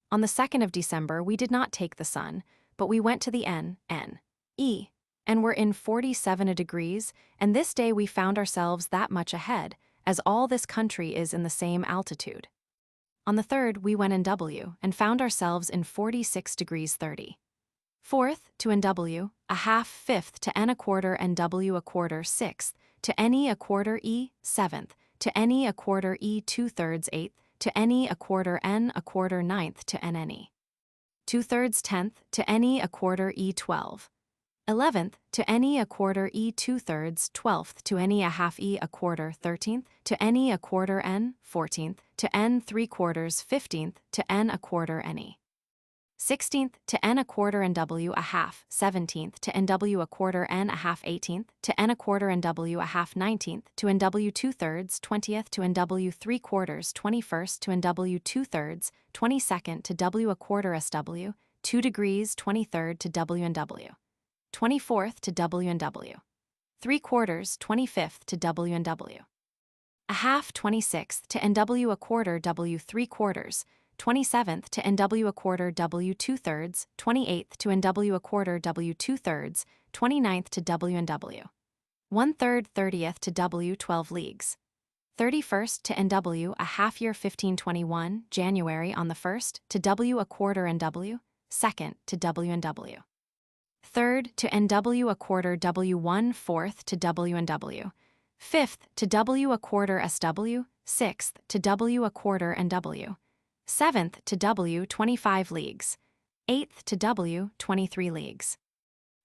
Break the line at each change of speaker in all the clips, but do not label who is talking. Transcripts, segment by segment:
On the 2nd of December, we did not take the sun, but we went to the E, and were in 47 degrees, and this day we found ourselves that much ahead, as all this country is in the same altitude. On the 3rd, we went in W, and found ourselves in 46 degrees 30. 4th, to NW, a half 5th to N a quarter NW a quarter 6th, to NE a quarter E 7th, to NE a quarter E 2/3 8th, to NE a quarter N a quarter 9th to NNE. 2/3 10th to NE a quarter E 12. 11th, to NE a quarter E 2/3 12th, to NE a half E a quarter 13th, to NE a quarter N 14th, to N 3/4 15th, to N a quarter NE. 16th, to N a quarter NW a half 17th, to NW a quarter N a half 18th, to N a quarter NW a half 19th, to NW 2/3 20th, to NW 3/4 21st, to NW 2/3 22nd, to W a quarter SW 2 degrees 23rd to WNW. 24th to WNW. 3/4 25th to WNW. A half 26th to NW a quarter W 3/4, 27th to NW a quarter W 2/3, 28th to NW a quarter W 2/3, 29th to WNW. 1/3 30th to W 12 leagues. 31st to NW a half year 1521, January on the 1st, to W a quarter NW, 2nd to WNW. 3rd to NW a quarter W 1/4 to WNW, 5th to W a quarter SW, 6th to W a quarter NW, 7th to W 25 leagues, 8th to W 23 leagues,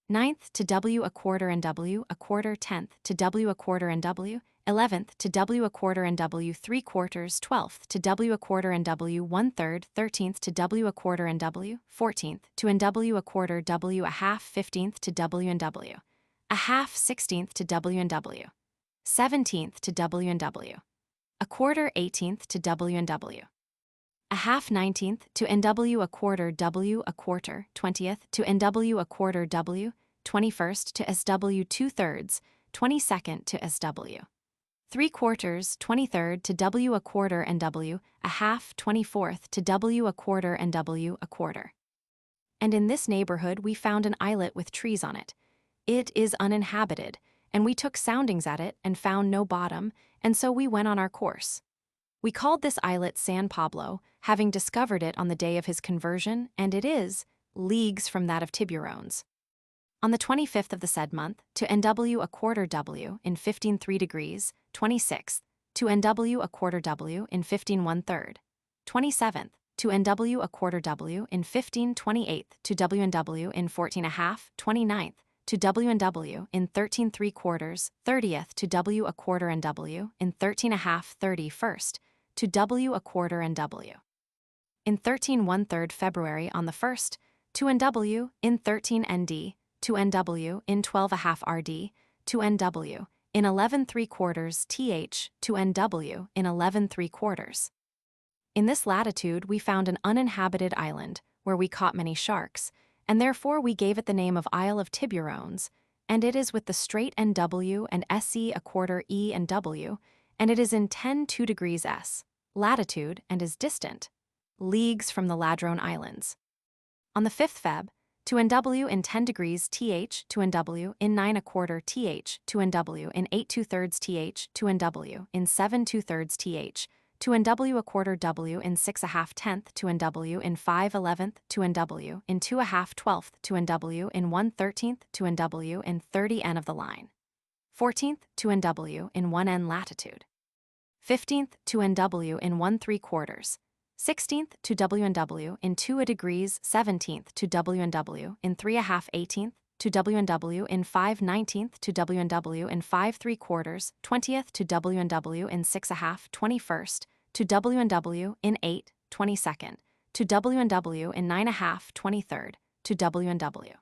9th to W a quarter NW a quarter 10th to W a quarter NW, 11th to W a quarter NW 3/4 12th to W a quarter NW 1/3 13th to W a quarter NW 14th to NW a quarter W a half 15th to WNW, a half 16th to WNW, 17th to WNW, a quarter 18th to WNW, a half 19th to NW a quarter W a quarter 20th to NW a quarter W, 21st to SW 2/3, 22nd to SW. 3/4 23rd to W a quarter NW, a half 24th to W a quarter NW a quarter. And in this neighborhood we found an islet with trees on it. It is uninhabited, and we took soundings at it and found no bottom, and so we went on our course. We called this islet San Pablo, having discovered it on the day of his conversion, and it is leagues from that of Tiburones. On the 25th of the said month, to NW a quarter W in 15 degrees, 26th, to NW a quarter W in 15 1/3, 27th, to NW a quarter W in 15 28th, to WNW in 14 1/2, 29th, to WNW in 13 3/4, 30th, to W a quarter NW in 13 1/2, 31st, to W a quarter NW. In 13 1/3 February on the 1st, to NW in 13 ND, to NW in 12 1/2 RD, to NW in 11 3/4 TH, to NW in 11 3/4. In this latitude we found an uninhabited island, where we caught many sharks, and therefore we gave it the name of Isle of Tiburones, and it is with the straight NW and SE a quarter E and W, and it is in 10 2 degrees S, latitude, and is distant leagues from the Ladrone Islands. On the 5th Feb, to NW in 10 degrees TH, to NW in 9 1/4 TH, to NW in 8 2/3 TH, to NW in 7 2/3 TH, to NW a quarter W in 6 1/2 10th, to NW in 5 11th, to NW in 2 1/2 12th, to NW in 1 13th, to NW in 30 N of the line. 14th, to NW in 1 N latitude. 15th, to NW in 1 3/4. 16th to WNW in 2 degrees 17th to WNW in 3 1/2 18th, to WNW in 5 19th, to WNW in 5 3/4 20th, to WNW in 6 1/2 21st, to WNW in 8 22nd, to WNW in 9 1/2 23rd, to WNW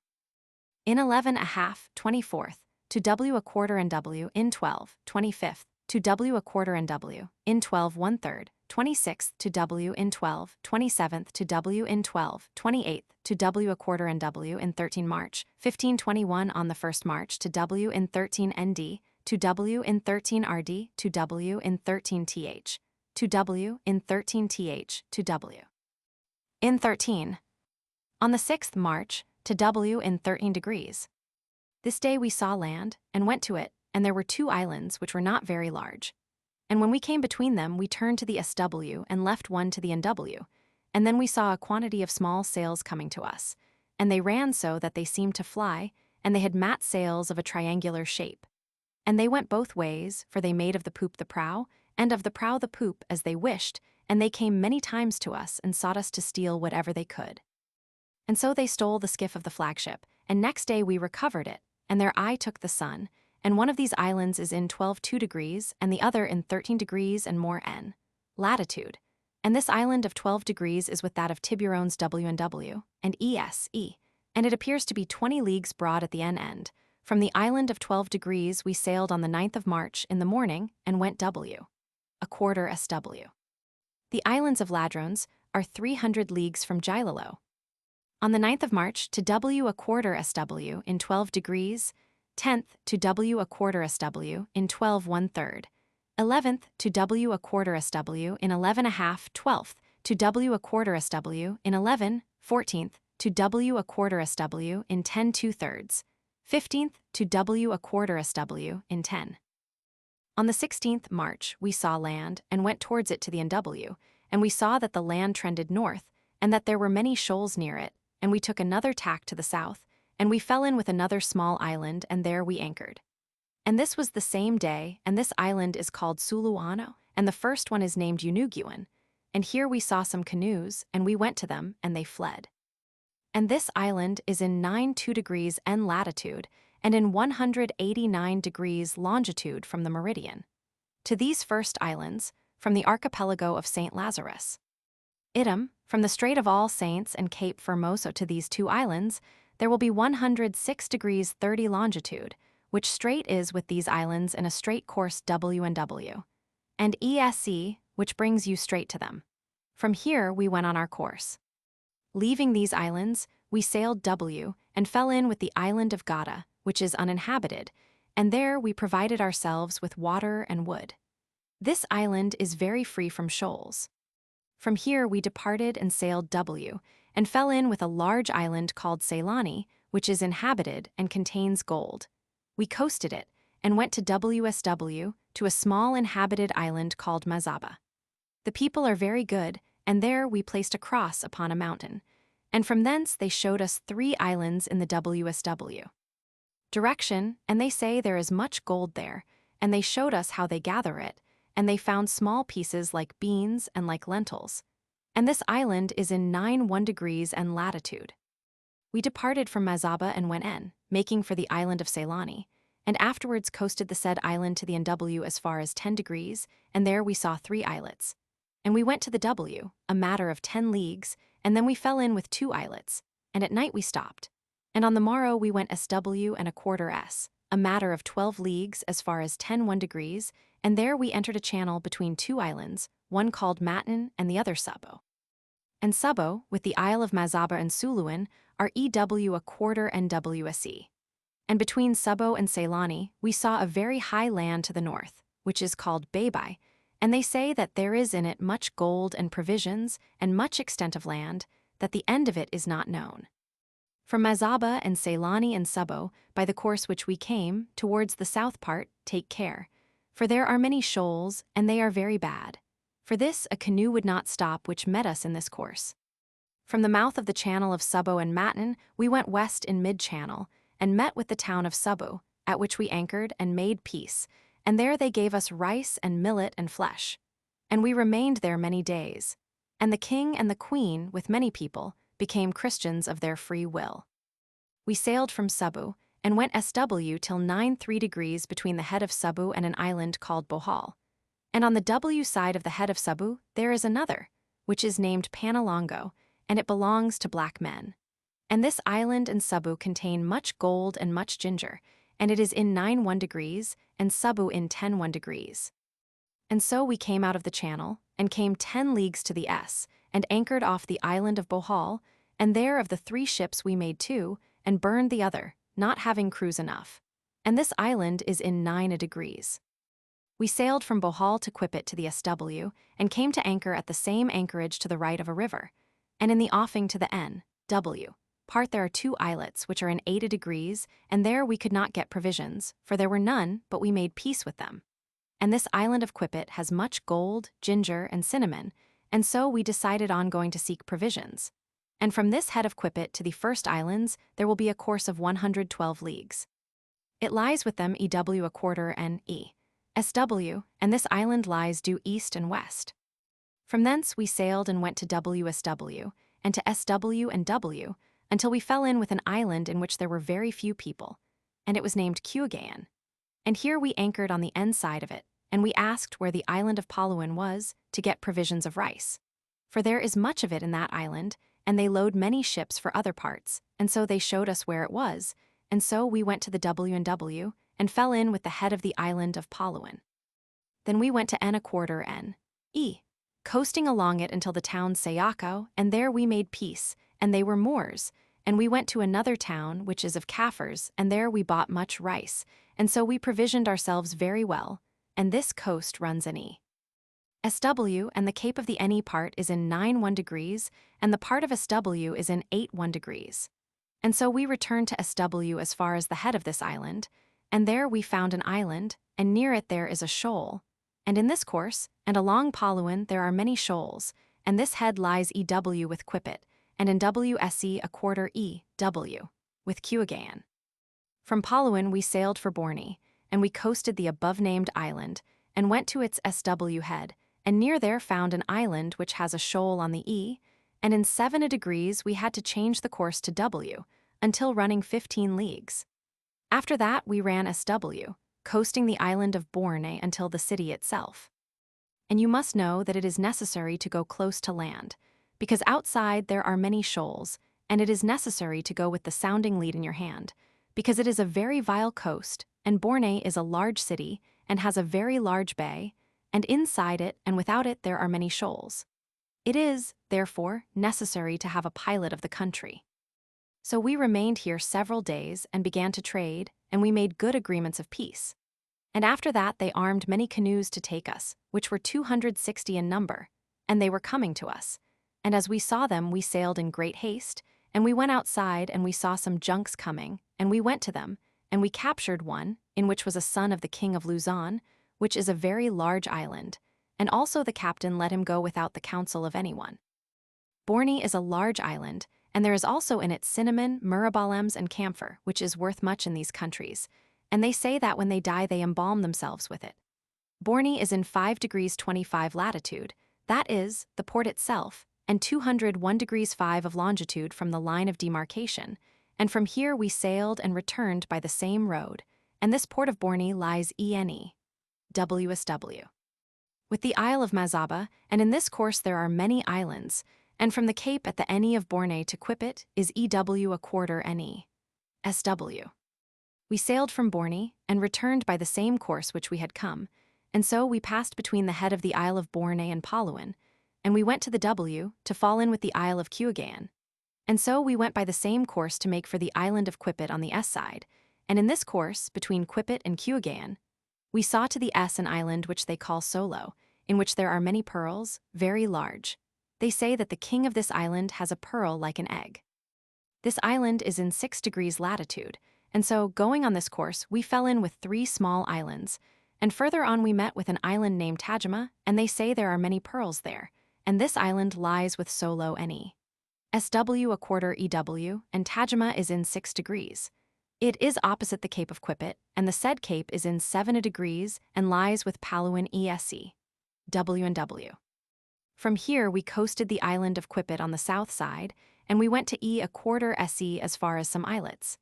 in 11 1/2 24th, to W a quarter NW in 12 25th, to W a quarter NW in 12 1/3, 26th to W in 12 27th, to W in 12 28th, to W a quarter NW in 13 March 1521 on the 1st March, to W in 13 ND, to W in 13 RD, to W in 13 TH, to W in 13 TH, to W in 13. On the 6th March, to W in 13 degrees. This day we saw land, and went to it, and there were 2 islands which were not very large. And when we came between them, we turned to the SW and left one to the NW. And then we saw a quantity of small sails coming to us, and they ran so that they seemed to fly, and they had mat sails of a triangular shape. And they went both ways, for they made of the poop the prow, and of the prow the poop, as they wished, and they came many times to us and sought us to steal whatever they could. And so they stole the skiff of the flagship, and next day we recovered it, and their eye took the sun, and one of these islands is in 12 degrees, and the other in 13 degrees and more N. latitude. And this island of 12 degrees is with that of Tiburones W and ESE, and it appears to be 20 leagues broad at the N end. From the island of 12 degrees we sailed on the 9th of March in the morning and went W, a quarter SW. The islands of Ladrones are 300 leagues from Gilolo. On the 9th of March to W a quarter SW in 12 degrees, 10th to W a quarter SW in 12 1/3, 11th to W a quarter SW in 11 1/2, 12th to W a quarter SW in 11, 14th to W a quarter SW in 10 2/3, 15th to W a quarter SW in 10. On the 16th March we saw land and went towards it to the NW, and we saw that the land trended north, and that there were many shoals near it, and we took another tack to the south, and we fell in with another small island, and there we anchored. And this was the same day, and this island is called Suluano, and the first one is named Unuguan. And here we saw some canoes, and we went to them, and they fled. And this island is in 9 degrees N latitude, and in 189 degrees longitude from the meridian. To these first islands, from the archipelago of St. Lazarus. Idem, from the Strait of All Saints and Cape Formoso to these 2 islands, there will be 106 degrees 30 longitude, which strait is with these islands in a straight course W and W, and ESE, which brings you straight to them. From here we went on our course. Leaving these islands, we sailed W and fell in with the island of Gata, which is uninhabited, and there we provided ourselves with water and wood. This island is very free from shoals. From here we departed and sailed W, and fell in with a large island called Ceylani, which is inhabited and contains gold. We coasted it, and went to WSW, to a small inhabited island called Mazaba. The people are very good, and there we placed a cross upon a mountain, and from thence they showed us 3 islands in the WSW. Direction, and they say there is much gold there, and they showed us how they gather it, and they found small pieces like beans and like lentils. And this island is in 9 degrees N latitude. We departed from Mazaba and went N, making for the island of Ceylani, and afterwards coasted the said island to the NW as far as 10 degrees, and there we saw 3 islets. And we went to the W, a matter of 10 leagues, and then we fell in with 2 islets, and at night we stopped. And on the morrow we went SW and a quarter S, a matter of 12 leagues as far as 10 1 degrees, and there we entered a channel between 2 islands, one called Matin and the other Sabo. And Sabo, with the Isle of Mazaba and Suluan, are EW a quarter NWSE. And between Sabo and Ceylani we saw a very high land to the north, which is called Baybai, and they say that there is in it much gold and provisions, and much extent of land, that the end of it is not known. From Mazaba and Ceylani and Sabo, by the course which we came, towards the south part, take care, for there are many shoals, and they are very bad. For this a canoe would not stop which met us in this course. From the mouth of the channel of Sabo and Matin we went west in mid-channel, and met with the town of Sabo, at which we anchored and made peace, and there they gave us rice and millet and flesh. And we remained there many days. And the king and the queen, with many people, became Christians of their free will. We sailed from Sabo, and went SW till 9 3 degrees between the head of Sabo and an island called Bohol. And on the W side of the head of Sabo there is another, which is named Panalongo, and it belongs to black men. And this island and Sabo contain much gold and much ginger, and it is in 9 1 degrees, and Sabo in 10 1 degrees. And so we came out of the channel, and came 10 leagues to the S, and anchored off the island of Bohol, and there of the 3 ships we made 2, and burned the other, not having crews enough. And this island is in 9 degrees. We sailed from Bohol to Quipit to the SW, and came to anchor at the same anchorage to the right of a river. And in the offing to the N, W, part there are 2 islets which are in 80 degrees, and there we could not get provisions, for there were none, but we made peace with them. And this island of Quippet has much gold, ginger, and cinnamon, and so we decided on going to seek provisions. And from this head of Quippet to the first islands, there will be a course of 112 leagues. It lies with them EW a quarter and SW, and this island lies due east and west. From thence we sailed and went to WSW, and to SW and W, until we fell in with an island in which there were very few people, and it was named Cuagayan. And here we anchored on the end side of it, and we asked where the island of Palawan was, to get provisions of rice. For there is much of it in that island, and they load many ships for other parts, and so they showed us where it was, and so we went to the W&W, and fell in with the head of the island of Palawan. Then we went to N a quarter N, coasting along it until the town Sayako, and there we made peace, and they were Moors, and we went to another town, which is of Kafirs, and there we bought much rice, and so we provisioned ourselves very well, and this coast runs in SW, and the cape of the NE part is in 9 degrees, and the part of SW is in 8 degrees. And so we returned to SW as far as the head of this island, and there we found an island, and near it there is a shoal. And in this course, and along Palawan there are many shoals, and this head lies EW with Quippet, and in WSE a quarter EW, with Cuagayan. From Palawan we sailed for Borneo, and we coasted the above-named island, and went to its SW head, and near there found an island which has a shoal on the E, and in 7 degrees we had to change the course to W, until running 15 leagues. After that we ran SW, coasting the island of Borneo until the city itself. And you must know that it is necessary to go close to land, because outside there are many shoals, and it is necessary to go with the sounding lead in your hand, because it is a very vile coast, and Borneo is a large city, and has a very large bay, and inside it and without it there are many shoals. It is, therefore, necessary to have a pilot of the country. So we remained here several days and began to trade, and we made good agreements of peace. And after that they armed many canoes to take us, which were 260 in number, and they were coming to us. And as we saw them we sailed in great haste, and we went outside and we saw some junks coming, and we went to them, and we captured one, in which was a son of the king of Luzon, which is a very large island, and also the captain let him go without the counsel of anyone. Borneo is a large island, and there is also in it cinnamon, murabalems, and camphor, which is worth much in these countries, and they say that when they die they embalm themselves with it. Borneo is in 5 degrees 25 latitude, that is, the port itself, and 201 degrees 5 of longitude from the line of demarcation, and from here we sailed and returned by the same road, and this port of Borneo lies ENE, WSW, with the Isle of Mazaba, and in this course there are many islands, and from the cape at the NE of Borneo to Quippet is EW a quarter NE, SW. We sailed from Borneo and returned by the same course which we had come, and so we passed between the head of the Isle of Borneo and Palawan, and we went to the W to fall in with the Isle of Cuagayan. And so we went by the same course to make for the island of Quippet on the S side, and in this course, between Quippet and Cuagayan, we saw to the S an island which they call Solo, in which there are many pearls, very large. They say that the king of this island has a pearl like an egg. This island is in 6 degrees latitude, and so, going on this course, we fell in with 3 small islands, and further on we met with an island named Tajima, and they say there are many pearls there, and this island lies with Solo NE. SW a quarter EW, and Tajima is in 6 degrees. It is opposite the Cape of Quippet, and the said cape is in 7 degrees and lies with Palawan ESE, W&W. From here we coasted the island of Quippet on the south side, and we went to E a quarter SE as far as some islets.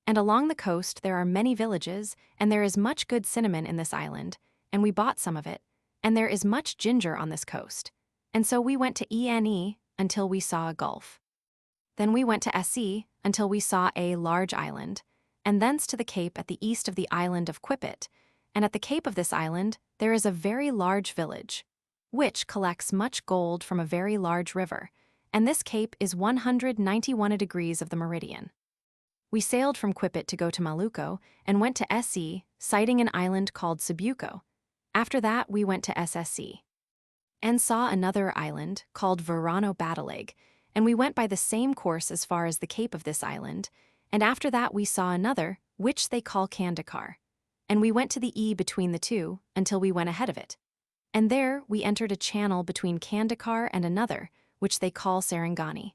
And along the coast there are many villages, and there is much good cinnamon in this island, and we bought some of it, and there is much ginger on this coast. And so we went to ENE until we saw a gulf. Then we went to SE until we saw a large island, and thence to the cape at the east of the island of Quippet, and at the cape of this island there is a very large village, which collects much gold from a very large river, and this cape is 191 degrees of the meridian. We sailed from Quippet to go to Maluco, and went to SE, sighting an island called Cebuco. After that we went to SSE, and saw another island called Verano Batalag, and we went by the same course as far as the cape of this island, and after that we saw another, which they call Kandakar. And we went to the E between the two, until we went ahead of it. And there we entered a channel between Kandakar and another, which they call Sarangani.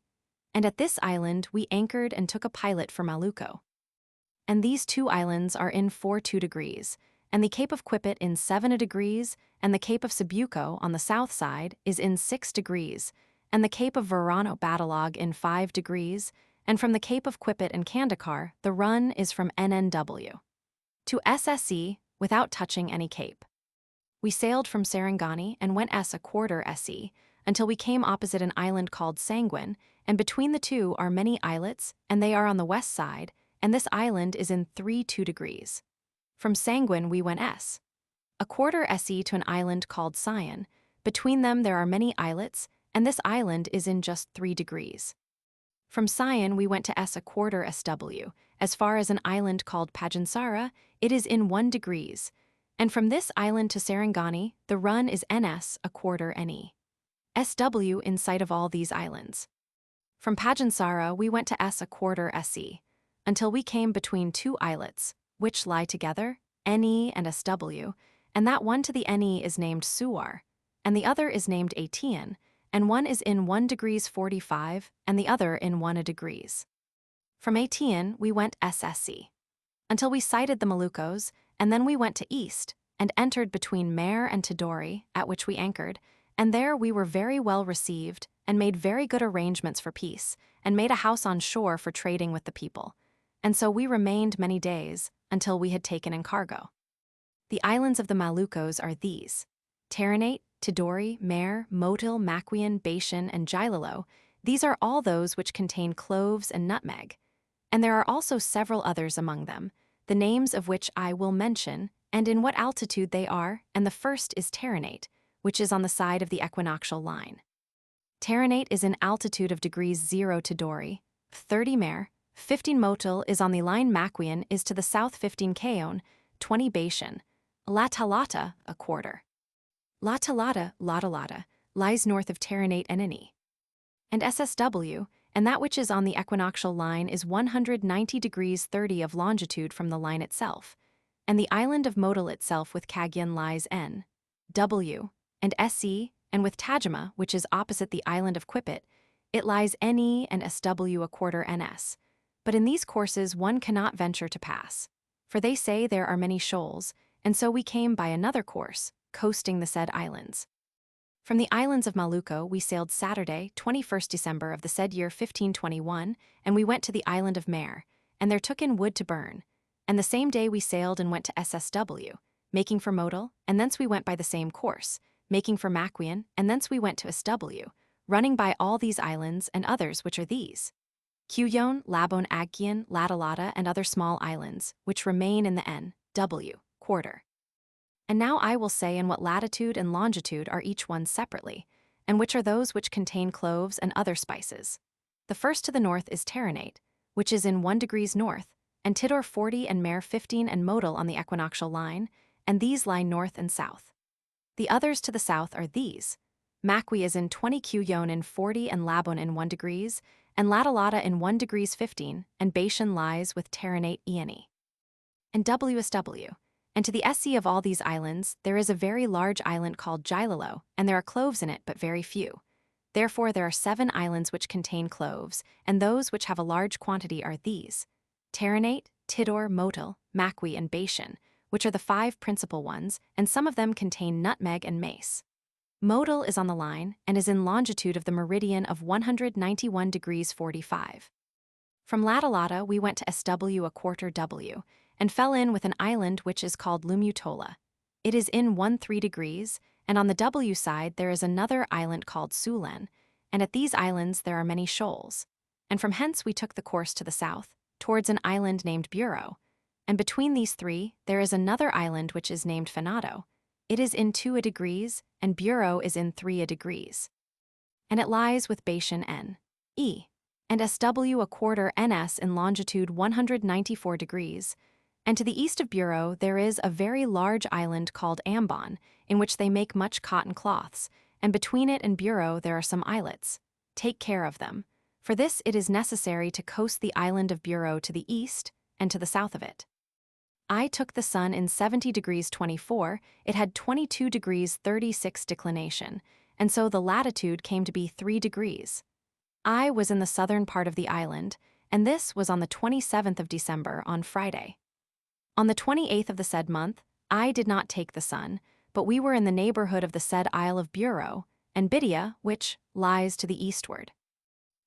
And at this island we anchored and took a pilot for Malucco. And these two islands are in 42 degrees, and the Cape of Quipit in 7 degrees, and the Cape of Cebuco on the south side is in 6 degrees, and the Cape of Verano Batalog in 5 degrees, and from the Cape of Quipit and Kandakar, the run is from NNW to SSE without touching any cape. We sailed from Sarangani and went S1/4 SE until we came opposite an island called Sanguin, and between the two are many islets, and they are on the west side, and this island is in 32 degrees. From Sanguin we went S1/4 SE to an island called Sion. Between them there are many islets, and this island is in just 3 degrees. From Sion we went to S1/4 SW, as far as an island called Pajansara. It is in 1 degrees, and from this island to Sarangani the run is NS1/4 NE. SW in sight of all these islands. From Pajansara we went to S1/4 SE, until we came between two islets, which lie together, NE and SW, and that one to the NE is named Suar, and the other is named Atian, and one is in 1 degrees 45, and the other in 1 degrees. From Atian we went SSE, until we sighted the Moluccos, and then we went to east, and entered between Mare and Tidore, at which we anchored, and there we were very well received, and made very good arrangements for peace, and made a house on shore for trading with the people. And so we remained many days, until we had taken in cargo. The islands of the Maluccos are these: Taranate, Tidore, Mare, Motil, Maquian, Bashan, and Gilolo. These are all those which contain cloves and nutmeg. And there are also several others among them, the names of which I will mention, and in what altitude they are, and the first is Taranate, which is on the side of the equinoctial line. Taranate is in altitude of degrees 0 Tidore, 30 Mare, 15 Motil is on the line. Maquian is to the south 15 Caon, 20 Bashan. La Talata, 1/4. La Talata, lies north of Taranate and Ini. And SSW, and that which is on the equinoctial line is 190 degrees 30 of longitude from the line itself, and the island of Motil itself with Cagayan lies N, W, and SE, and with Tajima, which is opposite the island of Quipit, it lies NE and SW1/4 NS. But in these courses one cannot venture to pass, for they say there are many shoals, and so we came by another course, coasting the said islands. From the islands of Malucco we sailed Saturday, 21st December of the said year 1521, and we went to the island of Mare, and there took in wood to burn. And the same day we sailed and went to SSW, making for Motil, and thence we went by the same course, making for Maquian, and thence we went to SW, running by all these islands and others which are these: Cuyon, Labon Agkian, Latalata, and other small islands, which remain in the N.W. And now I will say in what latitude and longitude are each one separately, and which are those which contain cloves and other spices. The first to the north is Taranate, which is in 1 degrees north, and Tidore 40 and Mare 15 and Motil on the equinoctial line, and these lie north and south. The others to the south are these: Maqui is in 20 Cuyon in 40 and Labon in 1 degrees, and Latalata in 1 degrees 15, and Bashan lies with Taranate Iani. And WSW. And to the SE of all these islands, there is a very large island called Gilolo, and there are cloves in it, but very few. Therefore there are 7 islands which contain cloves, and those which have a large quantity are these: Taranate, Tidore, Motil, Maqui, and Bashan, which are the 5 principal ones, and some of them contain nutmeg and mace. Motil is on the line, and is in longitude of the meridian of 191 degrees 45. From Latalata we went to SW1/4 W, and fell in with an island which is called Lumutola. It is in 13 degrees, and on the W side there is another island called Sulen, and at these islands there are many shoals. And from hence we took the course to the south, towards an island named Bureau, and between these 3 there is another island which is named Fenado. It is in 2 degrees, and Bureau is in 3 degrees. And it lies with Bashan N, E, and SW1/4 NS in longitude 194 degrees, and to the east of Bureau there is a very large island called Ambon, in which they make much cotton cloths, and between it and Bureau there are some islets. Take care of them, For this it is necessary to coast the island of Bureau to the east and to the south of it. I took the sun in 70 degrees 24, it had 22 degrees 36 declination, and so the latitude came to be 3 degrees. I was in the southern part of the island, and this was on the 27th of December on Friday. On the 28th of the said month, I did not take the sun, but we were in the neighborhood of the said Isle of Bureau, and Bidia, which lies to the eastward.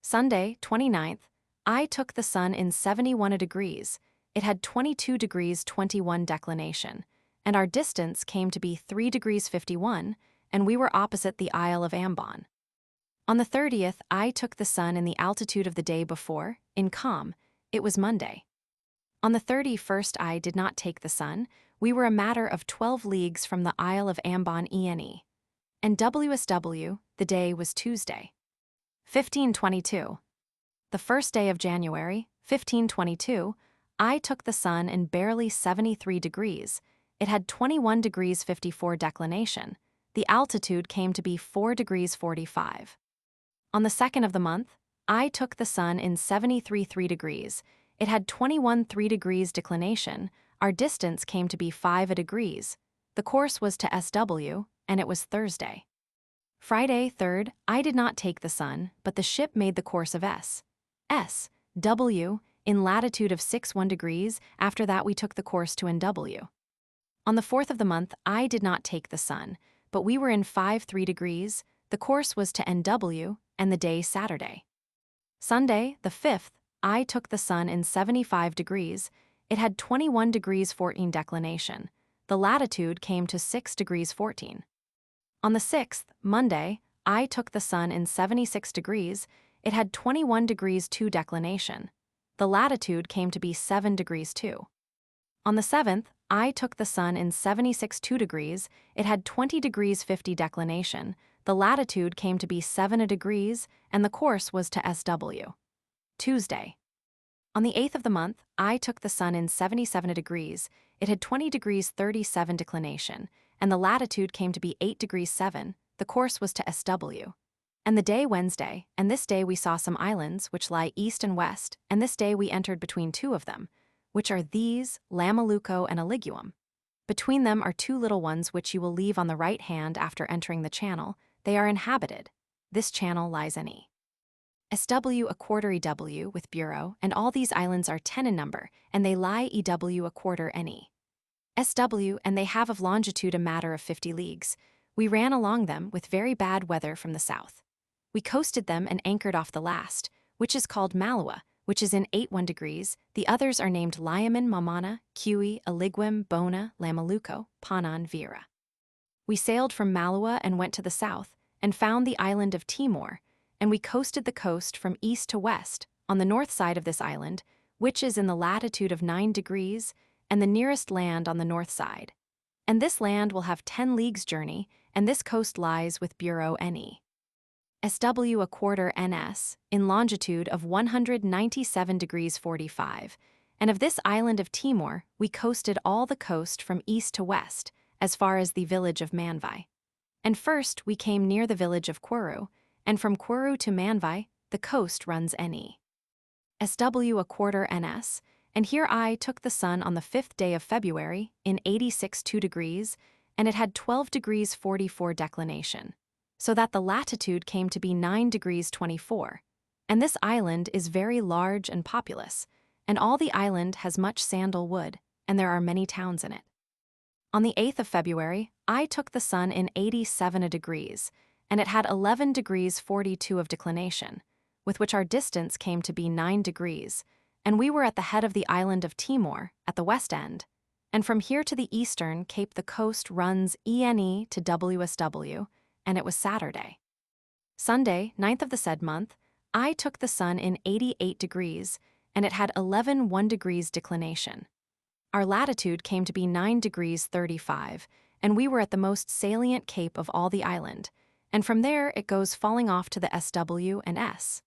Sunday, 29th, I took the sun in 71 degrees, it had 22 degrees 21 declination, and our distance came to be 3 degrees 51, and we were opposite the Isle of Ambon. On the 30th, I took the sun in the altitude of the day before, in calm, it was Monday. On the 31st I did not take the sun, we were a matter of 12 leagues from the Isle of Ambon Ene. And WSW, the day was Tuesday. 1522. The first day of January, 1522, I took the sun in barely 73 degrees, it had 21 degrees 54 declination, the altitude came to be 4 degrees 45. On the 2nd of the month, I took the sun in 73 degrees, it had 21 3 degrees declination, our distance came to be 5 degrees, the course was to SW, and it was Thursday. Friday, 3rd, I did not take the sun, but the ship made the course of SW, in latitude of 61 degrees, after that we took the course to NW. On the 4th of the month, I did not take the sun, but we were in 5 3 degrees, the course was to NW, and the day Saturday. Sunday, the 5th, I took the sun in 75 degrees, it had 21 degrees 14 declination, the latitude came to 6 degrees 14. On the 6th, Monday, I took the sun in 76 degrees, it had 21 degrees 2 declination, the latitude came to be 7 degrees 2. On the 7th, I took the sun in 76 2 degrees, it had 20 degrees 50 declination, the latitude came to be 7 degrees, and the course was to SW. Tuesday. On the 8th of the month, I took the sun in 77 degrees, it had 20 degrees 37 declination, and the latitude came to be 8 degrees 7, the course was to SW. And the day Wednesday, and this day we saw some islands which lie east and west, and this day we entered between two of them, which are these, Lamaluco and Aliguam. Between them are two little ones which you will leave on the right hand after entering the channel, they are inhabited. This channel lies in SW a quarter EW with Bureau, and all these islands are 10 in number, and they lie EW a quarter NE. SW, and they have of longitude a matter of 50 leagues. We ran along them with very bad weather from the south. We coasted them and anchored off the last, which is called Malua, which is in 81 degrees, the others are named Liaman, Mamana, Cui, Aliguim, Bona, Lamaluco, Panan, Vera. We sailed from Malua and went to the south, and found the island of Timor, and we coasted the coast from east to west, on the north side of this island, which is in the latitude of 9 degrees, and the nearest land on the north side. And this land will have 10 leagues journey, and this coast lies with Bureau NE. SW a quarter NS, in longitude of 197 degrees 45, and of this island of Timor we coasted all the coast from east to west, as far as the village of Manvai. And first we came near the village of Quuru, and from Quuru to Manvai the coast runs NE. SW a quarter NS, and here I took the sun on the 5th day of February, in 86 2 degrees, and it had 12 degrees 44 declination, so that the latitude came to be 9 degrees 24, and this island is very large and populous, and all the island has much sandal wood, and there are many towns in it. On the 8th of February, I took the sun in 87 degrees, and it had 11 degrees 42 of declination, with which our distance came to be 9 degrees, and we were at the head of the island of Timor, at the west end, and from here to the eastern cape the coast runs ENE to WSW, and it was Saturday. Sunday, 9th of the said month, I took the sun in 88 degrees, and it had 11 1 degrees declination. Our latitude came to be 9 degrees 35, and we were at the most salient cape of all the island, and from there it goes falling off to the SW and S.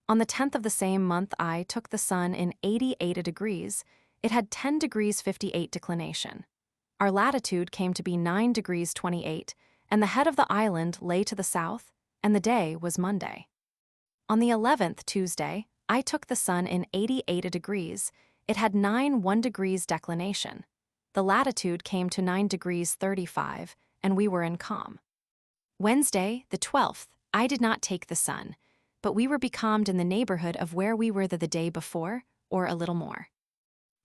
On the 10th of the same month I took the sun in 88 degrees, it had 10 degrees 58 declination. Our latitude came to be 9 degrees 28, and the head of the island lay to the south, and the day was Monday. On the 11th, Tuesday, I took the sun in 88 degrees. It had 1 degrees declination. The latitude came to 9 degrees 35, and we were in calm. Wednesday, the 12th, I did not take the sun, but we were becalmed in the neighborhood of where we were the day before, or a little more.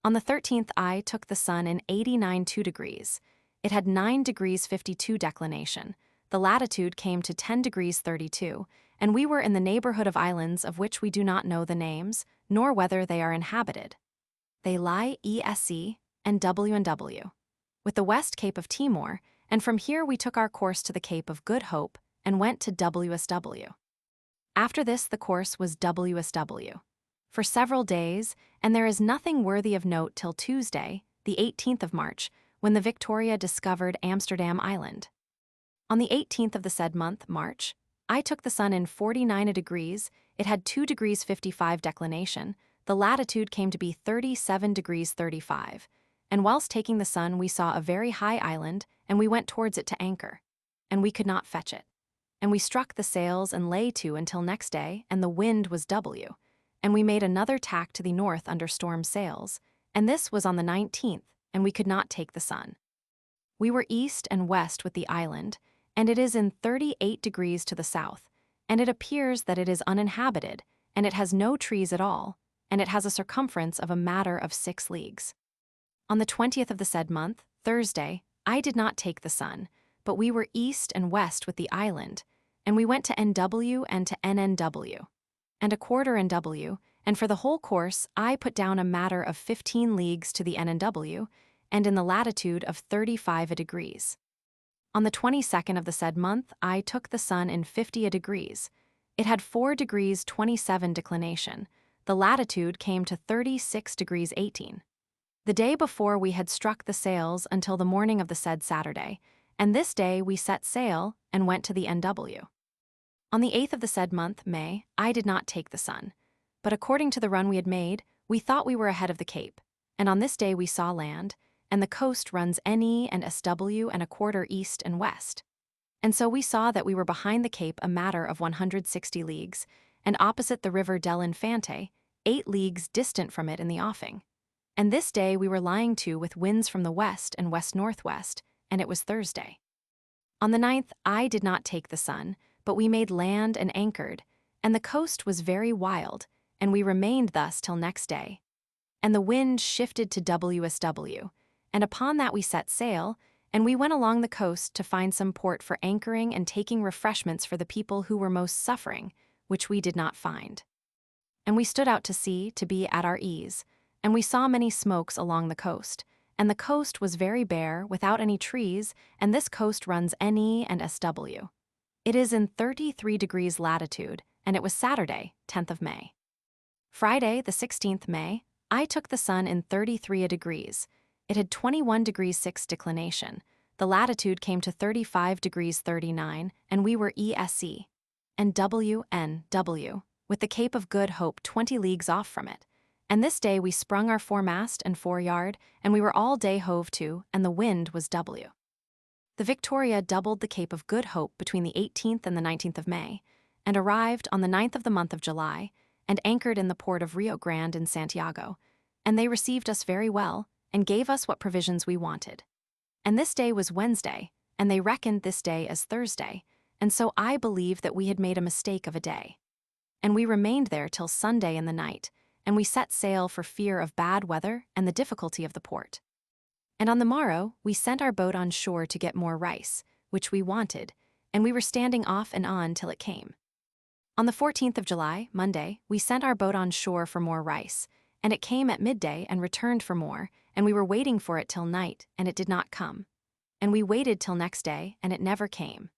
On the 13th, I took the sun in 89 degrees. It had 9 degrees 52 declination. The latitude came to 10 degrees 32, and we were in the neighborhood of islands of which we do not know the names, nor whether they are inhabited. They lie ESE and W&W, with the West Cape of Timor, and from here we took our course to the Cape of Good Hope and went to WSW. After this, the course was WSW for several days, and there is nothing worthy of note till Tuesday, the 18th of March, when the Victoria discovered Amsterdam Island. On the 18th of the said month, March, I took the sun in 49 degrees. It had 2 degrees 55 declination. The latitude came to be 37 degrees 35. And whilst taking the sun, we saw a very high island, and we went towards it to anchor. And we could not fetch it. And we struck the sails and lay to until next day, and the wind was W. And we made another tack to the north under storm sails, and this was on the 19th, and we could not take the sun. We were east and west with the island, and it is in 38 degrees to the south, and it appears that it is uninhabited, and it has no trees at all, and it has a circumference of a matter of 6 leagues. On the 20th of the said month, Thursday, I did not take the sun, but we were east and west with the island, and we went to NW and to NNW, and a quarter NW, and for the whole course I put down a matter of 15 leagues to the NNW, and in the latitude of 35 degrees. On the 22nd of the said month, I took the sun in 50 degrees. It had 4 degrees 27 declination. The latitude came to 36 degrees 18. The day before we had struck the sails until the morning of the said Saturday, and this day we set sail and went to the NW. On the 8th of the said month, May, I did not take the sun, but according to the run we had made, we thought we were ahead of the Cape, and on this day we saw land, and the coast runs NE and SW and a quarter east and west. And so we saw that we were behind the Cape a matter of 160 leagues, and opposite the river del Infante, 8 leagues distant from it in the offing. And this day we were lying to with winds from the west and west-northwest, and it was Thursday. On the 9th, I did not take the sun, but we made land and anchored, and the coast was very wild, and we remained thus till next day. And the wind shifted to WSW, and upon that we set sail, and we went along the coast to find some port for anchoring and taking refreshments for the people who were most suffering, which we did not find. And we stood out to sea to be at our ease, and we saw many smokes along the coast, and the coast was very bare, without any trees, and this coast runs NE and SW. It is in 33 degrees latitude, and it was Saturday, 10th of May. Friday, the 16th May, I took the sun in 33 degrees. It had 21 degrees 6 declination. The latitude came to 35 degrees 39, and we were ESE and WNW, with the Cape of Good Hope 20 leagues off from it. And this day we sprung our foremast and foreyard, and we were all day hove to, and the wind was W. The Victoria doubled the Cape of Good Hope between the 18th and the 19th of May, and arrived on the 9th of the month of July, and anchored in the port of Rio Grande in Santiago, and they received us very well, and gave us what provisions we wanted. And this day was Wednesday, and they reckoned this day as Thursday, and so I believed that we had made a mistake of a day. And we remained there till Sunday in the night, and we set sail for fear of bad weather and the difficulty of the port. And on the morrow we sent our boat on shore to get more rice, which we wanted, and we were standing off and on till it came. On the 14th of July, Monday, we sent our boat on shore for more rice, and it came at midday and returned for more, and we were waiting for it till night, and it did not come. And we waited till next day, and it never came.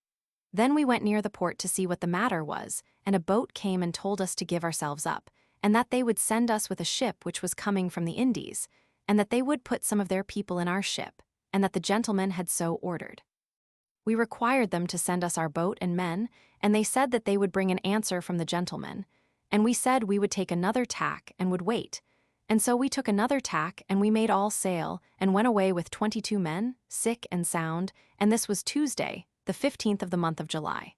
Then we went near the port to see what the matter was, and a boat came and told us to give ourselves up, and that they would send us with a ship which was coming from the Indies, and that they would put some of their people in our ship, and that the gentlemen had so ordered. We required them to send us our boat and men, and they said that they would bring an answer from the gentlemen, and we said we would take another tack and would wait. And so we took another tack, and we made all sail, and went away with 22 men, sick and sound, and this was Tuesday, the 15th of the month of July.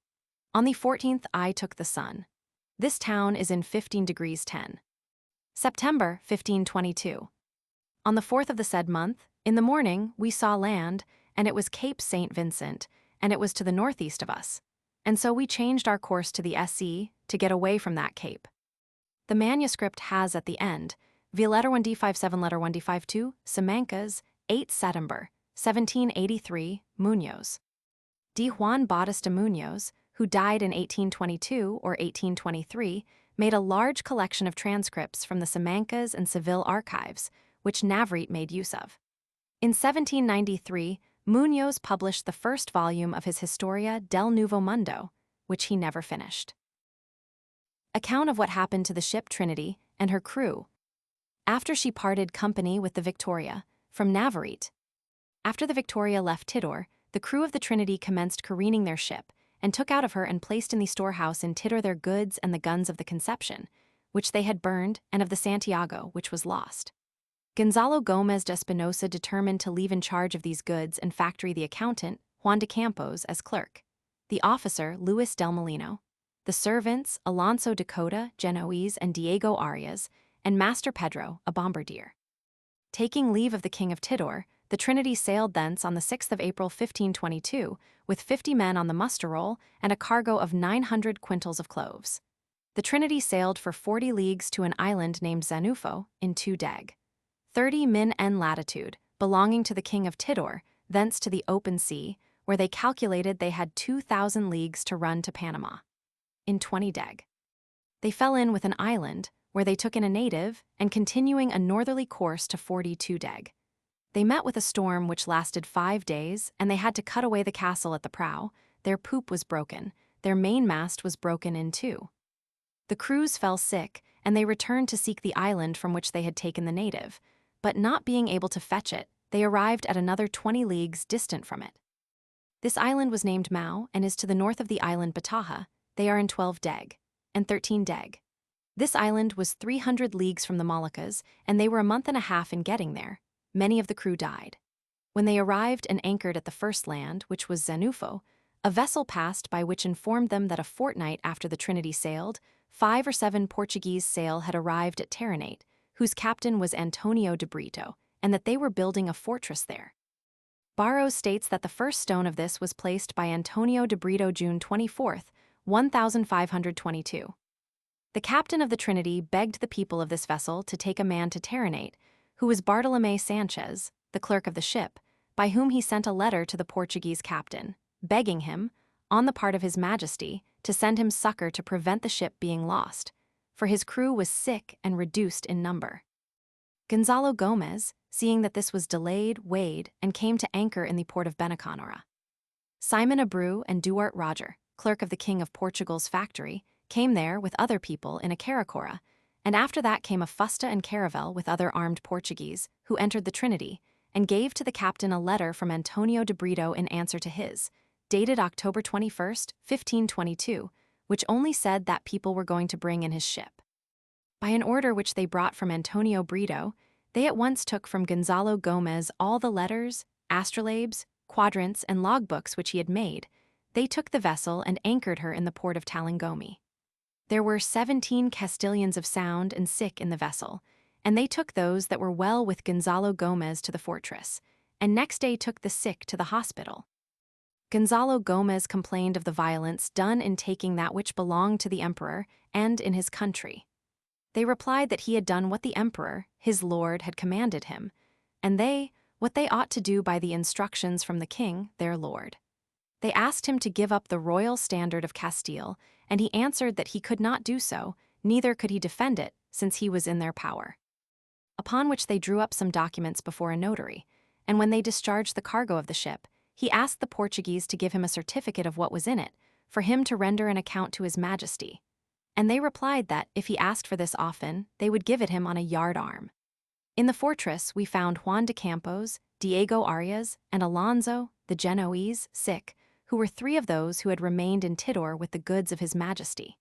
On the 14th I took the sun. This town is in 15 degrees 10. September 1522. On the 4th of the said month, in the morning, we saw land, and it was Cape St. Vincent, and it was to the northeast of us. And so we changed our course to the SE to get away from that cape. The manuscript has at the end, via letter 1D57 letter 1D52, Simancas, 8 September, 1783, Muñoz. D. Juan Bautista Muñoz, who died in 1822 or 1823, made a large collection of transcripts from the Simancas and Seville archives, which Navarrete made use of. In 1793, Muñoz published the first volume of his Historia del Nuevo Mundo, which he never finished. Account of what happened to the ship Trinity and her crew after she parted company with the Victoria, from Navarrete. After the Victoria left Tidor, the crew of the Trinity commenced careening their ship, and took out of her and placed in the storehouse in Tidor their goods and the guns of the Conception, which they had burned, and of the Santiago, which was lost. Gonzalo Gomez de Espinosa determined to leave in charge of these goods and factory the accountant, Juan de Campos, as clerk, the officer, Luis del Molino, the servants, Alonso de Cota, Genoese, and Diego Arias, and Master Pedro, a bombardier. Taking leave of the King of Tidor, the Trinity sailed thence on the 6th of April 1522, with 50 men on the muster roll and a cargo of 900 quintals of cloves. The Trinity sailed for 40 leagues to an island named Zanufo, in 2 deg. 30 min n latitude, belonging to the King of Tidor, thence to the open sea, where they calculated they had 2,000 leagues to run to Panama. In 20 deg. They fell in with an island, where they took in a native, and continuing a northerly course to 42 deg. They met with a storm which lasted 5 days, and they had to cut away the castle at the prow. Their poop was broken, their mainmast was broken in 2. The crews fell sick, and they returned to seek the island from which they had taken the native, but not being able to fetch it, they arrived at another 20 leagues distant from it. This island was named Mau, and is to the north of the island Bataha. They are in 12 deg. And 13 deg. This island was 300 leagues from the Moluccas, and they were a month and a half in getting there. Many of the crew died. When they arrived and anchored at the first land, which was Zanufo, a vessel passed by which informed them that a fortnight after the Trinity sailed, 5 or 7 Portuguese sail had arrived at Terranate, whose captain was Antonio de Brito, and that they were building a fortress there. Barrows states that the first stone of this was placed by Antonio de Brito June 24, 1522. The captain of the Trinity begged the people of this vessel to take a man to Terranate, who was Bartolomé Sanchez, the clerk of the ship, by whom he sent a letter to the Portuguese captain, begging him, on the part of His Majesty, to send him succor to prevent the ship being lost, for his crew was sick and reduced in number. Gonzalo Gomez, seeing that this was delayed, weighed, and came to anchor in the port of Benaconora. Simon Abreu and Duarte Roger, clerk of the King of Portugal's factory, came there with other people in a caracora, and after that came a fusta and caravel with other armed Portuguese, who entered the Trinity, and gave to the captain a letter from Antonio de Brito in answer to his, dated October 21, 1522, which only said that people were going to bring in his ship. By an order which they brought from Antonio Brito, they at once took from Gonzalo Gomez all the letters, astrolabes, quadrants, and logbooks which he had made. They took the vessel and anchored her in the port of Talangomi. There were 17 Castilians of sound and sick in the vessel, and they took those that were well with Gonzalo Gomez to the fortress, and next day took the sick to the hospital. Gonzalo Gomez complained of the violence done in taking that which belonged to the emperor and in his country. They replied that he had done what the emperor, his lord, had commanded him, and they, what they ought to do by the instructions from the king, their lord. They asked him to give up the royal standard of Castile, and he answered that he could not do so, neither could he defend it, since he was in their power. Upon which they drew up some documents before a notary, and when they discharged the cargo of the ship, he asked the Portuguese to give him a certificate of what was in it, for him to render an account to His Majesty. And they replied that, if he asked for this often, they would give it him on a yard arm. In the fortress we found Juan de Campos, Diego Arias, and Alonso, the Genoese, sick, who were 3 of those who had remained in Tidor with the goods of His Majesty.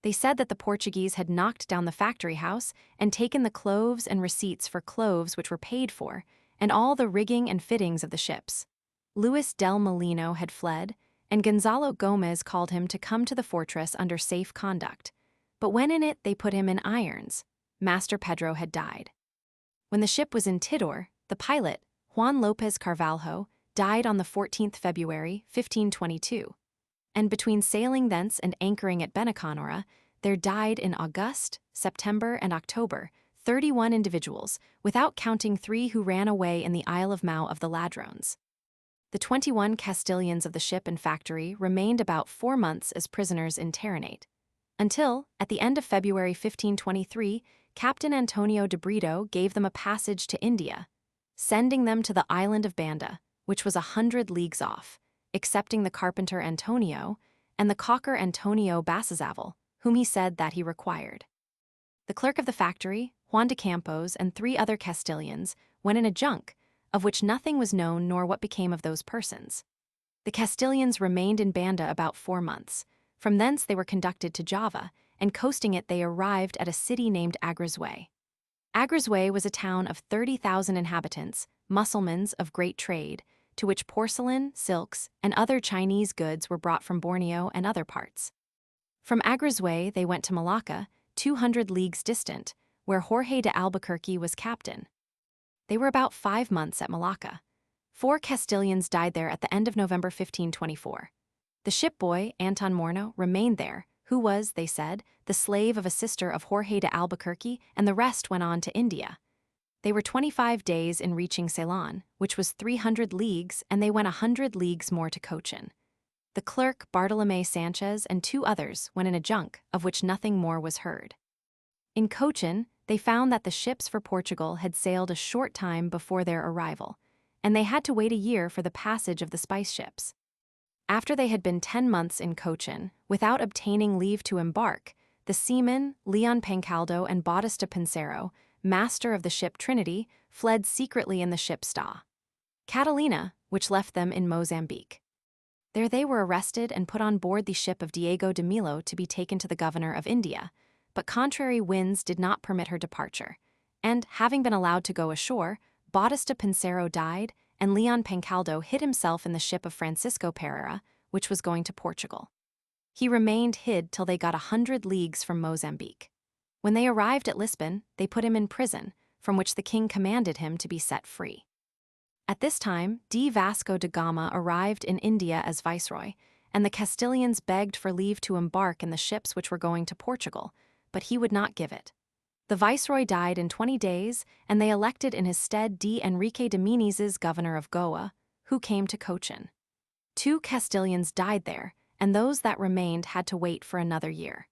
They said that the Portuguese had knocked down the factory house and taken the cloves and receipts for cloves which were paid for, and all the rigging and fittings of the ships. Luis del Molino had fled, and Gonzalo Gomez called him to come to the fortress under safe conduct. but when in it they put him in irons. Master Pedro had died. When the ship was in Tidor, the pilot, Juan López Carvalho, died on the 14th February, 1522. And between sailing thence and anchoring at Beniconora, there died in August, September, and October 31 individuals, without counting 3 who ran away in the Isle of Mau of the Ladrones. The 21 Castilians of the ship and factory remained about 4 months as prisoners in Taranate, until, at the end of February 1523, Captain Antonio de Brito gave them a passage to India, sending them to the island of Banda, which was 100 leagues off, excepting the carpenter Antonio and the caulker Antonio Basazaval, whom he said that he required. The clerk of the factory, Juan de Campos, and 3 other Castilians went in a junk, of which nothing was known nor what became of those persons. The Castilians remained in Banda about 4 months. From thence they were conducted to Java, and coasting it they arrived at a city named Agresue. Agresue was a town of 30,000 inhabitants, Mussulmans of great trade, to which porcelain, silks, and other Chinese goods were brought from Borneo and other parts. From Agresue they went to Malacca, 200 leagues distant, where Jorge de Albuquerque was captain. They were about 5 months at Malacca. 4 Castilians died there at the end of November 1524. The shipboy, Anton Morno, remained there, who was, they said, the slave of a sister of Jorge de Albuquerque, and the rest went on to India. They were 25 days in reaching Ceylon, which was 300 leagues, and they went 100 leagues more to Cochin. The clerk, Bartolomé Sanchez, and 2 others went in a junk, of which nothing more was heard. In Cochin, they found that the ships for Portugal had sailed a short time before their arrival, and they had to wait a year for the passage of the spice ships. After they had been 10 months in Cochin, without obtaining leave to embark, the seamen, Leon Pancaldo and Bautista Pincero, master of the ship Trinity, fled secretly in the ship Sta. Catalina, which left them in Mozambique. There they were arrested and put on board the ship of Diego de Milo to be taken to the governor of India, but contrary winds did not permit her departure, and, having been allowed to go ashore, Bautista Pincero died, and Leon Pancaldo hid himself in the ship of Francisco Pereira, which was going to Portugal. He remained hid till they got 100 leagues from Mozambique. When they arrived at Lisbon, they put him in prison, from which the king commanded him to be set free. At this time, D. Vasco da Gama arrived in India as viceroy, and the Castilians begged for leave to embark in the ships which were going to Portugal, but he would not give it. The viceroy died in 20 days, and they elected in his stead D. Enrique de Menezes governor of Goa, who came to Cochin. 2 Castilians died there, and those that remained had to wait for another year.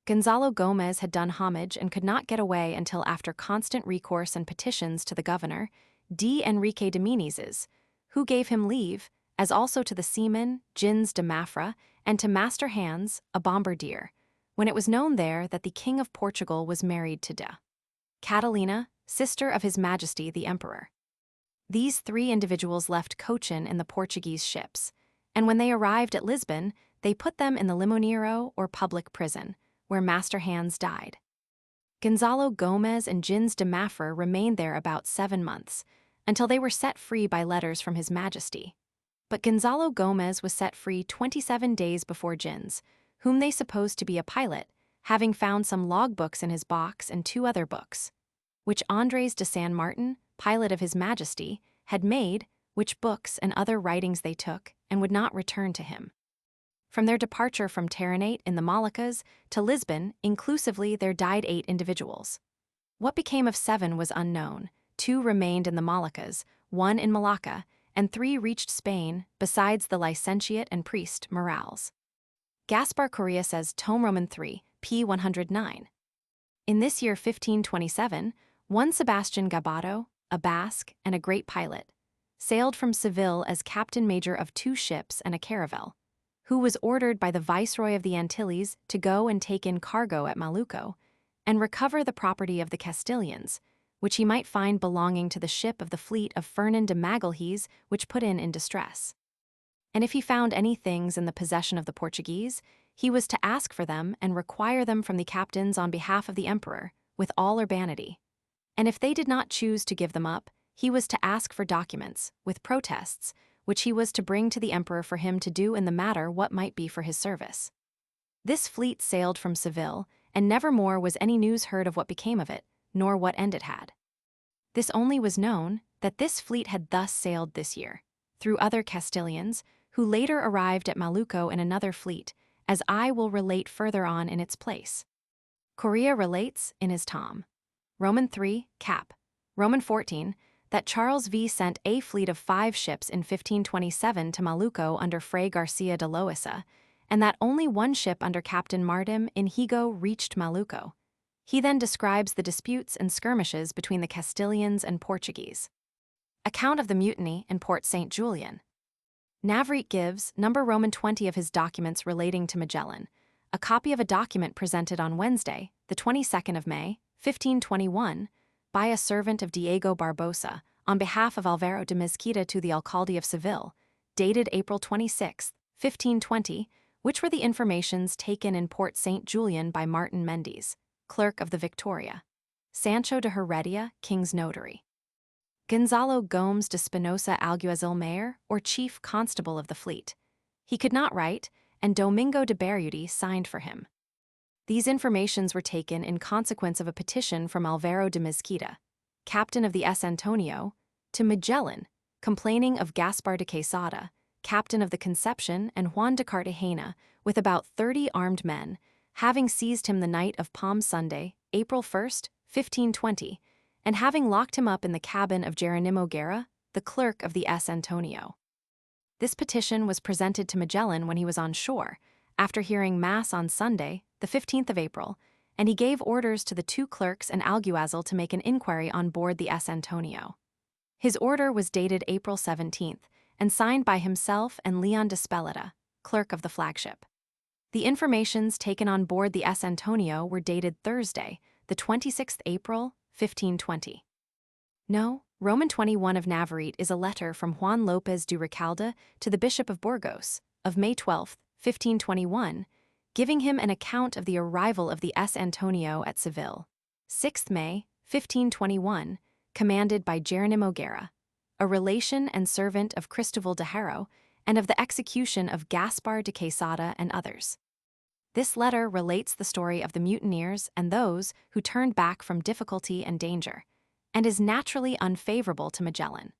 Gonzalo Gomez had done homage and could not get away until after constant recourse and petitions to the governor, D. Enrique de Menezes, who gave him leave, as also to the seamen, Gins de Mafra, and to Master Hans, a bombardier, when it was known there that the King of Portugal was married to Catalina, sister of His Majesty the Emperor. These 3 individuals left Cochin in the Portuguese ships, and when they arrived at Lisbon, they put them in the Limoneiro or public prison, where Master Hans died. Gonzalo Gomez and Gins de Mafra remained there about 7 months, until they were set free by letters from His Majesty. But Gonzalo Gomez was set free 27 days before Gins, whom they supposed to be a pilot, having found some logbooks in his box and 2 other books, which Andres de San Martin, pilot of His Majesty, had made, which books and other writings they took, and would not return to him. From their departure from Taranate in the Moluccas to Lisbon, inclusively there died 8 individuals. What became of 7 was unknown. 2 remained in the Moluccas, 1 in Malacca, and 3 reached Spain, besides the licentiate and priest Morales. Gaspar Correa says Tome Roman 3, p. 109. In this year 1527, one Sebastian Gaboto, a Basque and a great pilot, sailed from Seville as captain major of 2 ships and a caravel, who was ordered by the Viceroy of the Antilles to go and take in cargo at Malucco, and recover the property of the Castilians, which he might find belonging to the ship of the fleet of Ferdinand Magellan, which put in distress. And if he found any things in the possession of the Portuguese, he was to ask for them and require them from the captains on behalf of the emperor, with all urbanity. And if they did not choose to give them up, he was to ask for documents, with protests, which he was to bring to the emperor for him to do in the matter what might be for his service. This fleet sailed from Seville, and never more was any news heard of what became of it, nor what end it had. This only was known, that this fleet had thus sailed this year, through other Castilians, who later arrived at Malucco in another fleet, as I will relate further on in its place. Correa relates, in his Tom. Roman 3, Cap. Roman 14, that Charles V sent a fleet of 5 ships in 1527 to Malucco under Fray Garcia de Loaisa, and that only one ship under Captain Martim Inigo reached Malucco. He then describes the disputes and skirmishes between the Castilians and Portuguese. Account of the mutiny in Port St. Julian. Navarrete gives, number Roman 20 of his documents relating to Magellan, a copy of a document presented on Wednesday, the 22nd of May, 1521, by a servant of Diego Barbosa, on behalf of Alvaro de Mezquita to the Alcalde of Seville, dated April 26, 1520, which were the informations taken in Port St. Julian by Martin Mendes, clerk of the Victoria. Sancho de Heredia, king's notary. Gonzalo Gomes de Spinosa Alguazil Mayor, or chief constable of the fleet. He could not write, and Domingo de Berruti signed for him. These informations were taken in consequence of a petition from Alvaro de Mezquita, captain of the S. Antonio, to Magellan, complaining of Gaspar de Quesada, captain of the Conception, and Juan de Cartagena, with about 30 armed men, having seized him the night of Palm Sunday, April 1, 1520, and having locked him up in the cabin of Jeronimo Guerra, the clerk of the S. Antonio. This petition was presented to Magellan when he was on shore, after hearing Mass on Sunday, the 15th of April, and he gave orders to the 2 clerks and alguazil to make an inquiry on board the S. Antonio. His order was dated April 17th, and signed by himself and Leon de Speleta, clerk of the flagship. The informations taken on board the S. Antonio were dated Thursday, the 26th April, 1520. No, Roman 21 of Navarrete is a letter from Juan López de Recalde to the Bishop of Burgos, of May 12, 1521, giving him an account of the arrival of the S. Antonio at Seville, 6th May, 1521, commanded by Jeronimo Guerra, a relation and servant of Cristobal de Haro, and of the execution of Gaspar de Quesada and others. This letter relates the story of the mutineers and those who turned back from difficulty and danger, and is naturally unfavorable to Magellan.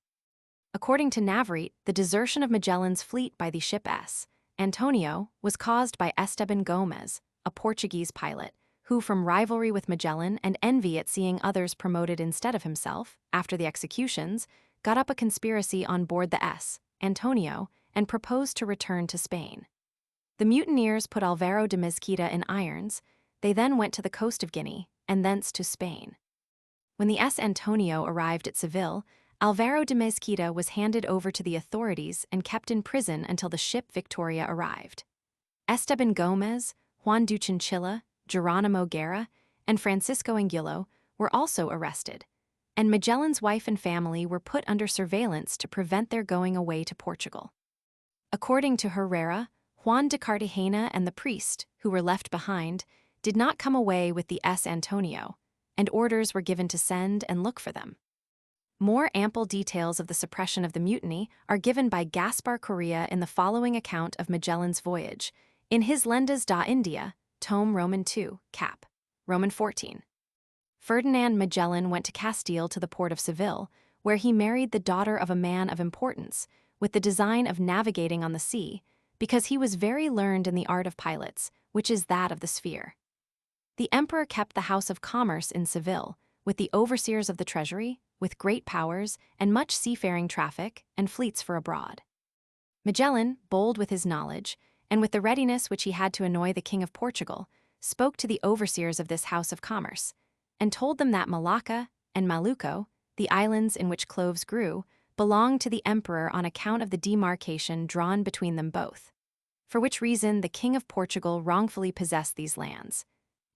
According to Navarrete, the desertion of Magellan's fleet by the ship S. Antonio was caused by Esteban Gomez, a Portuguese pilot, who, from rivalry with Magellan and envy at seeing others promoted instead of himself, after the executions, got up a conspiracy on board the S. Antonio and proposed to return to Spain. The mutineers put Alvaro de Mezquita in irons. They then went to the coast of Guinea, and thence to Spain. When the S. Antonio arrived at Seville, Alvaro de Mezquita was handed over to the authorities and kept in prison until the ship Victoria arrived. Esteban Gomez, Juan de Chinchilla, Jeronimo Guerra, and Francisco Anguilo were also arrested, and Magellan's wife and family were put under surveillance to prevent their going away to Portugal. According to Herrera, Juan de Cartagena and the priest, who were left behind, did not come away with the S. Antonio, and orders were given to send and look for them. More ample details of the suppression of the mutiny are given by Gaspar Correa in the following account of Magellan's voyage, in his Lendas da India, tome Roman 2, Cap. Roman 14. Ferdinand Magellan went to Castile to the port of Seville, where he married the daughter of a man of importance, with the design of navigating on the sea, because he was very learned in the art of pilots, which is that of the sphere. The emperor kept the house of commerce in Seville, with the overseers of the treasury, with great powers, and much seafaring traffic, and fleets for abroad. Magellan, bold with his knowledge, and with the readiness which he had to annoy the King of Portugal, spoke to the overseers of this house of commerce, and told them that Malacca and Malucco, the islands in which cloves grew, belonged to the emperor on account of the demarcation drawn between them both, for which reason the King of Portugal wrongfully possessed these lands,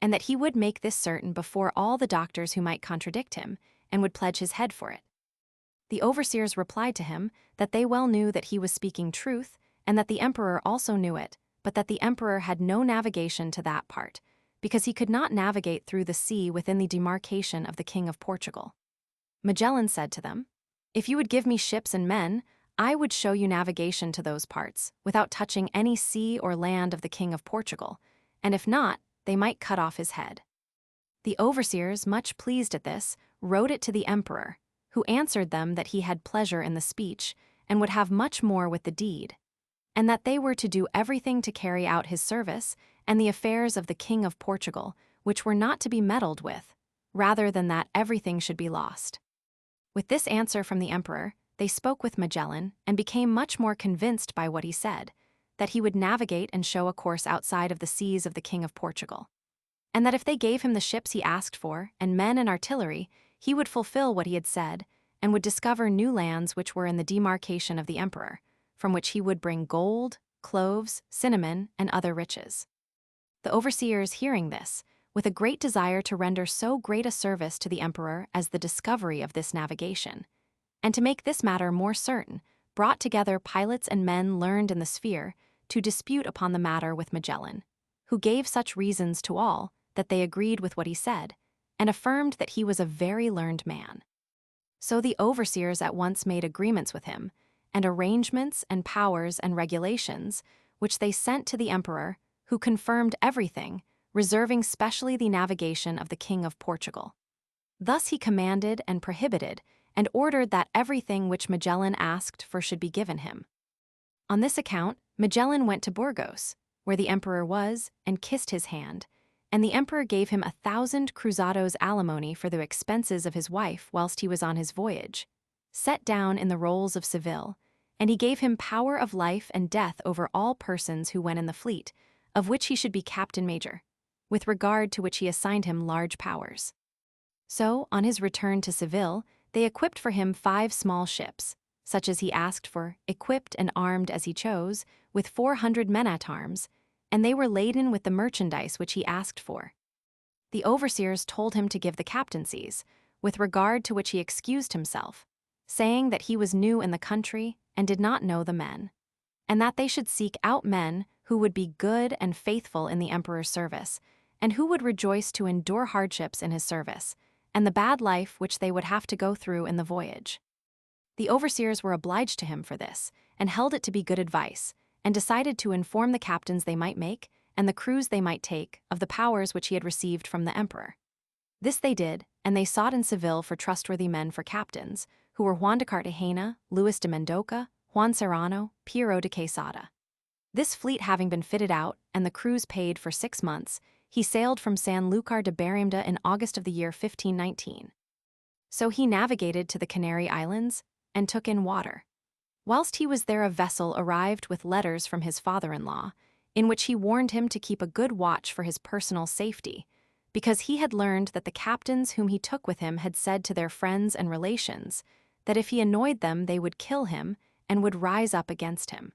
and that he would make this certain before all the doctors who might contradict him, and would pledge his head for it. The overseers replied to him that they well knew that he was speaking truth, and that the emperor also knew it, but that the emperor had no navigation to that part, because he could not navigate through the sea within the demarcation of the King of Portugal. Magellan said to them, "If you would give me ships and men, I would show you navigation to those parts, without touching any sea or land of the King of Portugal, and if not, they might cut off his head. The overseers, much pleased at this, wrote it to the emperor, who answered them that he had pleasure in the speech and would have much more with the deed, and that they were to do everything to carry out his service and the affairs of the King of Portugal, which were not to be meddled with, rather than that everything should be lost. With this answer from the emperor, they spoke with Magellan and became much more convinced by what he said, that he would navigate and show a course outside of the seas of the King of Portugal, and that if they gave him the ships he asked for and men and artillery, he would fulfill what he had said and would discover new lands which were in the demarcation of the emperor, from which he would bring gold, cloves, cinnamon, and other riches. The overseers, hearing this, with a great desire to render so great a service to the emperor as the discovery of this navigation, and to make this matter more certain, brought together pilots and men learned in the sphere to dispute upon the matter with Magellan, who gave such reasons to all that they agreed with what he said, and affirmed that he was a very learned man. So the overseers at once made agreements with him, and arrangements and powers and regulations, which they sent to the emperor, who confirmed everything, reserving specially the navigation of the King of Portugal. Thus he commanded and prohibited, and ordered that everything which Magellan asked for should be given him. On this account, Magellan went to Burgos, where the emperor was, and kissed his hand, and the emperor gave him 1,000 cruzados alimony for the expenses of his wife whilst he was on his voyage, set down in the rolls of Seville, and he gave him power of life and death over all persons who went in the fleet, of which he should be captain major, with regard to which he assigned him large powers. So, on his return to Seville, they equipped for him 5 small ships, such as he asked for, equipped and armed as he chose, with 400 men-at-arms, and they were laden with the merchandise which he asked for. The overseers told him to give the captaincies, with regard to which he excused himself, saying that he was new in the country and did not know the men, and that they should seek out men who would be good and faithful in the emperor's service, and who would rejoice to endure hardships in his service, and the bad life which they would have to go through in the voyage. The overseers were obliged to him for this, and held it to be good advice, and decided to inform the captains they might make, and the crews they might take, of the powers which he had received from the emperor. This they did, and they sought in Seville for trustworthy men for captains, who were Juan de Cartagena, Luis de Mendoca, Juan Serrano, Piero de Quesada. This fleet having been fitted out, and the crews paid for 6 months, he sailed from Sanlúcar de Barrameda in August of the year 1519. So he navigated to the Canary Islands, and took in water. Whilst he was there, a vessel arrived with letters from his father-in-law, in which he warned him to keep a good watch for his personal safety, because he had learned that the captains whom he took with him had said to their friends and relations that if he annoyed them they would kill him and would rise up against him.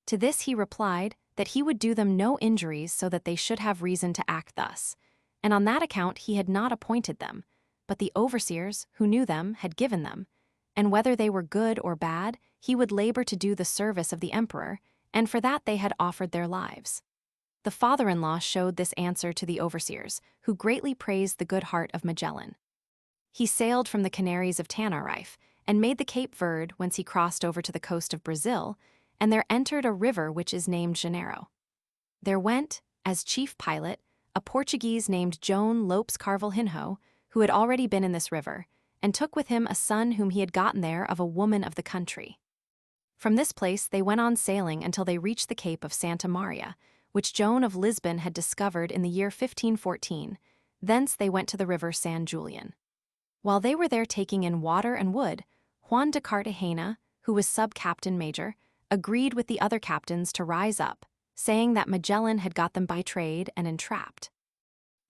To this he replied that he would do them no injuries so that they should have reason to act thus, and on that account he had not appointed them, but the overseers, who knew them, had given them, and whether they were good or bad, he would labor to do the service of the emperor, and for that they had offered their lives. The father-in-law showed this answer to the overseers, who greatly praised the good heart of Magellan. He sailed from the Canaries of Tenerife, and made the Cape Verde, whence he crossed over to the coast of Brazil, and there entered a river which is named Janeiro. There went, as chief pilot, a Portuguese named João Lopes Carvalhinho, who had already been in this river, and took with him a son whom he had gotten there of a woman of the country. From this place they went on sailing until they reached the Cape of Santa Maria, which Joan of Lisbon had discovered in the year 1514. Thence they went to the river San Julian. While they were there taking in water and wood, Juan de Cartagena, who was sub-captain major, agreed with the other captains to rise up, saying that Magellan had got them by trade and entrapped.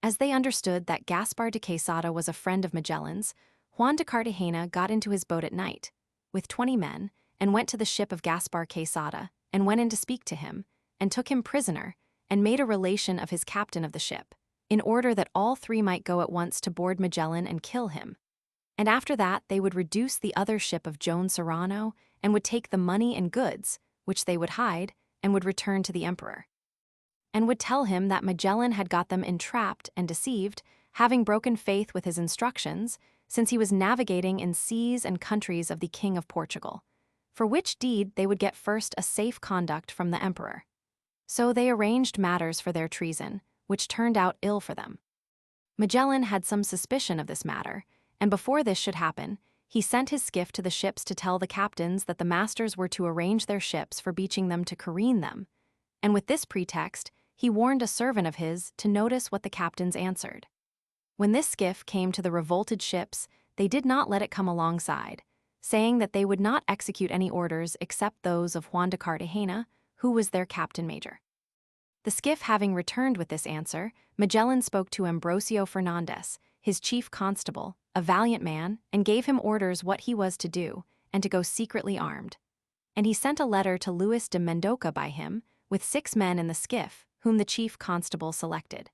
As they understood that Gaspar de Quesada was a friend of Magellan's, Juan de Cartagena got into his boat at night, with 20 men, and went to the ship of Gaspar Quesada, and went in to speak to him, and took him prisoner, and made a relation of his captain of the ship, in order that all 3 might go at once to board Magellan and kill him. And after that they would reduce the other ship of Joan Serrano, and would take the money and goods, which they would hide, and would return to the emperor. And would tell him that Magellan had got them entrapped and deceived, having broken faith with his instructions, since he was navigating in seas and countries of the King of Portugal, for which deed they would get first a safe conduct from the emperor. So they arranged matters for their treason, which turned out ill for them. Magellan had some suspicion of this matter, and before this should happen, he sent his skiff to the ships to tell the captains that the masters were to arrange their ships for beaching them to careen them, and with this pretext, he warned a servant of his to notice what the captains answered. When this skiff came to the revolted ships, they did not let it come alongside, saying that they would not execute any orders except those of Juan de Cartagena, who was their captain major. The skiff having returned with this answer, Magellan spoke to Ambrosio Fernandez, his chief constable, a valiant man, and gave him orders what he was to do, and to go secretly armed. And he sent a letter to Luis de Mendoca by him, with 6 men in the skiff, whom the chief constable selected.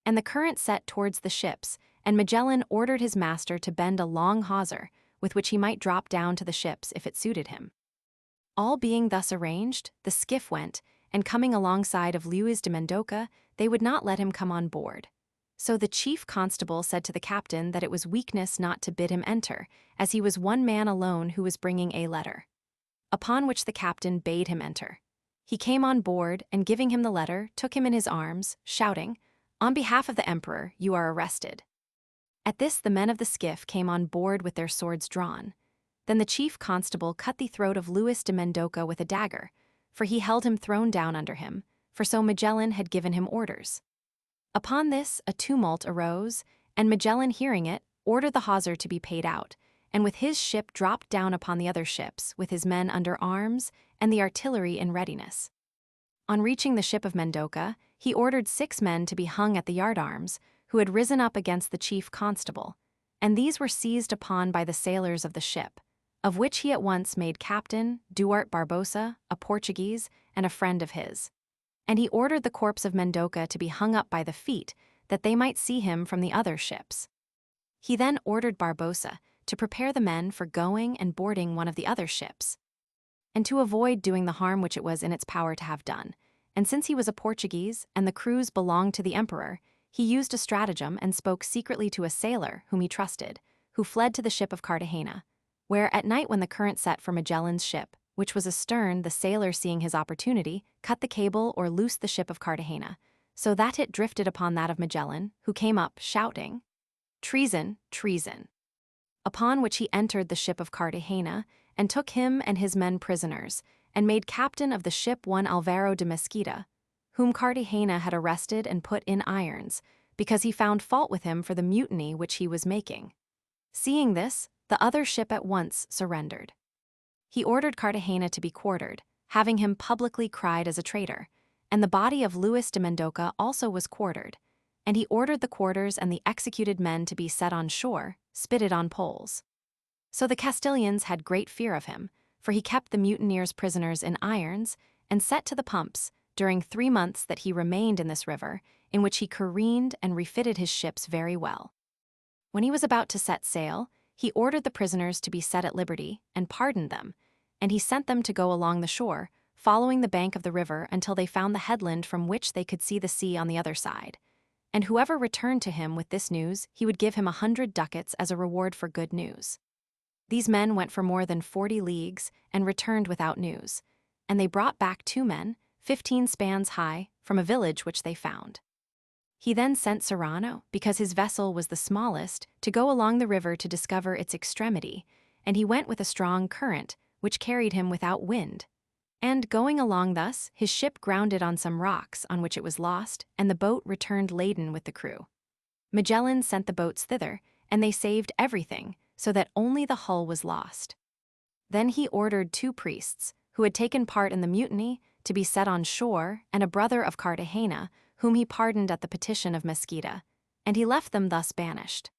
And the current set towards the ships, and Magellan ordered his master to bend a long hawser, with which he might drop down to the ships if it suited him. All being thus arranged, the skiff went, and coming alongside of Luis de Mendoca, they would not let him come on board. So the chief constable said to the captain that it was weakness not to bid him enter, as he was one man alone who was bringing a letter. Upon which the captain bade him enter. He came on board, and giving him the letter, took him in his arms, shouting, "On behalf of the emperor, you are arrested." At this the men of the skiff came on board with their swords drawn. Then the chief constable cut the throat of Luis de Mendoca with a dagger, for he held him thrown down under him, for so Magellan had given him orders. Upon this a tumult arose, and Magellan, hearing it, ordered the hawser to be paid out, and with his ship dropped down upon the other ships, with his men under arms and the artillery in readiness. On reaching the ship of Mendoca, he ordered 6 men to be hung at the yardarms, who had risen up against the chief constable, and these were seized upon by the sailors of the ship, of which he at once made captain Duarte Barbosa, a Portuguese, and a friend of his. And he ordered the corpse of Mendoca to be hung up by the feet, that they might see him from the other ships. He then ordered Barbosa to prepare the men for going and boarding one of the other ships, and to avoid doing the harm which it was in its power to have done. And since he was a Portuguese, and the crews belonged to the emperor, he used a stratagem and spoke secretly to a sailor whom he trusted, who fled to the ship of Cartagena, where at night when the current set for Magellan's ship, which was astern, the sailor, seeing his opportunity, cut the cable or loosed the ship of Cartagena, so that it drifted upon that of Magellan, who came up, shouting, "Treason, treason!" Upon which he entered the ship of Cartagena, and took him and his men prisoners, and made captain of the ship one Alvaro de Mesquita, whom Cartagena had arrested and put in irons, because he found fault with him for the mutiny which he was making. Seeing this, the other ship at once surrendered. He ordered Cartagena to be quartered, having him publicly cried as a traitor, and the body of Luis de Mendoca also was quartered, and he ordered the quarters and the executed men to be set on shore, spitted on poles. So the Castilians had great fear of him, for he kept the mutineers prisoners in irons, and set to the pumps during 3 months that he remained in this river, in which he careened and refitted his ships very well. When he was about to set sail, he ordered the prisoners to be set at liberty, and pardoned them, and he sent them to go along the shore, following the bank of the river until they found the headland from which they could see the sea on the other side. And whoever returned to him with this news, he would give him 100 ducats as a reward for good news. These men went for more than 40 leagues, and returned without news, and they brought back 2 men, 15 spans high, from a village which they found. He then sent Serrano, because his vessel was the smallest, to go along the river to discover its extremity, and he went with a strong current, which carried him without wind. And going along thus, his ship grounded on some rocks on which it was lost, and the boat returned laden with the crew. Magellan sent the boats thither, and they saved everything, so that only the hull was lost. Then he ordered 2 priests, who had taken part in the mutiny, to be set on shore, and a brother of Cartagena, whom he pardoned at the petition of Mesquita, and he left them thus banished.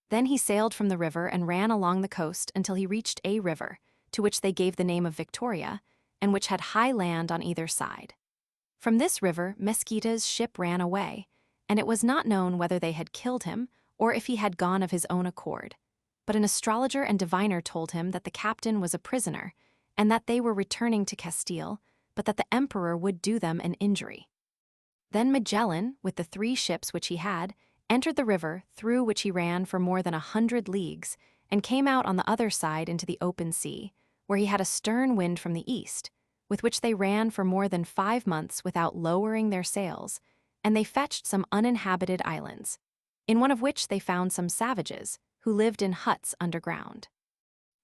Then he sailed from the river and ran along the coast until he reached a river, to which they gave the name of Victoria, and which had high land on either side. From this river Mesquita's ship ran away, and it was not known whether they had killed him, or if he had gone of his own accord. But an astrologer and diviner told him that the captain was a prisoner, and that they were returning to Castile, but that the emperor would do them an injury. Then Magellan, with the 3 ships which he had, entered the river, through which he ran for more than 100 leagues, and came out on the other side into the open sea, where he had a stern wind from the east, with which they ran for more than 5 months without lowering their sails, and they fetched some uninhabited islands, in one of which they found some savages, who lived in huts underground.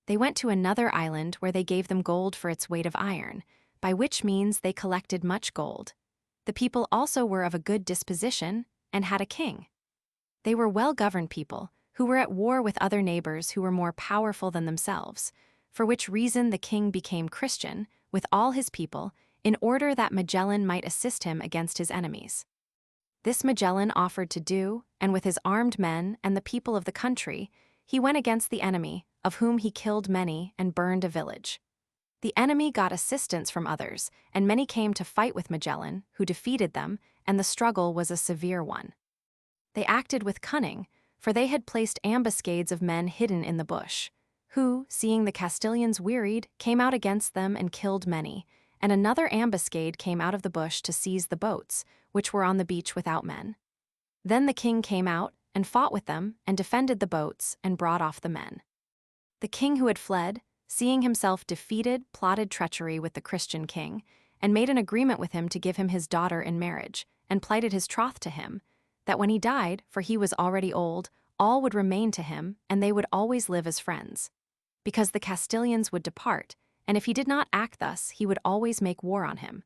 They went to another island where they gave them gold for its weight of iron, by which means they collected much gold. The people also were of a good disposition, and had a king. They were well-governed people, who were at war with other neighbors who were more powerful than themselves, for which reason the king became Christian, with all his people, in order that Magellan might assist him against his enemies. This Magellan offered to do, and with his armed men and the people of the country, he went against the enemy, of whom he killed many and burned a village. The enemy got assistance from others, and many came to fight with Magellan, who defeated them, and the struggle was a severe one. They acted with cunning, for they had placed ambuscades of men hidden in the bush, who, seeing the Castilians wearied, came out against them and killed many, and another ambuscade came out of the bush to seize the boats, which were on the beach without men. Then the king came out, and fought with them, and defended the boats, and brought off the men. The king who had fled, seeing himself defeated, plotted treachery with the Christian king, and made an agreement with him to give him his daughter in marriage, and plighted his troth to him, that when he died, for he was already old, all would remain to him, and they would always live as friends. Because the Castilians would depart, and if he did not act thus, he would always make war on him.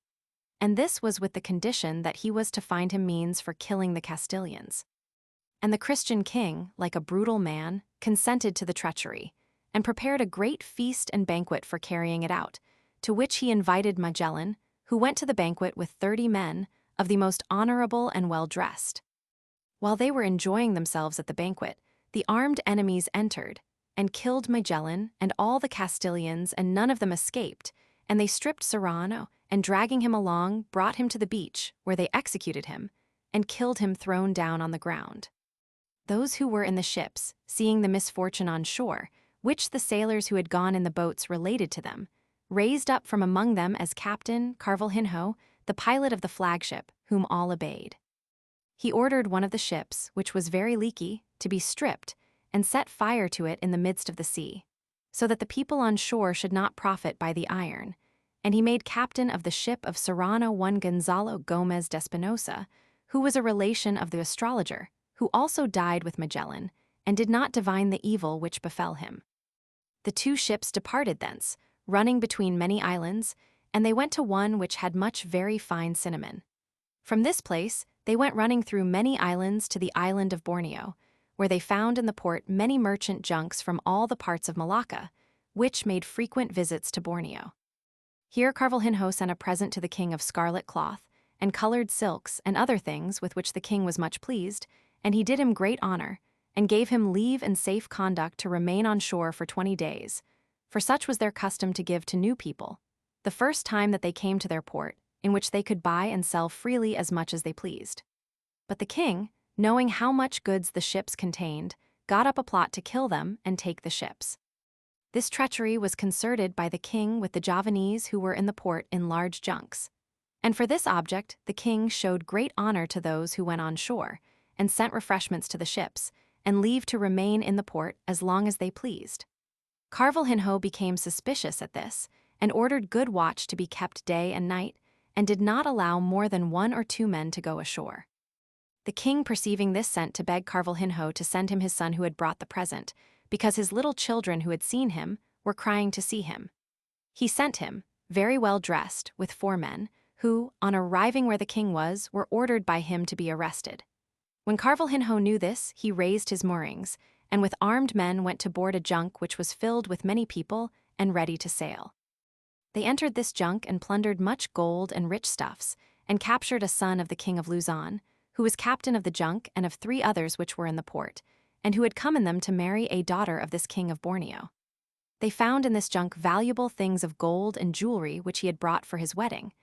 And this was with the condition that he was to find him means for killing the Castilians. And the Christian king, like a brutal man, consented to the treachery, and prepared a great feast and banquet for carrying it out, to which he invited Magellan, who went to the banquet with 30 men, of the most honorable and well-dressed. While they were enjoying themselves at the banquet, the armed enemies entered, and killed Magellan and all the Castilians, and none of them escaped, and they stripped Serrano, and dragging him along, brought him to the beach, where they executed him, and killed him thrown down on the ground. Those who were in the ships, seeing the misfortune on shore, which the sailors who had gone in the boats related to them, raised up from among them as captain Carvalhinho, the pilot of the flagship, whom all obeyed. He ordered one of the ships, which was very leaky, to be stripped, and set fire to it in the midst of the sea, so that the people on shore should not profit by the iron, and he made captain of the ship of Serrano one Gonzalo Gomez de Espinosa, who was a relation of the astrologer, who also died with Magellan, and did not divine the evil which befell him. The two ships departed thence, running between many islands, and they went to one which had much very fine cinnamon. From this place, they went running through many islands to the island of Borneo, where they found in the port many merchant junks from all the parts of Malacca, which made frequent visits to Borneo. Here Carvalhinho sent a present to the king of scarlet cloth, and colored silks, and other things with which the king was much pleased, and he did him great honor, and gave him leave and safe conduct to remain on shore for 20 days, for such was their custom to give to new people, the first time that they came to their port, in which they could buy and sell freely as much as they pleased. But the king, knowing how much goods the ships contained, got up a plot to kill them and take the ships. This treachery was concerted by the king with the Javanese who were in the port in large junks. And for this object the king showed great honor to those who went on shore, and sent refreshments to the ships, and leave to remain in the port as long as they pleased. Carvalhinho became suspicious at this, and ordered good watch to be kept day and night, and did not allow more than 1 or 2 men to go ashore. The king, perceiving this, sent to beg Carvalhinho to send him his son who had brought the present, because his little children who had seen him were crying to see him. He sent him, very well dressed, with 4 men, who, on arriving where the king was, were ordered by him to be arrested. When Carvalhinho knew this, he raised his moorings, and with armed men went to board a junk which was filled with many people and ready to sail. They entered this junk and plundered much gold and rich stuffs, and captured a son of the king of Luzon, who was captain of the junk and of 3 others which were in the port, and who had come in them to marry a daughter of this king of Borneo. They found in this junk valuable things of gold and jewelry which he had brought for his wedding,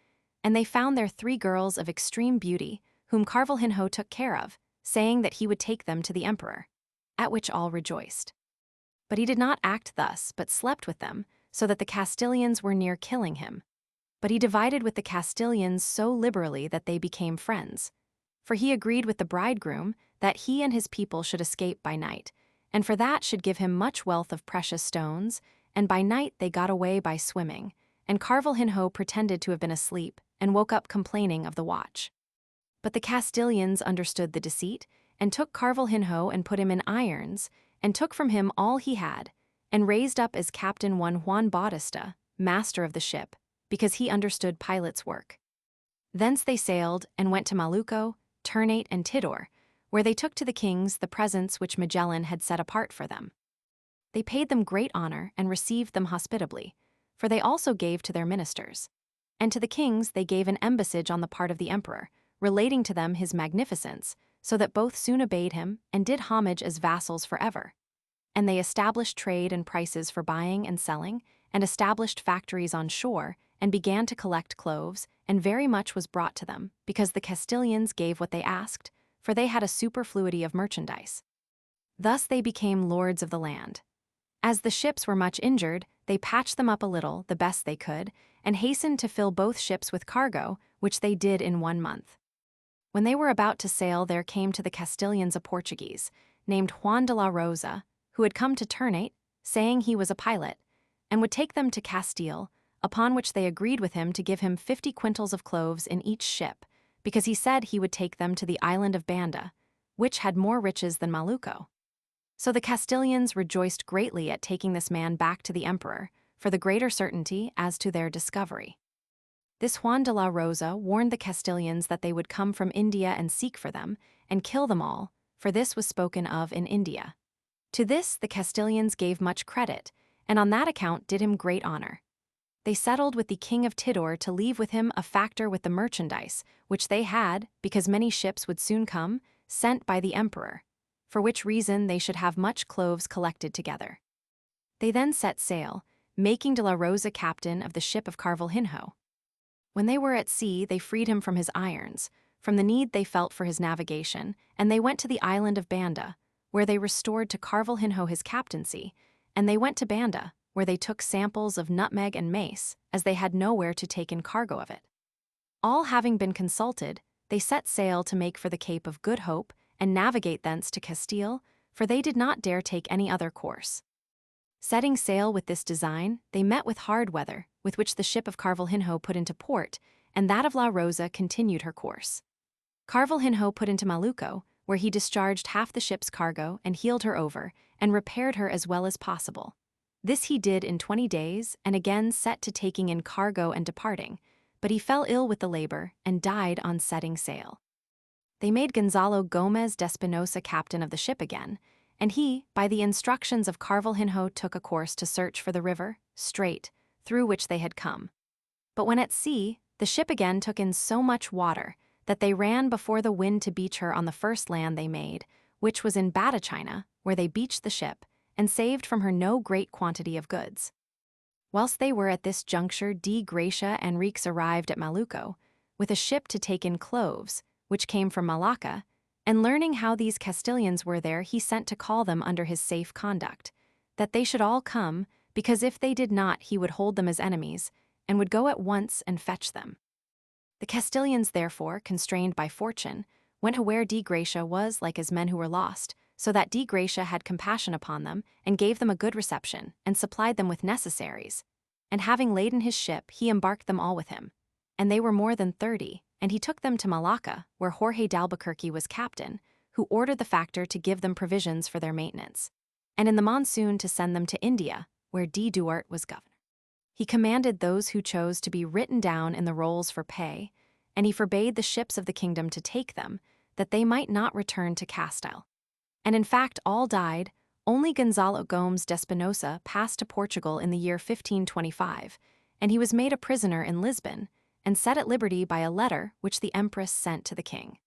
and they found there 3 girls of extreme beauty, whom Carvalhinho took care of, saying that he would take them to the emperor, at which all rejoiced. But he did not act thus, but slept with them, so that the Castilians were near killing him. But he divided with the Castilians so liberally that they became friends. For he agreed with the bridegroom that he and his people should escape by night, and for that should give him much wealth of precious stones, and by night they got away by swimming, and Carvalhinho pretended to have been asleep, and woke up complaining of the watch. But the Castilians understood the deceit, and took Carvalhinho and put him in irons, and took from him all he had, and raised up as captain one Juan Bautista, master of the ship, because he understood pilot's work. Thence they sailed, and went to Malucco, Ternate, and Tidor, where they took to the kings the presents which Magellan had set apart for them. They paid them great honor and received them hospitably, for they also gave to their ministers. And to the kings they gave an embassage on the part of the emperor, relating to them his magnificence, so that both soon obeyed him and did homage as vassals forever. And they established trade and prices for buying and selling, and established factories on shore, and began to collect cloves, and very much was brought to them, because the Castilians gave what they asked, for they had a superfluity of merchandise. Thus they became lords of the land. As the ships were much injured, they patched them up a little, the best they could, and hastened to fill both ships with cargo, which they did in 1 month. When they were about to sail, there came to the Castilians a Portuguese, named Juan de la Rosa, who had come to Ternate, saying he was a pilot, and would take them to Castile, upon which they agreed with him to give him 50 quintals of cloves in each ship, because he said he would take them to the island of Banda, which had more riches than Malucco. So the Castilians rejoiced greatly at taking this man back to the emperor, for the greater certainty as to their discovery. This Juan de la Rosa warned the Castilians that they would come from India and seek for them, and kill them all, for this was spoken of in India. To this the Castilians gave much credit, and on that account did him great honor. They settled with the king of Tidor to leave with him a factor with the merchandise, which they had, because many ships would soon come, sent by the emperor, for which reason they should have much cloves collected together. They then set sail, making de la Rosa captain of the ship of Carvalhinho. When they were at sea, they freed him from his irons, from the need they felt for his navigation, and they went to the island of Banda, where they restored to Carvalhinho his captaincy, and they went to Banda, where they took samples of nutmeg and mace, as they had nowhere to take in cargo of it. All having been consulted, they set sail to make for the Cape of Good Hope, and navigate thence to Castile, for they did not dare take any other course. Setting sail with this design, they met with hard weather, with which the ship of Carvalhinho put into port, and that of La Rosa continued her course. Carvalhinho put into Malucco, where he discharged half the ship's cargo and heeled her over, and repaired her as well as possible. This he did in 20 days, and again set to taking in cargo and departing, but he fell ill with the labor, and died on setting sail. They made Gonzalo Gomez de Espinosa captain of the ship again, and he, by the instructions of Carvalhinho, took a course to search for the river, strait, through which they had come. But when at sea, the ship again took in so much water that they ran before the wind to beach her on the first land they made, which was in Batachina, where they beached the ship, and saved from her no great quantity of goods. Whilst they were at this juncture, D. Gracia Enriques arrived at Malucco, with a ship to take in cloves, which came from Malacca, and learning how these Castilians were there, he sent to call them under his safe conduct, that they should all come, because if they did not he would hold them as enemies, and would go at once and fetch them. The Castilians therefore, constrained by fortune, went to where D. Gracia was like as men who were lost, so that D. Gracia had compassion upon them, and gave them a good reception, and supplied them with necessaries. And having laden his ship, he embarked them all with him. And they were more than 30, and he took them to Malacca, where Jorge d'Albuquerque was captain, who ordered the factor to give them provisions for their maintenance, and in the monsoon to send them to India, where D. Duarte was governor. He commanded those who chose to be written down in the rolls for pay, and he forbade the ships of the kingdom to take them, that they might not return to Castile. And in fact all died, only Gonzalo Gomes de Espinosa passed to Portugal in the year 1525, and he was made a prisoner in Lisbon, and set at liberty by a letter which the Empress sent to the king.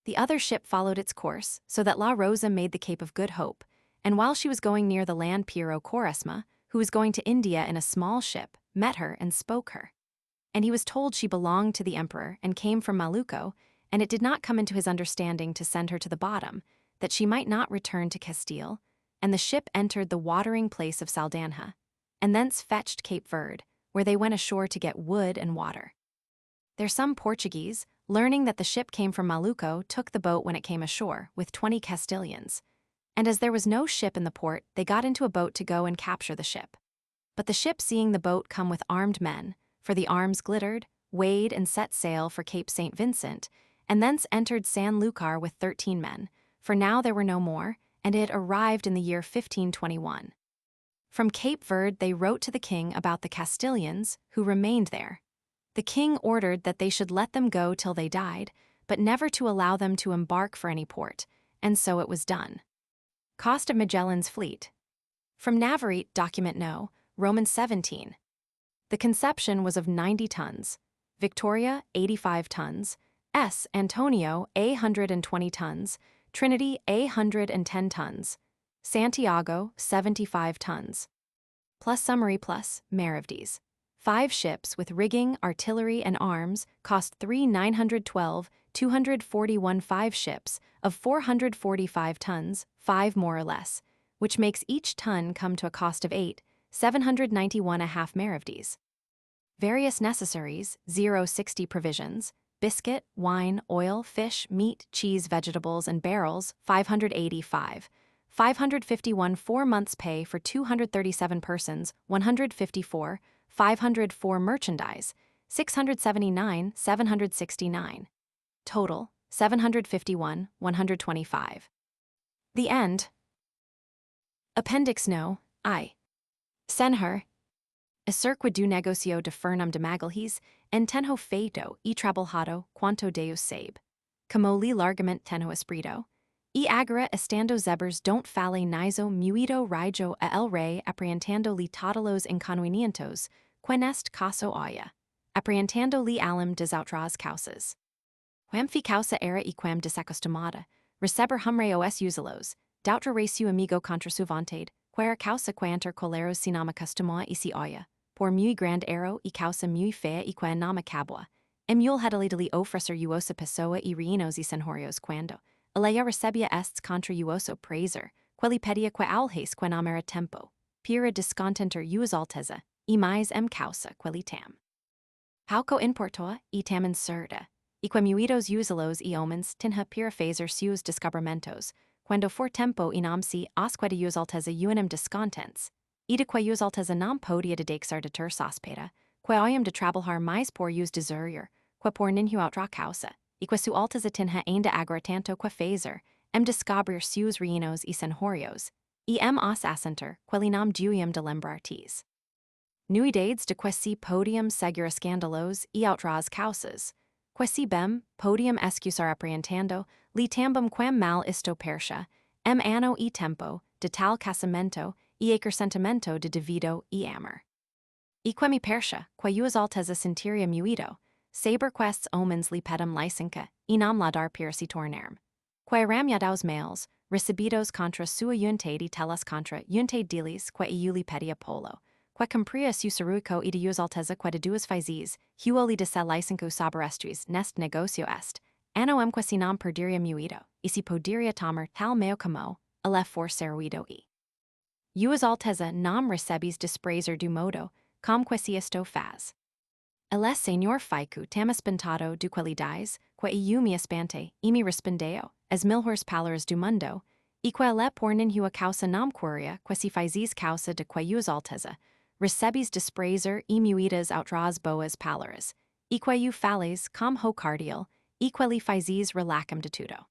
The other ship followed its course, so that La Rosa made the Cape of Good Hope, and while she was going near the land, Piero Quaresma, who was going to India in a small ship, met her and spoke her. And he was told she belonged to the emperor and came from Malucco, and it did not come into his understanding to send her to the bottom, that she might not return to Castile, and the ship entered the watering place of Saldanha, and thence fetched Cape Verde, where they went ashore to get wood and water. There some Portuguese, learning that the ship came from Malucco, took the boat when it came ashore, with 20 Castilians. And as there was no ship in the port, they got into a boat to go and capture the ship. But the ship, seeing the boat come with armed men, for the arms glittered, weighed and set sail for Cape St. Vincent, and thence entered San Lucar with 13 men, for now there were no more, and it had arrived in the year 1521. From Cape Verde they wrote to the king about the Castilians, who remained there. The king ordered that they should let them go till they died, but never to allow them to embark for any port, and so it was done. Cost of Magellan's fleet. From Navarrete, document No, Roman 17. The Conception was of 90 tons, Victoria 85 tons, S. Antonio 120 tons, Trinity 110 tons, Santiago 75 tons. Plus summary plus Maravedis. 5 ships with rigging, artillery, and arms cost 3,912, 241 5 ships of 445 tons, 5 more or less, which makes each ton come to a cost of 8, 791.5 Maravedis. Various necessaries, 060 provisions, biscuit, wine, oil, fish, meat, cheese, vegetables, and barrels, 585. 551 4 months' pay for 237 persons, 154, 504 merchandise, 679, 769. Total, 751, 125. The end. Appendix No I. Senher. Acerca do negocio de Fernam de Magalhães, en tenho feito e trabalhado quanto Deus sabe. Como li largamente tenho espírito. E agora estando zebers don't fale niso muito rijo a el rei apreentando li todos inconvenientos, quenest caso haya. Apreentando li alum des outras causas. Quam fi causa era e quam desacostumada, receber humre os usulos, doutra recio amigo contra su vontade, quer causa quanter coleros si nama costuma e si haya, por muy grand ero e causa muy fea e qua nama cabua, emul hedalidali ofrecer uosa pessoa e reinos e senhorios quando, alea recebia ests contra uoso praiser, quelli pedia qua alhes qua namera tempo, pura discontenter uus alteza, e mais causa quelli tam. Pauco importoa e tam inserta, e quem muitos usulos e homens tinha pura fazer seus descobrimentos, quando for tempo inamsi asque de uus alteza unum descontents, e de qua uus alteza nam podia de deixar de ter sospeta, qua iam de trabalhar mais por uus desurier, qua por ninhu outra causa, e qua su alteza tinha ainda agora tanto qua fazer, descobrir seus reinos e senhorios, e os assenter, quelli nam duium de lembrartis. Nuidades de quasi podium segura scandalos e outras causas, quasi bem, podium excusar apprehendendo, li tambum quam mal isto persia, anno e tempo, de tal casamento, e acre sentimento de devido e amor. E quemi persia, qua uus alteza sentiria muito, saber quests omens li pedum licenca, e nam laudar piersi tornerm. Qua ramiadaus males, recibidos contra sua untade telas contra untade dilis qua iuli pedia polo, qua compria suseruico e de uus alteza qua de duas faizes, huoli de se licenco saberestris nest negocio est, anno qua si nam perdiria muito, e si podiria tamer tal meo como, ale for seruido e. Uus alteza nam recebis disprazer du modo, com que si esto faz. Ale senor ficu tam espantado du quelli dies, qua iu mi espante, e mi respondeo, as milhors pallors du mundo, e qua ale por ninhua causa nam queria, qua si faizis causa de qua uus alteza, recebis disprazer e muitas outras boas pallores, e qua iu fales com ho cardial, e quelli faizis relacum de tudo.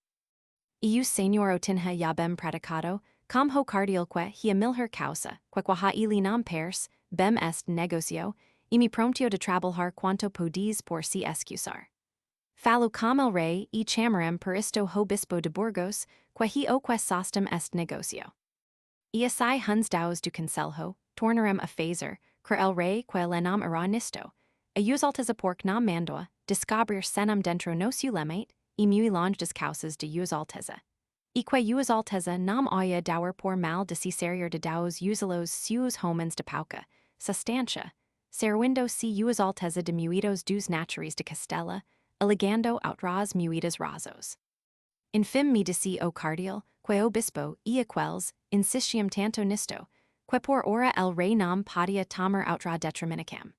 Iu senor otinha jabem predicado, com ho cardial que hia milher causa, qua ha ili nam pers, bem est negocio, e mi promptio de trabalhar quanto podis por si excusar. Falu com el rey e chamarem per isto ho bispo de Burgos, qua hi o que sostem est negocio. E asai huns daus du conselho, tornerem a phaser, cur el rey qua lenam era nisto, a uus alteza porc nam mandoa, discobrir senam dentro nos ulemate, e mui longe des causas de uus alteza. E qua uus alteza nam oia dower por mal de cicerior de daus usulos suus homens de pauca, sustantia, serwindo si uus alteza de muitos dus naturis de Castella, elegando outras muitas razos. Infim me disi o cardial, que o bispo, e aquels, insitium tanto nisto, que por ora el rey nam podia tamer outra detriminicam.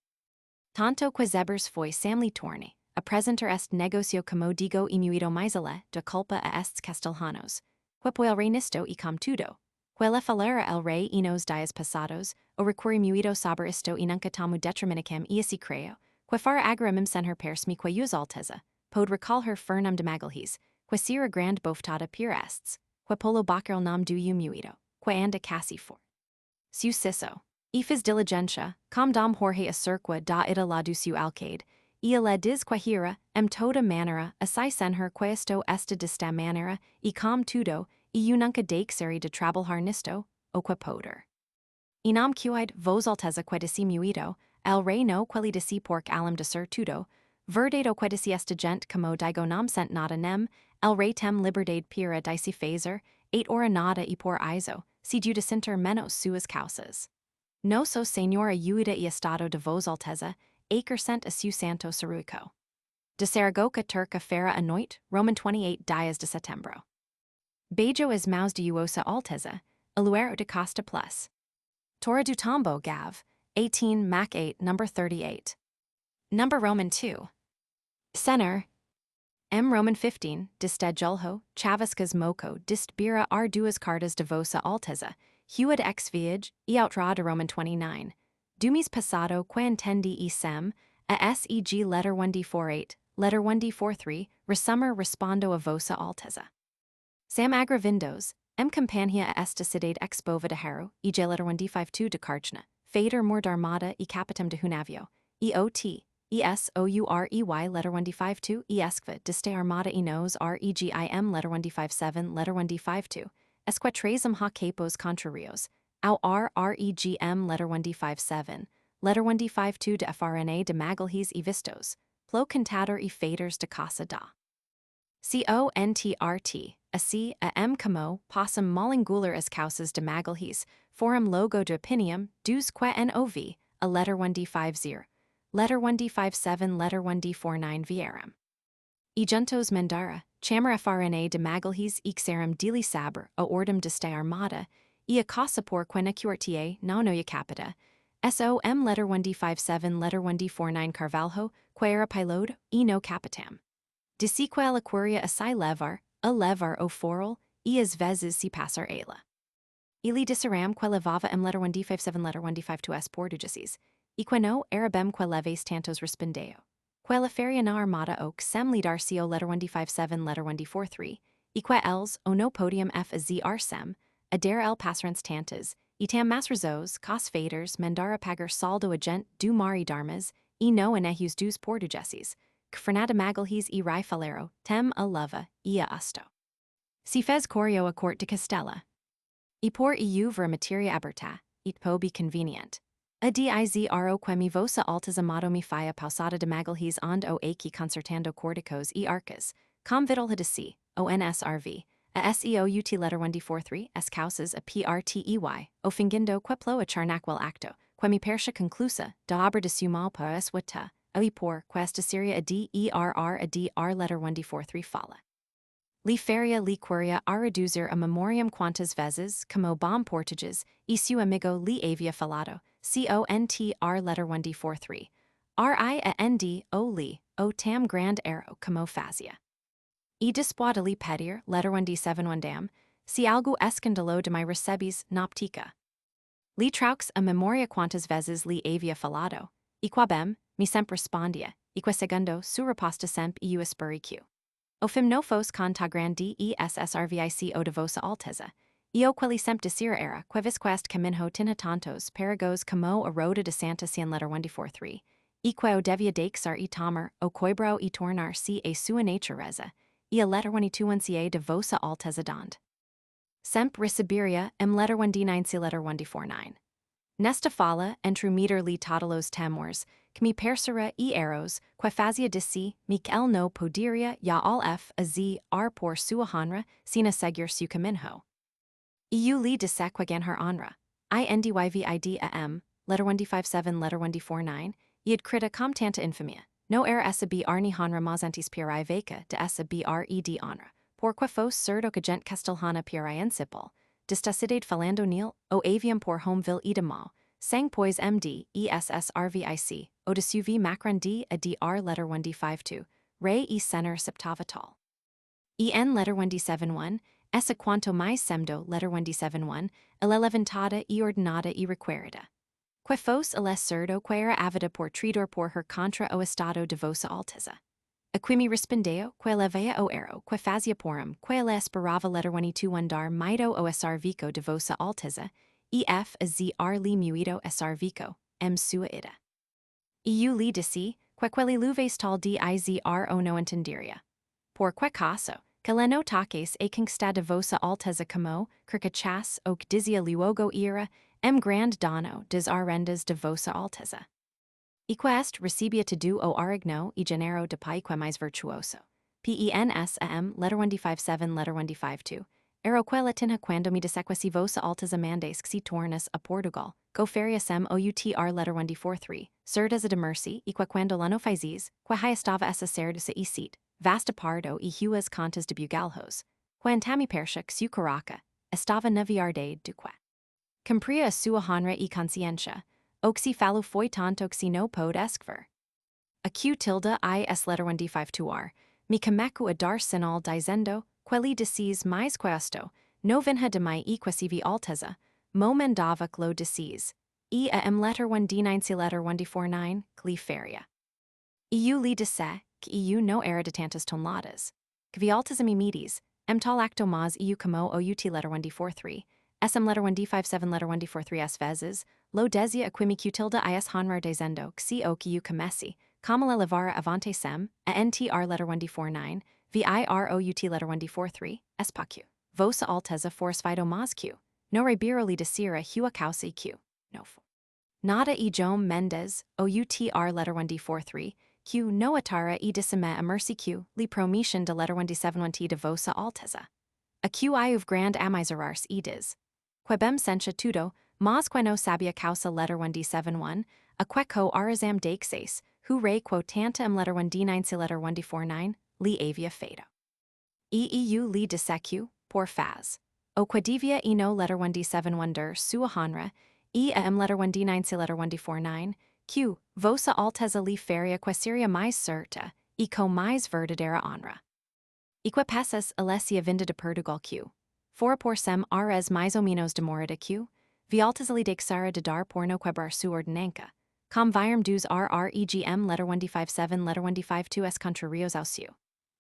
Tanto que zebers foi samli torne, a presenter est negocio como digo e muito maisele, de culpa a estes castelhanos, que po el rey nisto e com tudo, que le falera el rey enos dias pasados, o recurri muito saber isto e nunca tamu detriminicam e si creo, que far agramim senher pers mi que uus alteza, pod recall her Fernam de Magalhães, que sira grand boftada pure ests, que polo bacral nam do muito, que anda casi for. Su siso. Ifis diligentia, com dom Jorge acerqua da ida ladu su alcade, ia le dis quahira, toda manera, asai senher questo esta dista manera, e com tudo, e nunca deixari de trabalhar nisto, o que poder. Inam quid vos alteza que de si muito, el rey no quelli de si porc alam de ser tudo, verdade que de si esta gent como digo nam sent nada nem, el rey tem liberdade pira dici fazer, 8 ora nada e por iso, si judicinter menos suas causas. No so senhora iuida e estado de vos alteza, acre sent a su santo seruico. De Saragoca Turca fera a noite, Roman 28 dias de setembro. Bejo is maus de uosa alteza, aluero de costa plus. Torre du Tombo Gav, 18 Mac 8 number 38. Number Roman 2. Sener. M Roman 15, disted Julho, Chavascas Moco, dist bira ar duas cartas de vosa alteza, huid ex viage, e outra de Roman 29. Dumis passado que entendi e sem, a seg letter 1d48, letter 1d43, resummer respondo a vosa alteza. Sam agravindos, compania a esta cidade ex bova de hero, ej letter 1d52 de carchna, fader mor d'armada e capitum de hunavio, eot, ESOUREY letter 1d52, esqva diste armada e nos regim letter 1d57, letter 1d52, esque trazum ha capos contrarios, au regm letter 1d57, letter 1d52 de frna de Magalhães e vistos, plo cantador e faders de casa da. CONTRT, a M como, possum mollingular as causas de Magalhães, forum logo de opinium, dus que nov, a letter 1d50, letter 1d57, letter 1d49 vieram. E juntos Mendara, chamar frna de Magalhães ixeram dili saber, a ordem de ste armada, e a casa por quena QRTA, naunoia capita, SOM letter 1d57, letter 1d49 Carvalho, quera pilode, e no capitam. De si quel aquaria asai levar, a levar o foral, e as vezes si passar ela. Ili disaram que levava letter 1d57, letter 1d52 portugueses, e que no arabem que leves tantos respondeo. Que la feria na armada oak sem lidarcio letter 1d57, letter 1d43, e que els o no podium f a z r sem, adere el passerens tantas, e tam mas razos, cos faders, mendara pagar saldo agent du mari darmas, e no anehus dus portugueses, que Fernanda Magalhães e Rai Falero, tem a leva, e a usto. Si fez corio a court de Castella. E por eu ver materia aberta, et po be convenient. A dizro que mi vosa altas amado mi fia pausada de Magalhães and o aqui concertando cordicos e arcas, com vidal hidasi, onsrv, a seout letter 1d43, s causas a prtey, o fingindo que plo a charnaquel acto, que mi persha conclusa, da obra de sumal para es wata, ali por questa seria a derr letter 1d43 fala. Li feria li queria a reduzer a memoriam quantas vezes, como bom portugues, e su amigo li havia falado, contr letter 1d43, riand o li, o tam grand arrow como fazia. E dispoada li pedir, letter 1d71 dam, si algo escandalo de mi recebis noptica. Li traux a memoria quantas vezes li havia falado, e quabem, mi sempre respondia, e que segundo su reposta semp eu espericu. O fim no fos con ta grandi essrvic o de vosa alteza, eo quelli semp desira era, quevis quest caminho tinha tantos perigos como a roda de Santa Cien letter 1d43, e que o devia deixar e tomar, o coibro e tornar si a sua natureza, e a letter 1d21 de vosa alteza dond. Semp receberia letter 1d9 si letter 1d49. Nesta fala, entre meter li totalos temors, que mi persera e arrows, que fazia de si, Miquel no poderia ya al f a z r por sua honra, sina seguir su caminho. Eu li de sequagan her honra, indyvid a m, letter 1d57, letter 1d49, iad crita com tanta infamia, no era essa b arni honra mausentis piri vaca de essa bred honra, por que fos surdo cagent castelhana piri encipal, distacidade falando nil, o avium por homeville edamau, sang pois md, essrvic, o de suvi macron d a dr letter 1d52, re e sener septavatal. En letter 1d71, essa quanto mais semdo letter 1d71, eleventada e ordenada e requerida. Que fos ele surdo quera avida por traitor por her contra o estado de vosa alteza. Aquimi respondeo, que levea o ero, que fazia porum, que le esperava letter 121 dar mido o sr vico de vossa alteza, ef a zr li muito sr vico, sua ida. Eu li de si, que quelli luves tal dizr o no entendiria. Por que caso, que le no taques e conquista de vossa alteza como, circa chas o dizia luogo ira, grand dono des arendas de vossa alteza. Equest recibia to do o arigno e genero de pai que mais virtuoso. PENSAM, letter 157, letter 152. Eroquela tinha quando me dissequesi vossa altas amandes xi tornas a Portugal, go feriasem outr letter 143, certeza de mercy, e quando lano fazes, que estava essa certeza e seat, vasta pardo e huas contas de bugalhos, que tami persha xu caraca, estava naviarde du que. Compria a sua honra e consciência, oxi fallo foi tanto xi no pod esquver. A q tilde is letter 1d52r, mi camecu a dar sinal dizendo, quelli decis mais questo, no vinha de mai equesivi alteza, mo mandava lo decis, letter 1d9 si letter 1d49, cli feria. Eu li de se, eu no era de tantas tonladas. Kvi alteza mimides, tal acto mas eu como out letter 1d43, sm letter 1d57 letter 1d43 s vezes, lo desia aquimi q tilde is honrar dizendo, xi o q comessi, Kamala levara avante sem, a ntr letter 1d49, virout letter 1d43, spaq. Vossa alteza force fido mas q, no rebiro li desira hua causa q, no fo. Nada e jom Mendes, outr letter 1d43, q no atara e disime a mercy q, li promission de letter 1d71t de vossa alteza. A q iuv grand amizerars edis. Quebem sentia tudo, mas que no sabia causa letter 1d71, a queco arazam daxes, hu re quo tanta letter 1d9 si letter 1d49, li avia fado. Eu li de secu, por faz. O quedivia e no letter 1d71 der sua honra, letter 1d9 si letter 1d49, q, vossa alteza li feria quesiria mais certa, e co mais verdadera honra. Eque pesas Alessia vinda de Portugal q. Fora por sem ares mais ou menos demorada q. Vialtas ali dexara de dar porno quebrar su ordenanca. Com virem dos RREGM letter 1d57 letter 1d52 s contrarios au su.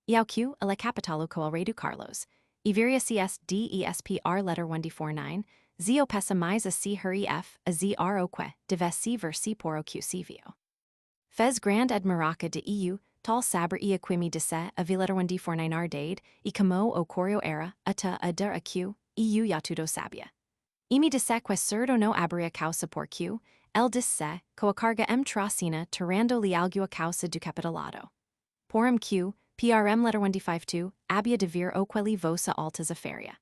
Iau q, a la capitalo co al rei do Carlos. Iveria cs DESPR letter 1d49, zio pesa mais a c her ef, a zro que, deve si ver si por o q cvio. Fez grand admiraca de EU, tal saber e aquimi de se, a letter 1d49 ardade, e como o corio era, ata a der a q, EU yatudo sabia. Imi de se que cerdo no aberia causa por q, el dis se, co a carga tracina terrando li algua causa du capitalado. Porum q, PRM letter 1d52, abia de vir o quelli vossa altas aferia.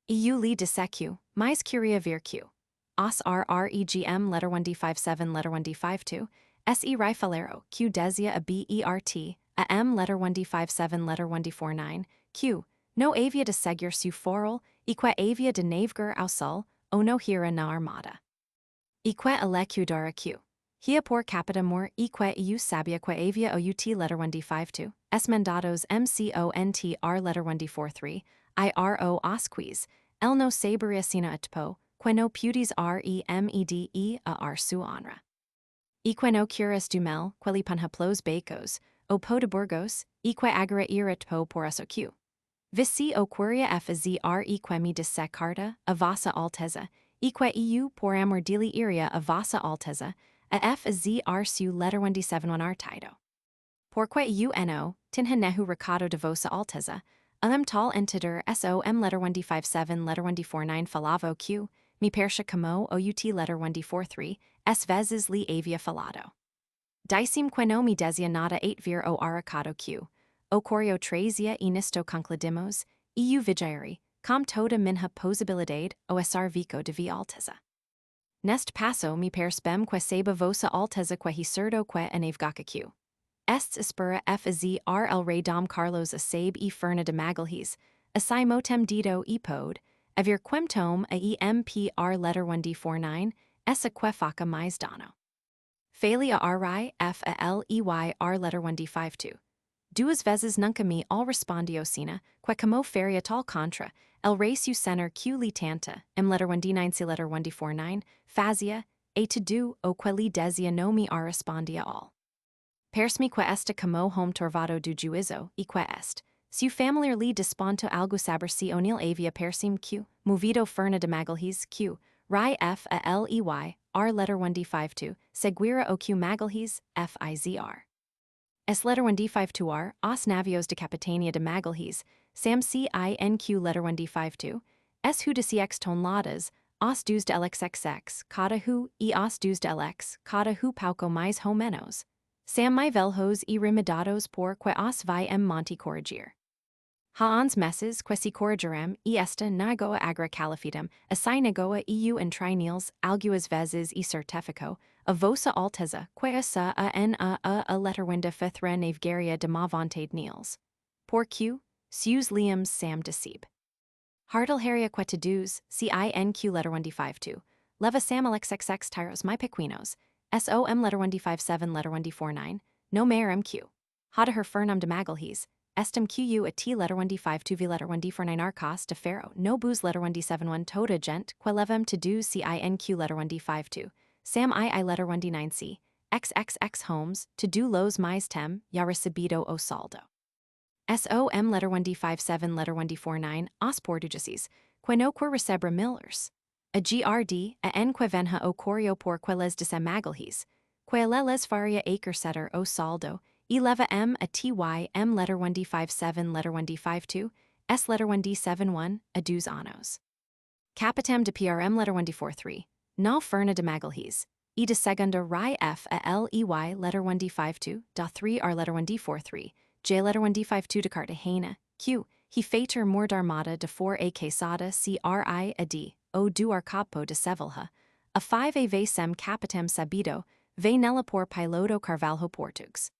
EU li de se q, mais curia vir q. Os RREGM letter 1d57 letter 1d52, se rifalero, q desia a bert, a letter 1d57 letter 1d49, q, no avia de segure su foral, eque avia de navegar au sol, o no hira na armada. Eque ale q dara q. Hia por capita mor eque eu sabia que avia out letter 1d52, s mandados mcontr letter 1d43, iro osquis, el no saberia sina atpo, que no putis remede a su honra. Eque no curas dumel, quelli panhaplos bacos, o po de burgos, eque agera irat po por us o q. Vici o queria f a zr eque mi de se carta, a vasa alteza, eque eu por amor dili iria a vasa alteza, a f a zr su letter 1d71 artido. Porque uno, tinha nehu recado de vosa alteza, tal entider som letter 1d57 letter 1d49 falavo q, mi persha como out letter 1d43, s vezes li avia falado. Dicem queno mi desia nada 8 vir o aracado q, o corio trazia inisto concludimos, eu vigiari, com toda minha posibilidade o sr vico de vi alteza. Nest passo mi per spem que seba vosa alteza que hi cerdo que anavgaca q. Est espera f a z r el rei dom Carlos a sabe e ferna de magalhis, asai motem dito e pod, avir quemtom a empr letter 1d49, essa que faca mais dano. Fali a ri f a ley r letter 1d52. Duas vezes nunca mi al respondio sina, que como feria tal contra, el rei su sener q li tanta, letter 1d9 si letter 1d49, fazia, a to do o quelli desia no mi a respondia all. persmi que esta como home torvado do juizo, e que est. Su familiarly desponto algo saber si onil avia persim q, movido ferna de magalhis q, rai f a l e y, r letter 1d52, seguira o q magalhis, fizr. S letter 1d52r, os navios de capitania de magalhis, sam cinq letter 1d52, s hu de cx ton ladas, os dus de lxxx, cada hu, e os dus de lx, cada hu pauco mais ho menos. Sam mai velhos e remidados por que os vi monte corrigir. Haans messes que si corrigirem e esta nagoa agra califidem, asai nagoa eu and trineals, alguas vezes e certifico, a vossa alteza, que sa a letterwinda fithra navigaria de ma vontade neals. Por q, seus liams sam decib. Hartel haria quetidus, cinq letter 1d52, leva sam lxxx tyros my pequinos, som letter 1d57 letter 1d49, no mare mq. Hada her fernam de magalhis, estem qu a t letter 1d52 v letter 1d49 arcos de ferro, no booze letter 1d71 toda gent, que levem to do cinq letter 1d52, sam I letter 1d9c, xxx homes, to do los mais tem, ya recibido o saldo. SOM letter 1d57 letter 1d49 os portugueses, que no que recebra millers. A GRD, a en que venha o corio por queles de magalhis, que aleles faria acre setter o saldo, e leva a ty letter 1d57 letter 1d52, s letter 1d71, a dos anos. Capitem de PRM letter 1d43, na ferna de magalhis, e de segunda rai f a ley letter 1d52, da 3 r letter 1d43, J letter 1d52 de Cartagena, q, he fater mord armada de 4 a quesada cri a d, o do arcapo de Sevilha, a 5 a vesem capitem sabido, ve nella por piloto carvalho portugs.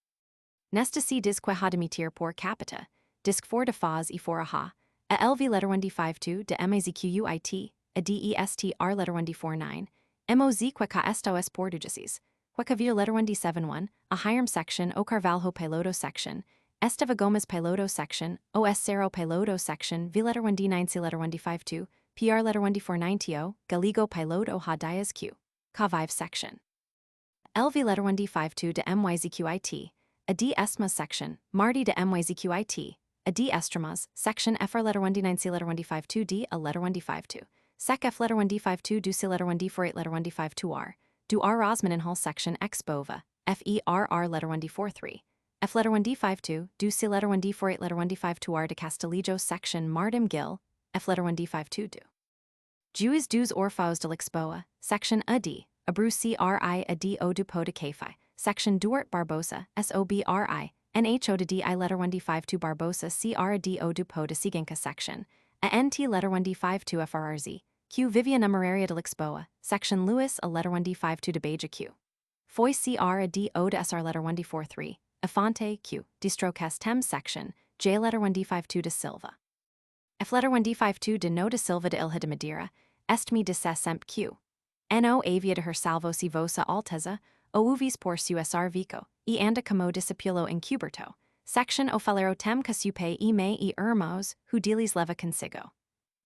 Nesta si disque hademitir por capita, disc 4 de faz e 4 a lv letter 1d52 de mazquit, a dest r letter 1d49, moz que estos portugueses, que vir letter 1d71, a hiram section o carvalho piloto section, Esteva Gomes piloto section, os Cerro piloto section, v letter 1d9c letter 1d52, pr letter 1d49to, Galigo piloto ha dias q, Cavive section. LV letter 1d52 de myzqit, a d estmas section, Mardi de myzqit, a d estramas, section fr letter 1d9c letter 1d52d a letter 1d52, sec f letter 1d52 do c letter 1d48 letter 1d52r, do r Rosman in Hall section x bova, ferr letter 1d43, F letter 1d52, do C letter 1d48 letter 1d52r de Castillo section Mardim Gil, F letter 1d52 do. Juiz dos Orfaos de Lisboa, section AD, Abru CRI AD O do Po de Cafi, section Duarte Barbosa, SOBRI, NHO de DI letter 1d52 Barbosa CRD O do Po de Sigenca section, ANT letter 1d52 FRRZ, Q Vivia Numeraria de Lisboa, section Luis a letter 1d52 de Beja Q. Foi CRD O de SR letter 1d43. Afante q, distrocast tem section, J letter 1d52 de Silva. F letter 1d52 de no de Silva de Ilha de Madeira, est mi de semp q. No avia de her salvo si vosa alteza, o uvis por su sr vico, e anda como discipulo in cuberto, section o falero tem casupe e me e irmãos, hu dilis leva consigo.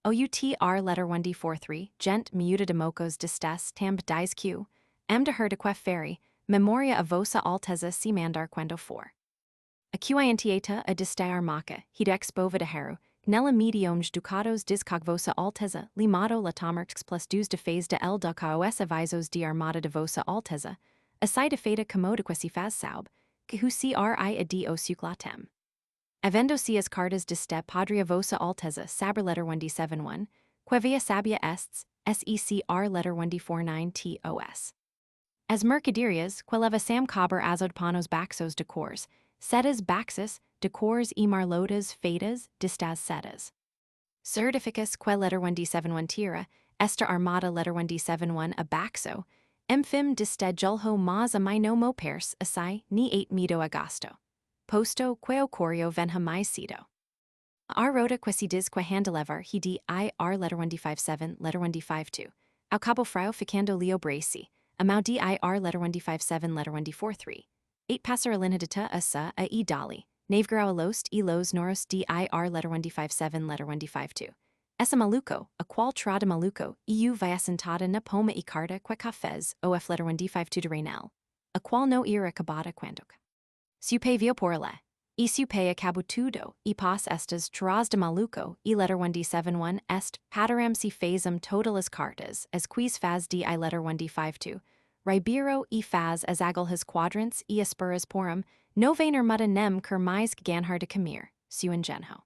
OUTR letter 1d43, gent miuda de mocos distes tamb dies q, m de her de quef ferry, Memoria a vossa alteza si mandar quando for. A quiantata a distar maca, hid ex bova de heru, nella mediomes ducados discog vossa alteza, limado latamerx plus dus de phase de el ducaos avisos de armada de vossa alteza, aside de feta commodique si faz saub, que hu cri a d o suclatem. Avendo cias cartas de ste padria vossa alteza saber letter 1d71, quevia sabia ests, secr letter 1d49 tos. As mercaderias, queleva sam caber azod panos baxos decors, setas baxis, decors e marlotas fetas, distas setas. Certificus que letter 1d71 tira, esta armada letter 1d71 a baxo, emfim disted julho mas a minomo pers asai ni 8 mido agosto. Posto queo corio venha mais cedo. Ar rota que si dis que handelevar he di ir letter 1d57 letter 1d52, ao cabo frao ficando leo braci. Amau dir letter 1d57 letter 1d43. 8 passer alinhadita asa a e dali, navegrau alost e los noros dir letter 1d57 letter 1d52. Essa maluco, a qual trada maluco, eu viacentada na poma e carta que cafés, of letter 1d52 de Reynel. A qual no ira cabata quandoc. Supevio porle. E supea cabutudo, e pas estas tras de maluco, e letter 1d71 est, pateram si phasum totalis cartas, as quis faz di I letter 1d52, ribero e faz as agilhas quadrants e aspuras porum, novener mutta nem cur mais ganhar de camir, suen genho.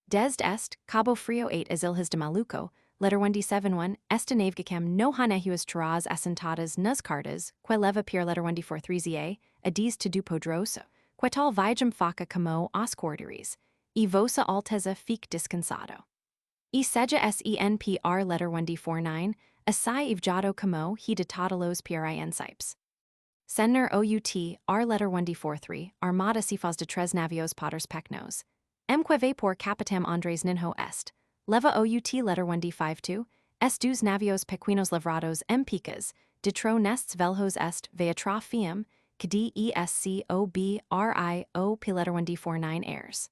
Desd est, cabo frio 8 as ilhas de maluco, letter 1d71, esta navgacam no hanehuas tras assentadas nas cartas, que leva pier letter 1d43 adis to dupodroso. Quetal vigem faca camo os quarteries, e vosa alteza fic descansado. E seja senpr letter 1d49, assai ivjado camo he de totalos prin sipes. Senner out r letter 1d43, armada si faz de tres navios potters pecnos. Mque vapor capitam Andres ninho est, leva out letter 1d52, est dos navios pequinos livrados picas, de tro nests velhos est veatra fium, Kdi ESCOBRIO P letter 1d49 airs.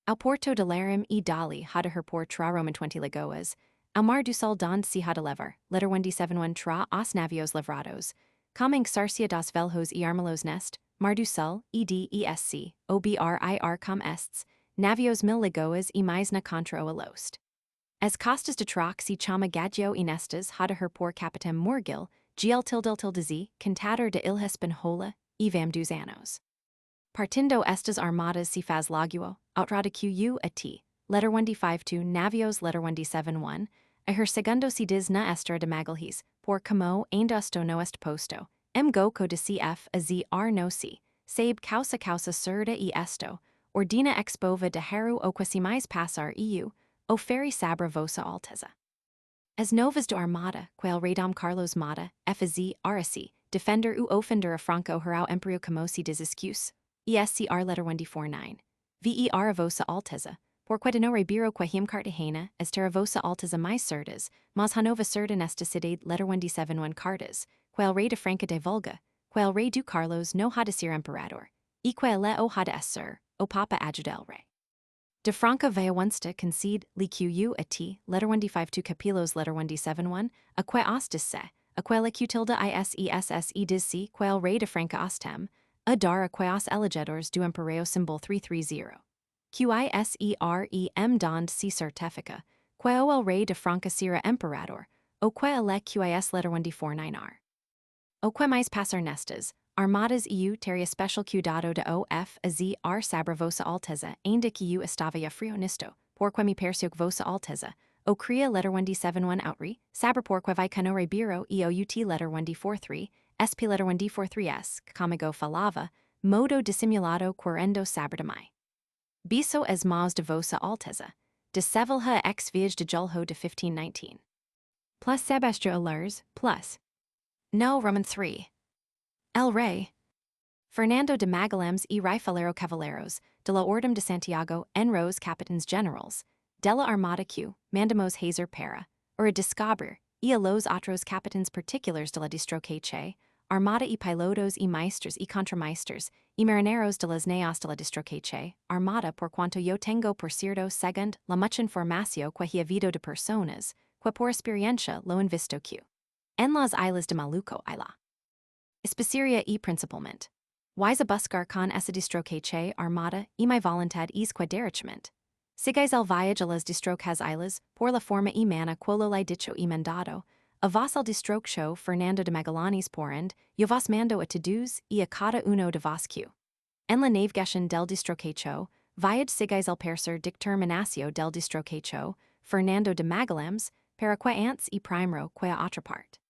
Ao Porto de Larim e Dali hada her por tra Roman 20 legoas, ao Mar do Sol don si hada lever, letter 1d71 tra os navios livrados, coming Sarcia das velhos e armalos nest, Mar do Sol, EDESC, OBRIR com ests, navios mil legoas e mais na contra o alost. As costas de trox e chama gadjo e nestas hada her por capitem morgil, GL tilde z, cantator de ilhes benhola, evam dos anos. Partindo estas armadas si faz laguo, outrada qu a t, letter 1d52 navios letter 1d71, a her segundo si dis na estra de magalhis, por como ainda no est posto, go de cf a z r no si, sabe causa surda e esto, ordina expova de heru o quasimais passar eu, o ferry sabra vosa alteza. As novas do Armada, quail Radom Carlos Mata, FZ, RSC, defender u offender a Franco herau emperio camosi desiscus, ESCR letter 1d49, VER vosa alteza, porqued no rebiro quahim Cartagena, as terravosa alteza mais cerdas, mas Hanova cerda nesta cidade letter 1d71 cartas, quail rei de Franca de Volga, quail rei do Carlos no hada ser emperador, e quail le o hada ser, o papa adjudel rei. De Franca Vayawansta concede liqu a t, letter 1d52 capilos letter 1d71, a que ostis se, a quail q tilde isess dis si quail rei de Franca ostem, a dar a quaos elegedors do empereo symbol 330. Quiserem dond si certifica, quail el rei de Franca sira emperador, o quail le quis letter 1d49r. O que mais passar nestas, armadas eu teria special cuidado de of a z r sabra vosa alteza ainda que eu estava a frio nisto, porque me pareceu que vosa alteza, o cria letter 1d71 outri, sabra porque vai cano rebiro e out letter 1d43, sp letter 1d43s, comigo falava, modo dissimulado querendo saber de mai. Biso as maus de vosa alteza, de sevilha ex viage de julho de 1519. Plus sebestra alurs, plus. No Roman 3. El Rey. Fernando de Magalhães e Rifalero Cavaleiros, de la Ordem de Santiago, en Rose Capitans Generals, de la Armada Q, mandamos hazer para, or a descobrir, e a los otros capitans particulars de la distroqueche, Armada y pilotos y maestros y contramaestros, y marineros de las neas de la distroqueche, Armada por cuanto yo tengo por cierto segund la mucha informacio que he habido de personas, que por experiencia lo invisto Q. En las islas de Maluco isla. Especiria e principalmente. Wise a buscar con essa distroqueche armada e mi voluntad is quaderachment. Sigais el voyage a las distrocas islas, por la forma e mana quolo li dicho e mandado, a vos el distroque show Fernando de Magallanes porend, yo vos mando a todos e a cada uno de vos q. En la navegación del distroquecho, voyage sigais el perser dicterminacio del distroquecho, Fernando de Magalhães, para que antes e primero que a otra part.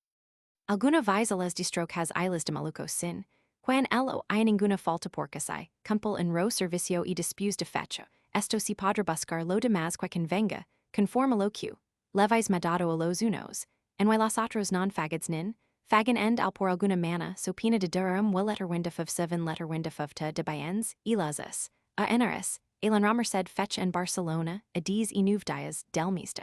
Alguna vez a las distrocas islas de Maluco sin, quen elo hay ninguna falta porcasai, cumpel en ro servicio y dispus de fecho, esto si podrá buscar lo demás que convenga, conforme lo q, levis mandado a los unos, en y los otros non faggots nin, fagin end al por alguna mana so pena de durum will letter windaf of 7 letter windaf of ta de biens, y lazas, a enaris, elan romer sed fetch en Barcelona, a dies e nuv dias, del mista.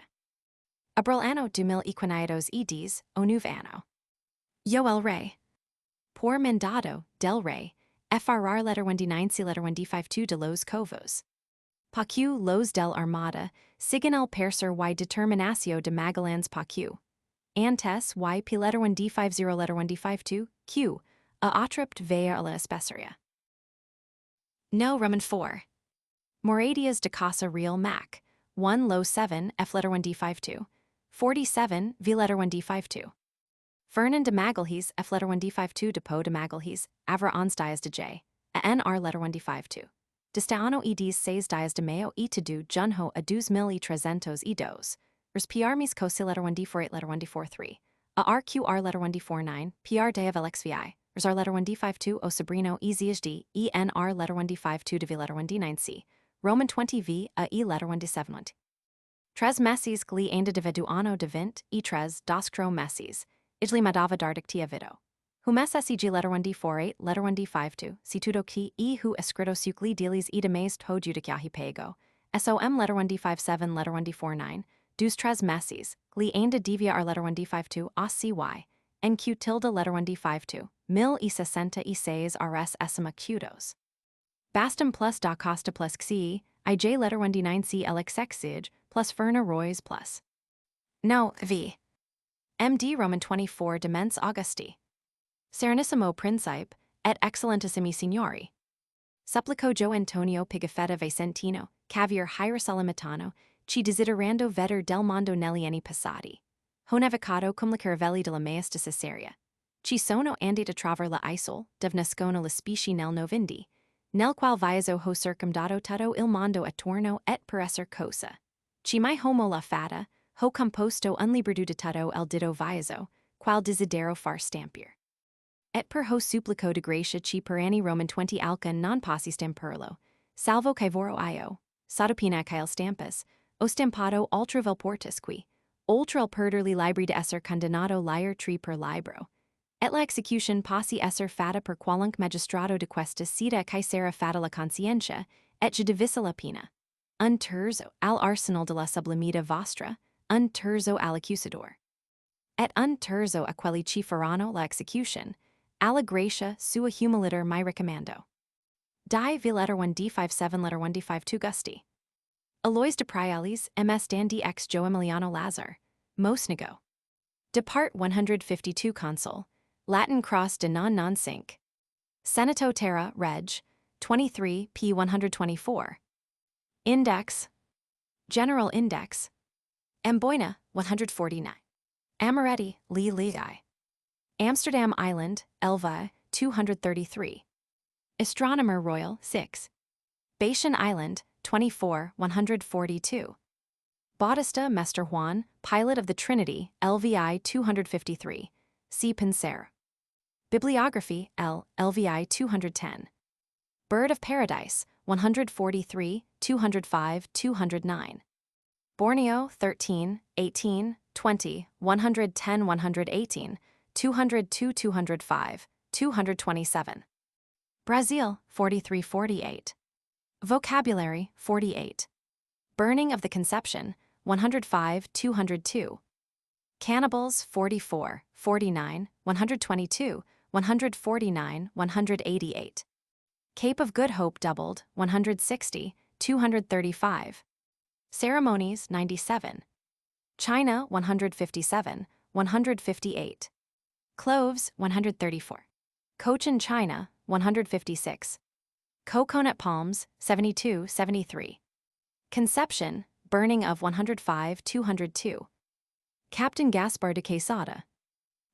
Abril anno 2015 e dies, o nuv anno. Yo el rey. Por mandado, del rey, FRR letter 1d9 c letter 1d52 de los covos. Pacu los del Armada, siguen el perser y determinacio de Magalhães pacu. Antes y p letter 1d50 letter 1d52, q, a atrapt vea a la especeria. No Roman 4. Moradias de Casa Real Mac. 1 Low 7 F letter 1 D52. 47 V letter 1 D52. Ferdinand de Magellan F letter 1 D52 de Po de Magellan, Avra Onstias de J. A NR letter 1 D52. Destaano eds 6 dias de Mayo e to do Junho a 2.300 e dos. Res PR mis cosi letter 1 D48 letter 1 D43. A RQR letter 1 D49, PR de of LXVI. Res R letter 1 D52 o Sabrino EZHD, ENR letter 1 D52 de V letter 1 D9C. Roman 20 V a E letter 1 D7. Tres Messis gli ainda de veduano de vint, e tres doskro Messis. Igli madava dardictia vido. Humes SEG letter 1 D48, letter 1 D52, situdo qui e hu escrito sucli dilis e demes to judicahi pego. SOM letter 1 D57, letter 1 D49, dus tres Messis, gli ainda devia ar letter 1 D52 as CY, NQ tilde letter 1 D52, 1066 rs esima cudos. Bastum plus da costa plus xi, IJ letter 1 D9C LXXig, plus Ferna Roy's plus. No, V. MD Roman 24 Demens Augusti. Serenissimo Principe, et excellentissimi signori. Supplico Joe Antonio Pigafetta Vicentino, caviar hierosolimitano, ci desiderando vetter del mondo negli anni passati. Honavocado cum la caravelli della Maes de Caesarea. Ci sono andi de traver la isole, devnescono la specie nel novindi, nel qual viazo ho circumdato tutto il mondo attorno et per esser cosa. Ci mai homo la fata, ho composto unliberdu de tutto el ditto viazo, qual desidero far stampir. Et per ho supplico de gratia ci per anni Roman 20 alca non passistam perlo, salvo caevoro io, sotopina cael stampus, o stampato ultra vel portus qui, ultra perderli libri de esser condenato liar tri per libro. Et la execution passi esser fata per qualunque magistrato de questa sita caesera fata la conscientia, et judivissa la pena. Un terzo al arsenal de la sublimita vostra, un terzo al accusador. Et un terzo a quelli ci faranno la execution, alla gratia sua humiliter mi recommando. Die v letter 1 D57 letter 1 D52 Gusti. Alois de Prialis, MS Dandy X Joe Emiliano Lazar, Mosnego. Depart 152 Consul, Latin Cross de non sync. Senato Terra, Reg. 23 p 124. Index. General Index. Amboina, 149. Amaretti, Lee Legi. Amsterdam Island, Elva, 233. Astronomer Royal, 6. Bashan Island, 24, 142. Bautista Mester Juan, Pilot of the Trinity, LVI 253. C. Pinsera. Bibliography, L. LVI 210. Bird of Paradise, 143, 205, 209. Borneo, 13, 18, 20, 110, 118, 202, 205, 227. Brazil, 43, 48. Vocabulary, 48. Burning of the Conception, 105, 202. Cannibals, 44, 49, 122, 149, 188. Cape of Good Hope doubled, 160, 235. Ceremonies, 97. China, 157, 158. Cloves, 134. Cochin China, 156. Coconut palms, 72, 73. Conception, burning of 105, 202. Captain Gaspar de Quesada.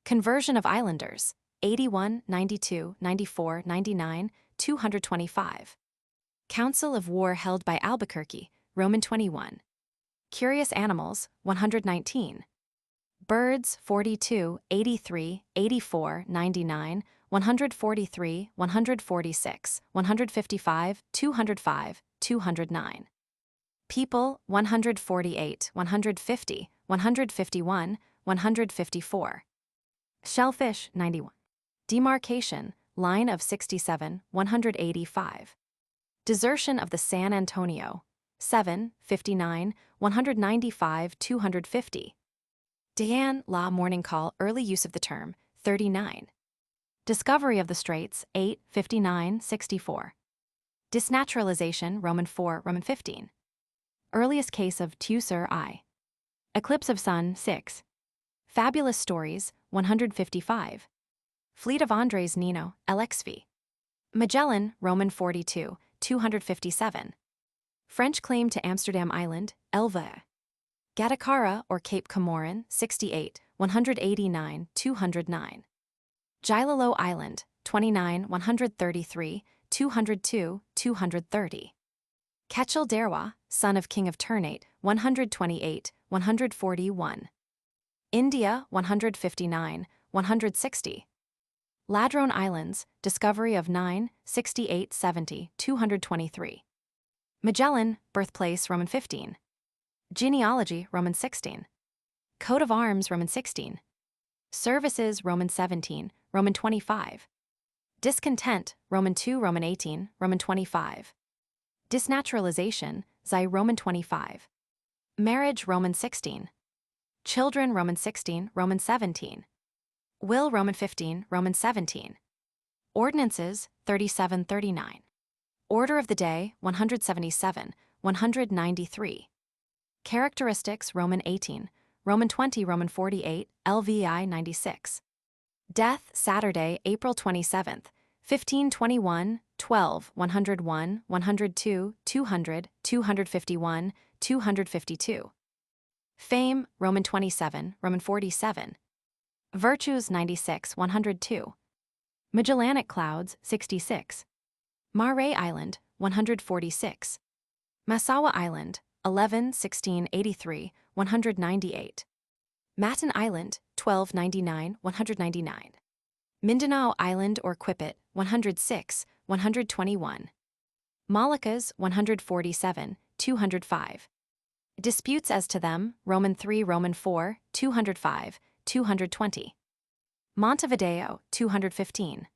Conversion of islanders, 81, 92, 94, 99, 225. Council of War held by Albuquerque, Roman 21. Curious animals, 119. Birds, 42, 83, 84, 99, 143, 146, 155, 205, 209. People, 148, 150, 151, 154. Shellfish, 91. Demarcation, line of 67, 185. Desertion of the San Antonio, 7, 59, 195, 250. Diane, La Morning Call, early use of the term, 39. Discovery of the Straits, 8, 59, 64. Disnaturalization, Roman 4, Roman 15. Earliest case of Teucer I. Eclipse of Sun, 6. Fabulous Stories, 155. Fleet of Andres Nino, LXV. Magellan, Roman 42, 257. French claim to Amsterdam Island, Elva. Gatacara or Cape Comorin, 68, 189, 209. Gilolo Island, 29, 133, 202, 230. Ketchel Derwa, son of King of Ternate, 128, 141. India, 159, 160. Ladrone Islands, discovery of 9, 68, 70, 223. Magellan, birthplace Roman 15. Genealogy Roman 16. Coat of arms Roman 16. Services Roman 17, Roman 25. Discontent Roman 2, Roman 18, Roman 25. Disnaturalization Xi Roman 25. Marriage Roman 16. Children Roman 16, Roman 17. Will Roman 15, Roman 17. Ordinances 37-39. Order of the day 177, 193. Characteristics Roman 18, Roman 20, Roman 48, LVI 96. Death Saturday, April 27th, 1521, 12, 101, 102, 200, 251, 252. Fame Roman 27, Roman 47. Virtues 96, 102. Magellanic Clouds 66. Mare Island 146. Massawa Island 11, 1683, 198. Matin Island 1299, 199. Mindanao Island or Quipit 106, 121. Moluccas 147, 205. Disputes as to them Roman 3, Roman 4, 205, 220. Montevideo 215.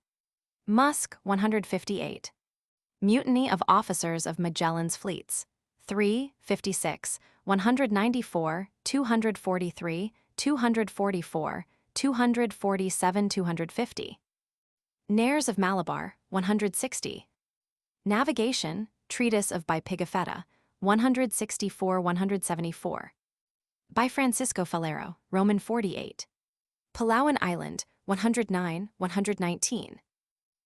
Musk 158. Mutiny of officers of Magellan's fleets 3, 56, 194, 243, 244, 247, 250. Nares of Malabar 160. Navigation Treatise of by Pigafetta 164, 174. By Francisco Falero, Roman 48. Palawan Island 109, 119.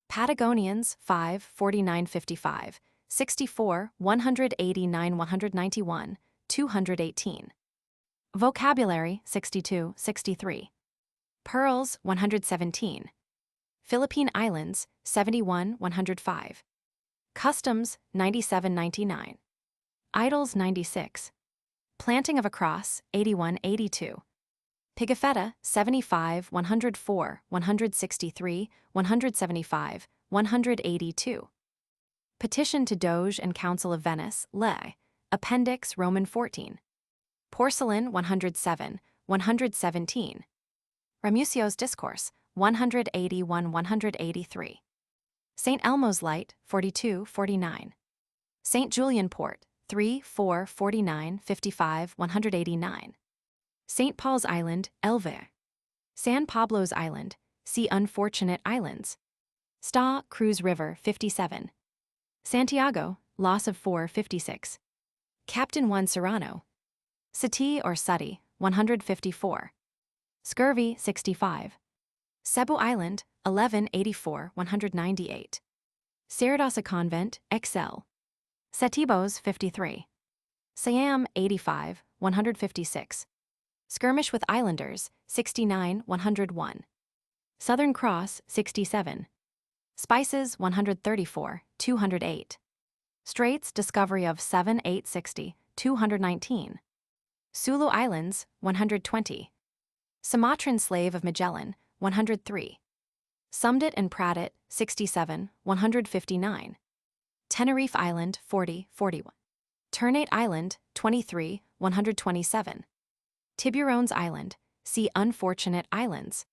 Patagonians 5, 49, 55, 64, 189, 191, 218. Vocabulary 62, 63. Pearls 117. Philippine Islands 71, 105. Customs 97, 99. Idols 96. Planting of a Cross 81, 82. Pigafetta 75, 104, 163, 175, 182. Petition to Doge and Council of Venice, Le. Appendix Roman 14. Porcelain 107, 117. Ramusio's Discourse 181, 183. St. Elmo's Light 42, 49. St. Julian Port 3, 4, 49, 55, 189. St. Paul's Island, Elve. San Pablo's Island, see Unfortunate Islands. Sta Cruz River 57. Santiago, loss of 4, 56. Captain 1 Serrano. Sati or Sati, 154. Scurvy 65. Cebu Island, 1184, 198. Saradosa Convent, XL. Setibos 53. Siam 85, 156. Skirmish with Islanders, 69, 101. Southern Cross, 67. Spices, 134, 208. Straits, discovery of 7, 860, 219. Sulu Islands, 120. Sumatran slave of Magellan, 103. Sumdit and Pradit, 67, 159. Tenerife Island, 40, 41. Ternate Island, 23, 127. Tiburones Island, see Unfortunate Islands.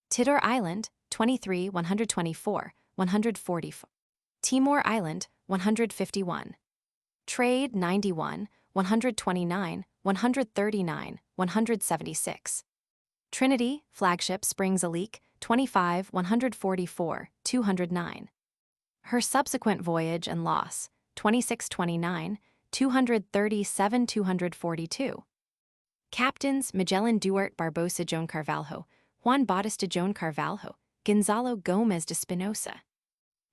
Tidor Island, 23, 124, 144. Timor Island, 151. Trade 91, 129, 139, 176. Trinity, flagship Springs a leak, 25, 144, 209. Her subsequent voyage and loss, 2629, 237, 242. Captains Magellan Duarte Barbosa Joan Carvalho, Juan Bautista Joan Carvalho, Gonzalo Gomez de Spinosa.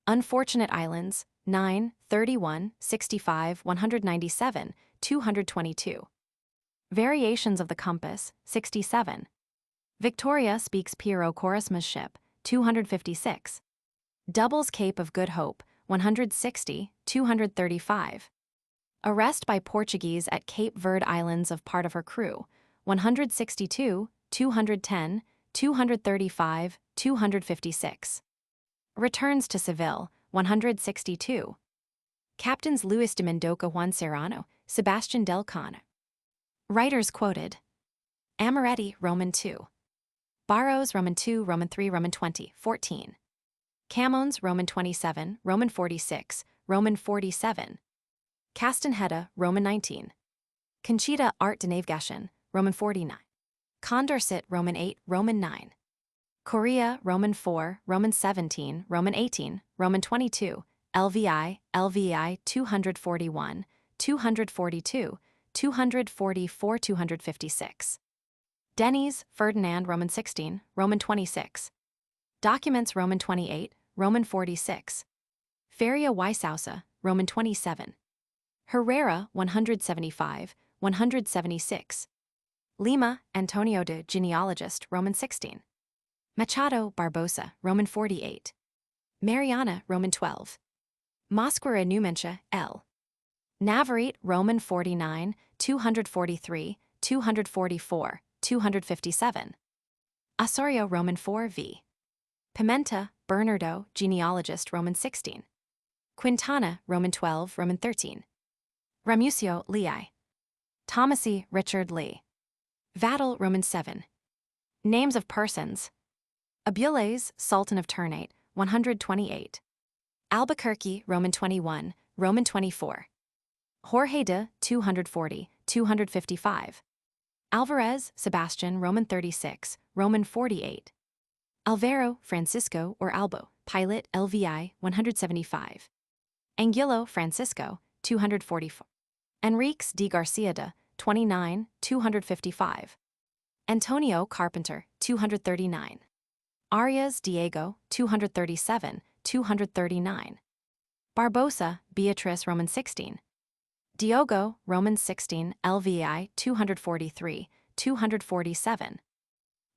Unfortunate Islands, 9, 31, 65, 197, 222. Variations of the Compass, 67. Victoria speaks Piero Quaresma's ship, 256. Doubles Cape of Good Hope, 160, 235. Arrest by Portuguese at Cape Verde Islands of part of her crew, 162, 210, 235, 256. Returns to Seville, 162. Captains Luis de Mendoca, Juan Serrano, Sebastian del Cano. Writers quoted: Navarrete, Roman 2. Barros, Roman 2, Roman 3, Roman 20, 14. Camões, Roman 27, Roman 46, Roman 47. Castanheda, Roman 19. Conchita, Art de Navigation, Roman 49. Condorcet, Roman 8, Roman 9. Correa, Roman 4, Roman 17, Roman 18, Roman 22, LVI 241, 242, 244, 256. Denis, Ferdinand, Roman 16, Roman 26. Documents, Roman 28, Roman 46. Feria y Sousa, Roman 27. Herrera, 175, 176. Lima, Antonio de Genealogist, Roman 16. Machado, Barbosa, Roman 48. Mariana, Roman 12. Mosquera Numentia, L. Navarrete, Roman 49, 243, 244, 257. Osorio, Roman 4 v. Pimenta, Bernardo, Genealogist, Roman 16. Quintana, Roman 12, Roman 13. Ramusio, Lei. Tomasi, Richard Lee. Vattel, Roman 7. Names of persons. Abules, Sultan of Ternate, 128. Albuquerque, Roman 21, Roman 24. Jorge de, 240, 255. Alvarez, Sebastian, Roman 36, Roman 48. Alvaro, Francisco or Albo, pilot, LVI, 175. Anguilo, Francisco, 244. Enriques de Garcia de, 29, 255. Antonio Carpenter, 239. Arias Diego, 237, 239. Barbosa, Beatrice, Roman 16. Diogo, Roman 16, LVI, 243, 247.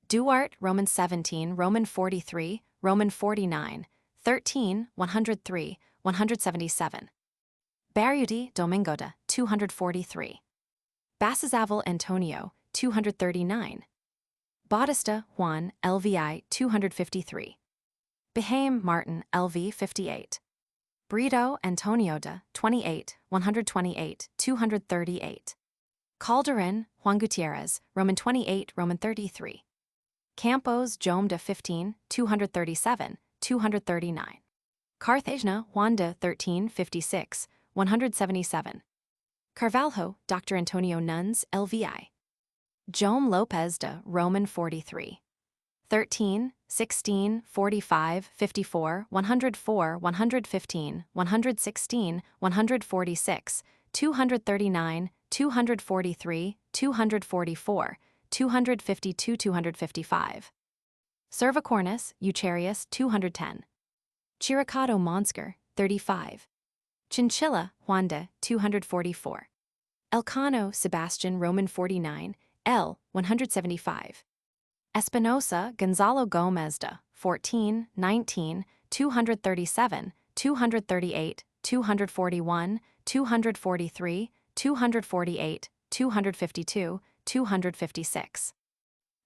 Duarte, Roman 17, Roman 43, Roman 49, 13, 103, 177. Barudi, Domingo de, 243. Basazaval Antonio, 239. Bautista, Juan, LVI, 253. Behaim Martin, LV, 58. Brito, Antonio de, 28, 128, 238. Calderin, Juan Gutierrez, Roman 28, Roman 33. Campos, Jome de 15, 237, 239. Cartagena, Juan de 13, 56, 177. Carvalho, Dr. Antonio Nuns, LVI. Jome Lopez de, Roman 43. 13, 16, 45, 54, 104, 115, 116, 146, 239, 243, 244, 252, 255. Cervicornis, Eucharius, 210. Chiricado Monsker, 35. Chinchilla, Juan de, 244. Elcano, Sebastian, Roman 49, L, 175. Espinosa, Gonzalo Gomez de, 14, 19, 237, 238, 241, 243, 248, 252, 256.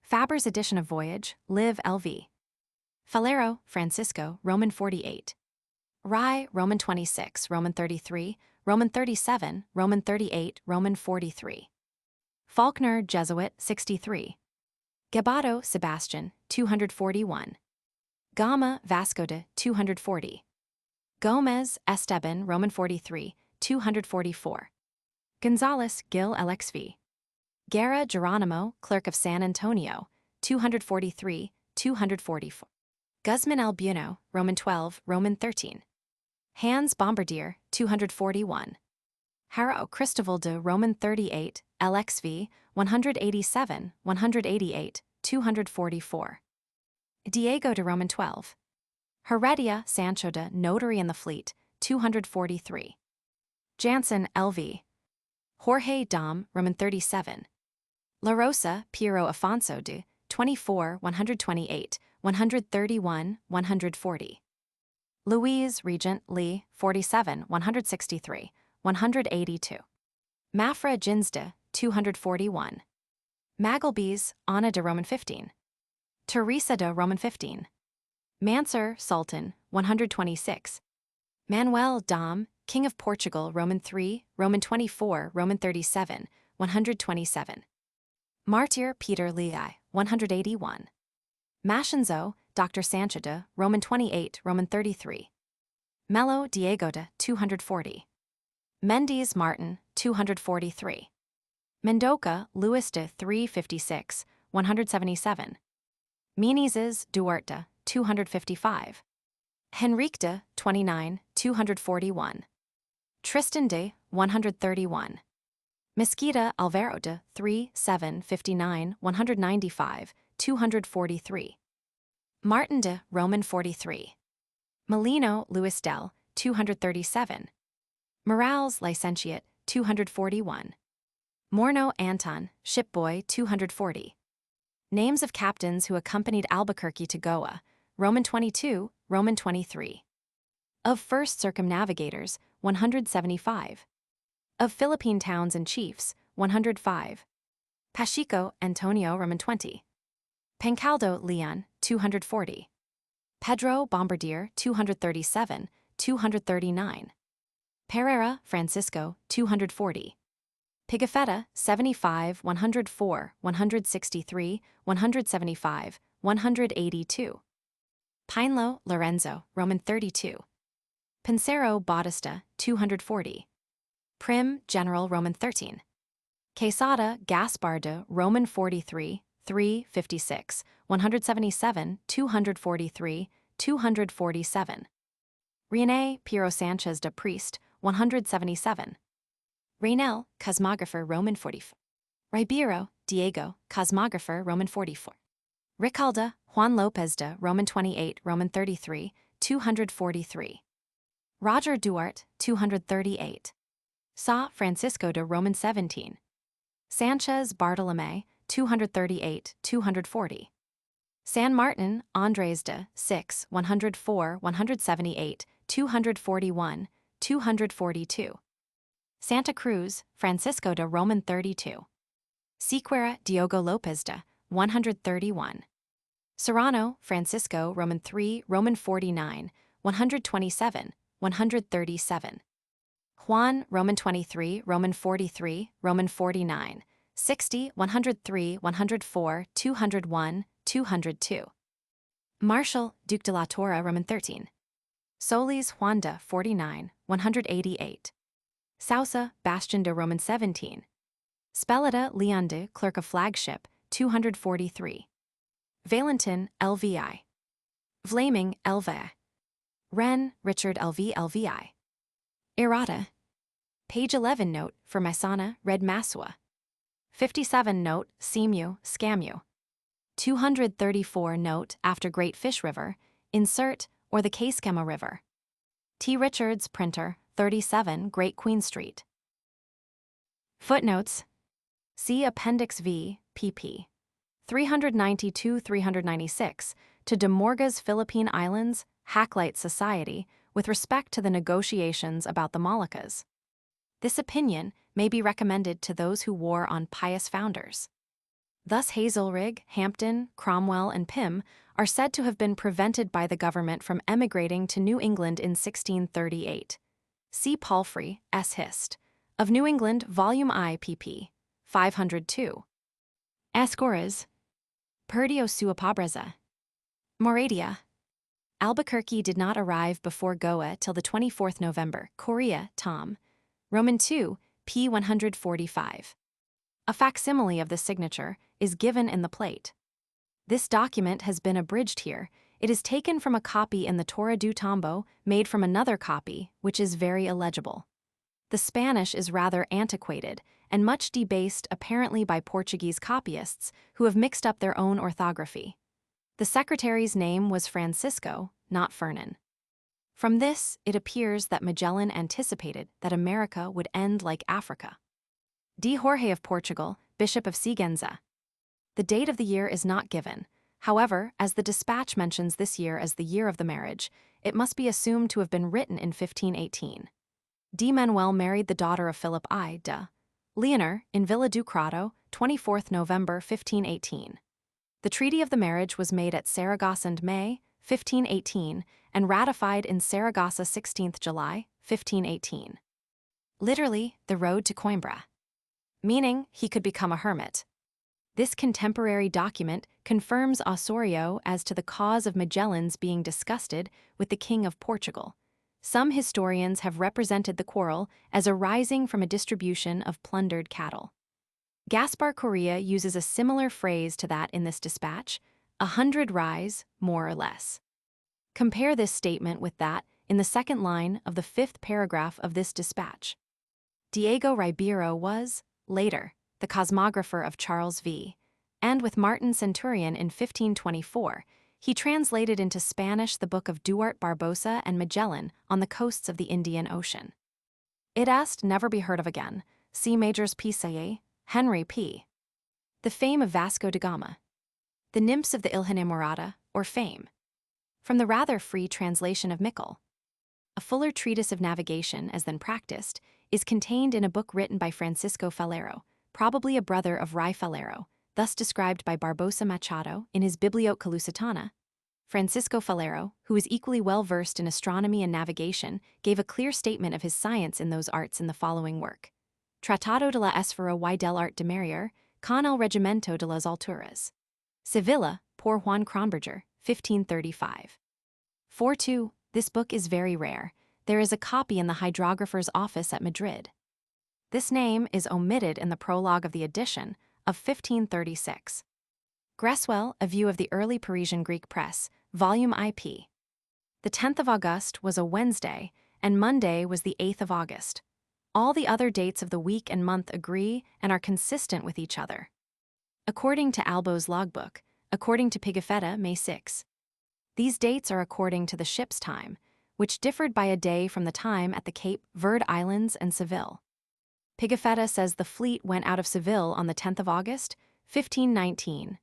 Faber's edition of Voyage, Liv LV. Falero, Francisco, Roman 48. Rye, Roman 26, Roman 33, Roman 37, Roman 38, Roman 43. Faulkner, Jesuit, 63. Gabato, Sebastian, 241. Gama, Vasco de, 240. Gomez, Esteban, Roman 43, 244. Gonzalez, Gil LXV. Guerra, Geronimo, Clerk of San Antonio, 243, 244. Guzman Albuno, Roman 12, Roman 13. Hans Bombardier, 241. Haro Cristoval de Roman 38, LXV, 187, 188, 244. Diego de Roman 12. Heredia Sancho de Notary in the Fleet, 243. Jansen L.V. Jorge Dom, Roman 37. La Rosa Piero Afonso de 24, 128, 131, 140. Louise Regent Lee, 47, 163, 182. Mafra Ginsde, 241. Magalbes, Anna de Roman 15. Teresa de Roman 15. Mansur Sultan, 126. Manuel Dom, King of Portugal, Roman 3, Roman 24, Roman 37, 127. Martyr Peter Lei, 181. Machenzo, Dr. Sancho de, Roman 28, Roman 33. Melo Diego de, 240. Mendes Martin, 243. Mendoca Luis de 356, 177. Menezes Duarte, 255. Henrique de, 29, 241. Tristan de, 131. Mesquita Alvaro de 3, 7, 59, 195, 243. Martin de, Roman 43. Molino Luis del, 237. Morales Licentiate, 241. Morno Anton, shipboy, 240. Names of captains who accompanied Albuquerque to Goa, Roman 22, Roman 23. Of first circumnavigators, 175. Of Philippine towns and chiefs, 105. Pacheco Antonio, Roman 20. Pancaldo Leon, 240. Pedro Bombardier, 237, 239. Pereira Francisco, 240. Pigafetta, 75, 104, 163, 175, 182. Pinelo Lorenzo, Roman 32. Pincero Bautista, 240. Prim General, Roman 13. Quesada Gaspar de, Roman 43, 356, 177, 243, 247. René Piero Sanchez de Priest, 177. Reynel, cosmographer, Roman 44. Ribeiro Diego, cosmographer, Roman 44. Ricalda Juan Lopez de, Roman 28, Roman 33, 243. Roger Duarte, 238. Sa Francisco de, Roman 17. Sanchez Bartolomé, 238, 240. San Martin Andres de, 6, 104, 178, 241, 242. Santa Cruz Francisco de, Roman 32. Siqueira Diogo Lopez de, 131. Serrano Francisco, Roman 3, Roman 49, 127, 137. Juan Roman 23, Roman 43, Roman 49, 60, 103, 104, 201, 202. Marshal Duc de la Torre, Roman 13. Solis Juan de 49, 188. Sousa Bastion de, Roman 17. Speleta Leon de, Clerk of Flagship, 243. Valentin LVI. Vlaming LVI. Wren Richard LV LVI. Errata. Page 11 note for Masana Red Masua. 57 note Semu Scamu. 234 note after Great Fish River, insert or the Keiskamma River. T. Richards, printer, 37 Great Queen Street. Footnotes. See Appendix V, pp. 392-396 to De Morga's Philippine Islands, Hacklight Society, with respect to the negotiations about the Moluccas. This opinion may be recommended to those who war on pious founders. Thus Hazelrig, Hampton, Cromwell, and Pym are said to have been prevented by the government from emigrating to New England in 1638. See Palfrey, S. Hist. Of New England, Volume I, pp. 502. Escores. Perdio sua pobreza. Moradia. Albuquerque did not arrive before Goa till the 24th November. Korea, Tom. Roman 2, p. 145. A facsimile of the signature is given in the plate. This document has been abridged here. It is taken from a copy in the Torre do Tombo, made from another copy, which is very illegible. The Spanish is rather antiquated, and much debased apparently by Portuguese copyists who have mixed up their own orthography. The secretary's name was Francisco, not Fernan. From this, it appears that Magellan anticipated that America would end like Africa. D. Jorge of Portugal, Bishop of Sigüenza. The date of the year is not given. However, as the dispatch mentions this year as the year of the marriage, it must be assumed to have been written in 1518. D. Manuel married the daughter of Philip I de Leonor in Villa do Crado, 24th November 1518. The treaty of the marriage was made at Saragossa in May 1518 and ratified in Saragossa 16th July 1518. Literally, the road to Coimbra. Meaning, he could become a hermit. This contemporary document confirms Osorio as to the cause of Magellan's being disgusted with the King of Portugal. Some historians have represented the quarrel as arising from a distribution of plundered cattle. Gaspar Correa uses a similar phrase to that in this dispatch, 100 rise, more or less. Compare this statement with that in the second line of the 5th paragraph of this dispatch. Diego Ribeiro was, later, the cosmographer of Charles V. And with Martin Centurion in 1524, he translated into Spanish the book of Duarte Barbosa and Magellan on the coasts of the Indian Ocean. It asked never be heard of again. C. Majors Pisaye, Henry P. The Fame of Vasco da Gama. The Nymphs of the Ilha Namorada, or Fame. From the rather free translation of Mickle. A fuller treatise of navigation, as then practiced, is contained in a book written by Francisco Falero, probably a brother of Ruy Falero, thus described by Barbosa Machado in his Biblioteca Lusitana. Francisco Falero, who is equally well versed in astronomy and navigation, gave a clear statement of his science in those arts in the following work. Tratado de la Esfera y del Art de Mariar, con el Regimiento de las Alturas. Sevilla, por Juan Kronberger, 1535. 4.2. This book is very rare. There is a copy in the hydrographer's office at Madrid. This name is omitted in the prologue of the edition of 1536. Greswell, A View of the Early Parisian Greek Press, Volume IP. The 10th of August was a Wednesday, and Monday was the 8th of August. All the other dates of the week and month agree and are consistent with each other. According to Albo's logbook, according to Pigafetta, May 6. These dates are according to the ship's time, which differed by a day from the time at the Cape Verde Islands and Seville. Pigafetta says the fleet went out of Seville on the 10th of August, 1519,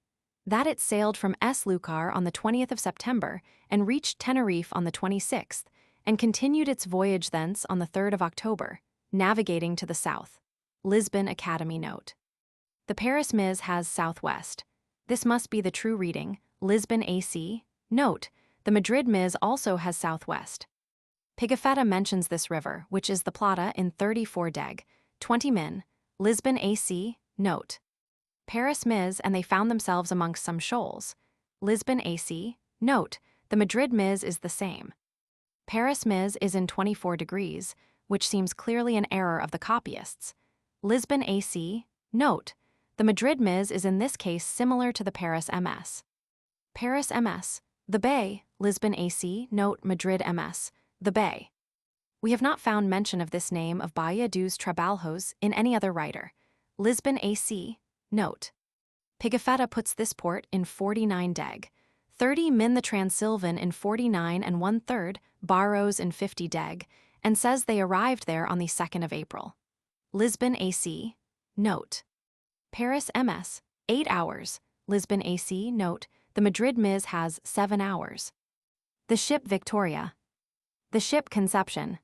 that it sailed from Lucar on the 20th of September and reached Tenerife on the 26th, and continued its voyage thence on the 3rd of October, navigating to the south. Lisbon Academy note. The Paris Ms has southwest. This must be the true reading, Lisbon AC. Note, the Madrid Ms also has southwest. Pigafetta mentions this river, which is the Plata, in 34 deg. 20 min, Lisbon AC, note. Paris Ms and they found themselves amongst some shoals. Lisbon AC, note, the Madrid Ms is the same. Paris Ms is in 24 degrees, which seems clearly an error of the copyists. Lisbon AC, note, the Madrid Ms is in this case similar to the Paris MS. Paris MS, the Bay, Lisbon AC, note Madrid MS, the Bay. We have not found mention of this name of Bahia dos Trabalhos in any other writer. Lisbon AC, note. Pigafetta puts this port in 49 deg. 30 min the Transylvan in 49 and 1/3, Barrows in 50 deg, and says they arrived there on the 2nd of April. Lisbon AC, note. Paris MS, 8 hours. Lisbon AC, note, the Madrid Ms has 7 hours. The ship Victoria. The ship Conception.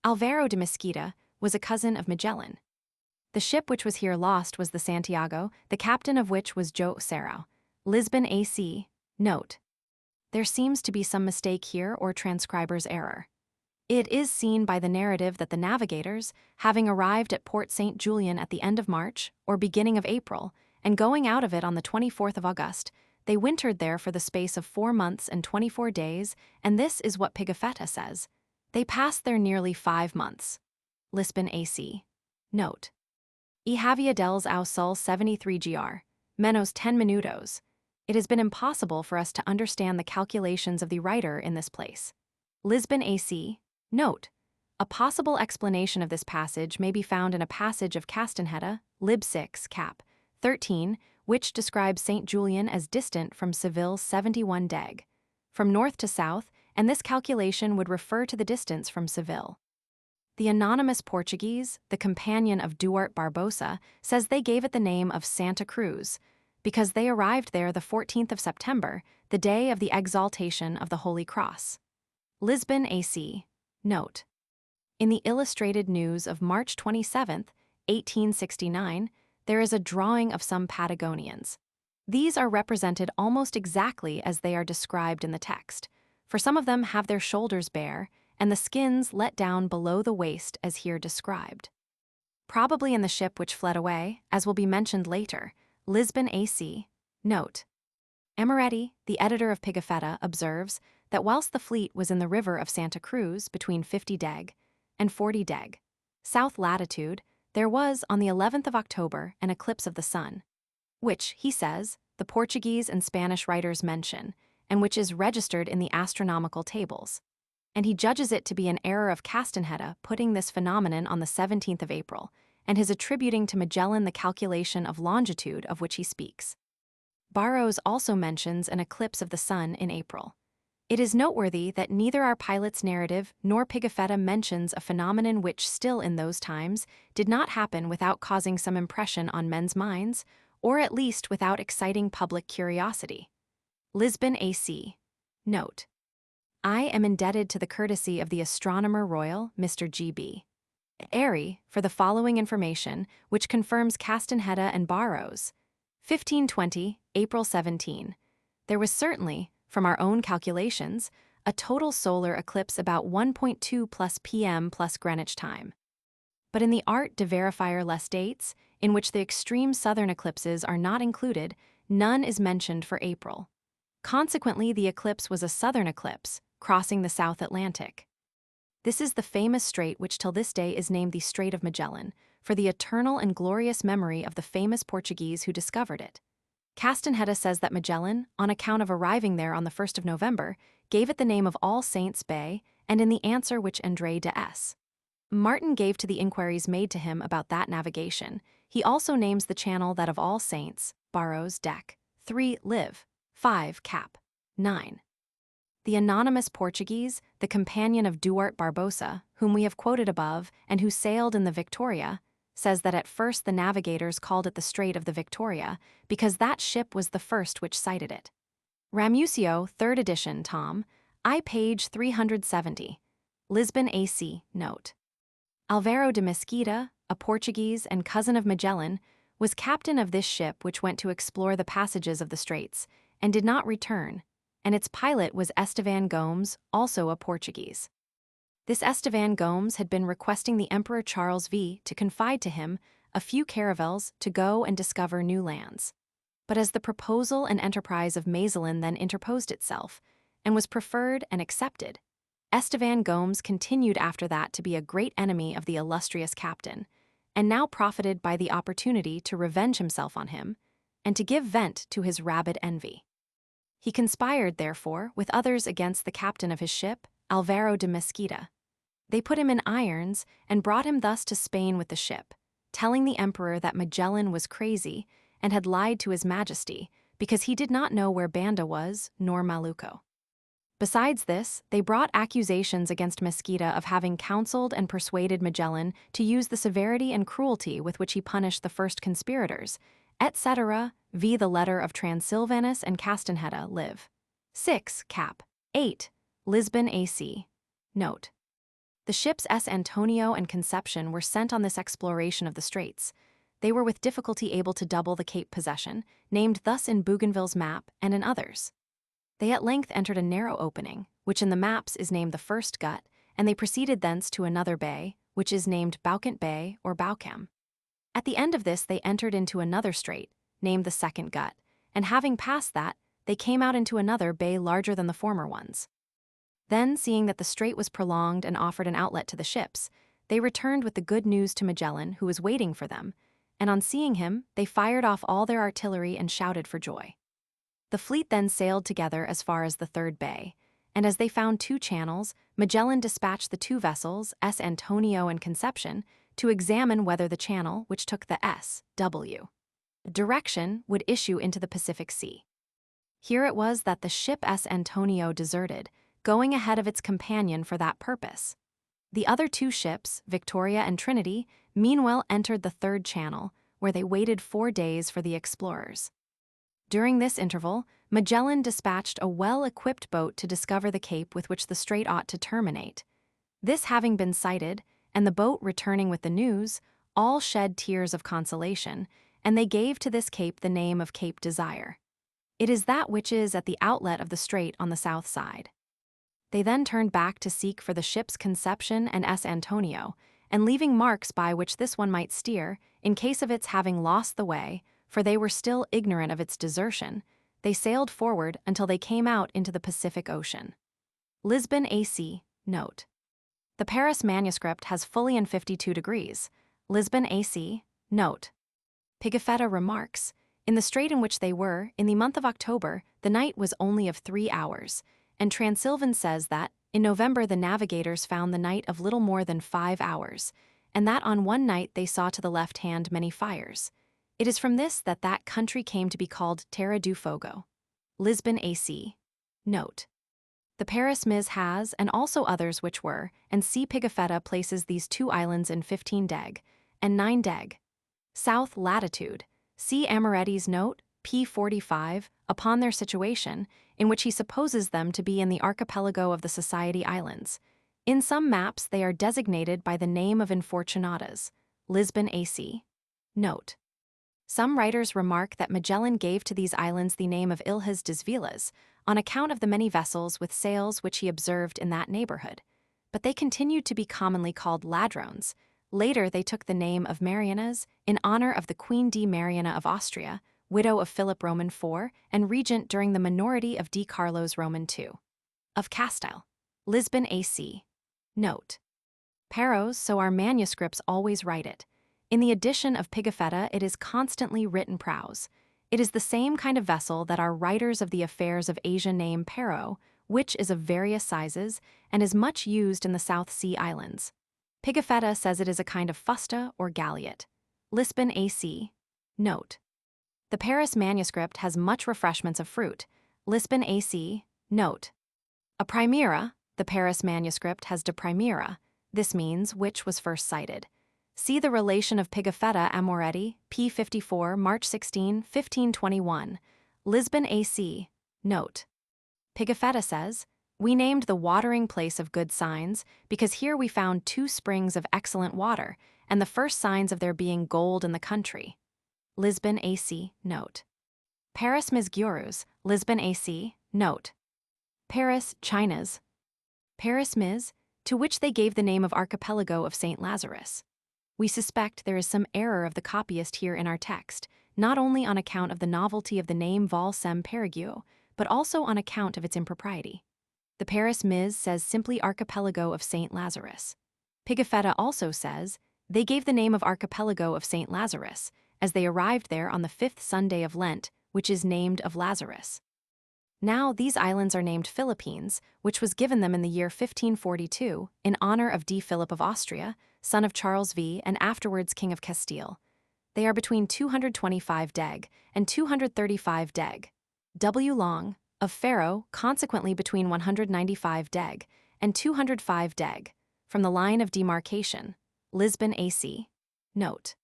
Alvaro de Mesquita was a cousin of Magellan. The ship which was here lost was the Santiago, the captain of which was João Serrao. Lisbon AC, note. There seems to be some mistake here or transcriber's error. It is seen by the narrative that the navigators, having arrived at Port St. Julian at the end of March or beginning of April, and going out of it on the 24th of August, they wintered there for the space of 4 months and 24 days, and this is what Pigafetta says. They passed there nearly 5 months. Lisbon AC. Note. E havia dels ao sol 73 gr. Menos 10 minutos. It has been impossible for us to understand the calculations of the writer in this place. Lisbon AC. Note. A possible explanation of this passage may be found in a passage of Castanheda, Lib 6, Cap. 13, which describes St. Julian as distant from Seville 71 deg. From north to south, and this calculation would refer to the distance from Seville. The anonymous Portuguese, the companion of Duarte Barbosa, says they gave it the name of Santa Cruz because they arrived there the 14th of September, the day of the exaltation of the Holy Cross. Lisbon AC. Note. In the Illustrated News of March 27, 1869, there is a drawing of some Patagonians. These are represented almost exactly as they are described in the text, for some of them have their shoulders bare and the skins let down below the waist as here described. Probably in the ship which fled away, as will be mentioned later, Lisbon AC. Note. Navarrete, the editor of Pigafetta, observes that whilst the fleet was in the river of Santa Cruz between 50 deg and 40 deg, south latitude, there was, on the 11th of October, an eclipse of the sun, which, he says, the Portuguese and Spanish writers mention, and which is registered in the astronomical tables. And he judges it to be an error of Castanheda putting this phenomenon on the 17th of April, and his attributing to Magellan the calculation of longitude of which he speaks. Barros also mentions an eclipse of the sun in April. It is noteworthy that neither our pilot's narrative nor Pigafetta mentions a phenomenon which still in those times did not happen without causing some impression on men's minds, or at least without exciting public curiosity. Lisbon AC. Note. I am indebted to the courtesy of the Astronomer Royal, Mr. G.B. Airy, for the following information, which confirms Castanheda and Barros. 1520, April 17. There was certainly, from our own calculations, a total solar eclipse about 1.2 plus p.m. plus Greenwich time. But in the Art de Verifier les dates, in which the extreme southern eclipses are not included, none is mentioned for April. Consequently, the eclipse was a southern eclipse, crossing the South Atlantic. This is the famous strait which till this day is named the Strait of Magellan, for the eternal and glorious memory of the famous Portuguese who discovered it. Castanheda says that Magellan, on account of arriving there on the 1st of November, gave it the name of All Saints Bay, and in the answer which André de S. Martin gave to the inquiries made to him about that navigation, he also names the channel that of All Saints, Barros Dec. 3 Liv. 5 Cap. 9. The anonymous Portuguese, the companion of Duarte Barbosa, whom we have quoted above and who sailed in the Victoria, says that at first the navigators called it the Strait of the Victoria because that ship was the first which sighted it. Ramusio, 3rd edition, Tom. I. page 370. Lisbon AC. Note. Alvaro de Mesquita, a Portuguese and cousin of Magellan, was captain of this ship which went to explore the passages of the straits, and did not return, and its pilot was Estevan Gomes, also a Portuguese. This Estevan Gomes had been requesting the Emperor Charles V to confide to him a few caravels to go and discover new lands. But as the proposal and enterprise of Magellan then interposed itself, and was preferred and accepted, Estevan Gomes continued after that to be a great enemy of the illustrious captain, and now profited by the opportunity to revenge himself on him, and to give vent to his rabid envy. He conspired, therefore, with others against the captain of his ship, Alvaro de Mesquita. They put him in irons and brought him thus to Spain with the ship, telling the emperor that Magellan was crazy and had lied to his majesty because he did not know where Banda was nor Maluco. Besides this, they brought accusations against Mesquita of having counseled and persuaded Magellan to use the severity and cruelty with which he punished the first conspirators, etc., v. the letter of Transylvanus and Castanheda, Liv. 6 Cap. 8. Lisbon AC. Note. The ships S. Antonio and Conception were sent on this exploration of the straits. They were with difficulty able to double the Cape Possession, named thus in Bougainville's map and in others. They at length entered a narrow opening, which in the maps is named the First Gut, and they proceeded thence to another bay, which is named Boucant Bay or Baucam. At the end of this they entered into another strait, named the Second Gut, and having passed that, they came out into another bay larger than the former ones. Then, seeing that the strait was prolonged and offered an outlet to the ships, they returned with the good news to Magellan, who was waiting for them, and on seeing him, they fired off all their artillery and shouted for joy. The fleet then sailed together as far as the Third Bay, and as they found two channels, Magellan dispatched the two vessels, S. Antonio and Conception, to examine whether the channel, which took the S.W. direction, would issue into the Pacific Sea. Here it was that the ship S. Antonio deserted, going ahead of its companion for that purpose. The other two ships, Victoria and Trinity, meanwhile entered the third channel, where they waited 4 days for the explorers. During this interval, Magellan dispatched a well-equipped boat to discover the cape with which the strait ought to terminate. This having been sighted, and the boat returning with the news, all shed tears of consolation, and they gave to this cape the name of Cape Desire. It is that which is at the outlet of the strait on the south side. They then turned back to seek for the ships Conception and S. Antonio, and leaving marks by which this one might steer, in case of its having lost the way, for they were still ignorant of its desertion, they sailed forward until they came out into the Pacific Ocean. Lisbon AC, note. The Paris manuscript has fully in 52 degrees. Lisbon AC, note. Pigafetta remarks, in the strait in which they were, in the month of October, the night was only of 3 hours, and Transylvain says that, in November the navigators found the night of little more than 5 hours, and that on one night they saw to the left hand many fires. It is from this that that country came to be called Terra do Fogo. Lisbon AC. Note. The Paris Ms has, and also others which were, and C. Pigafetta places these 2 islands in 15 deg, and 9 deg. South latitude. See Amaretti's note, p. 45, upon their situation, in which he supposes them to be in the archipelago of the Society Islands. In some maps they are designated by the name of Infortunatas. Lisbon AC. Note. Some writers remark that Magellan gave to these islands the name of Ilhas das Vilas, on account of the many vessels with sails which he observed in that neighborhood. But they continued to be commonly called ladrones. Later they took the name of Marianas, in honor of the Queen D. Mariana of Austria, widow of Philip Roman IV, and regent during the minority of D. Carlos Roman II. Of Castile. Lisbon AC. Note. Paros, so our manuscripts always write it. In the edition of Pigafetta it is constantly written praus. It is the same kind of vessel that our writers of the affairs of Asia name Pero, which is of various sizes, and is much used in the South Sea Islands. Pigafetta says it is a kind of fusta or galliot. Lisbon AC. Note. The Paris manuscript has much refreshments of fruit. Lisbon AC. Note. A primera, the Paris manuscript has de primera, this means which was first cited. See the relation of Pigafetta Amoretti, p. 54, March 16, 1521. Lisbon AC. Note. Pigafetta says, we named the watering place of good signs because here we found 2 springs of excellent water, and the first signs of there being gold in the country. Lisbon AC. Note. Paris Misgurus, Lisbon AC. Note. Paris, China's. Paris Mis, to which they gave the name of Archipelago of St. Lazarus. We suspect there is some error of the copyist here in our text, not only on account of the novelty of the name Val Sem Perigueux, but also on account of its impropriety. The Paris Ms says simply Archipelago of St. Lazarus. Pigafetta also says, they gave the name of Archipelago of St. Lazarus, as they arrived there on the 5th Sunday of Lent, which is named of Lazarus. Now these islands are named Philippines, which was given them in the year 1542, in honor of D. Philip of Austria, son of Charles V and afterwards King of Castile. They are between 225 deg and 235 deg. W long, of Faro, consequently between 195 deg and 205 deg, from the line of demarcation. Lisbon AC. Note.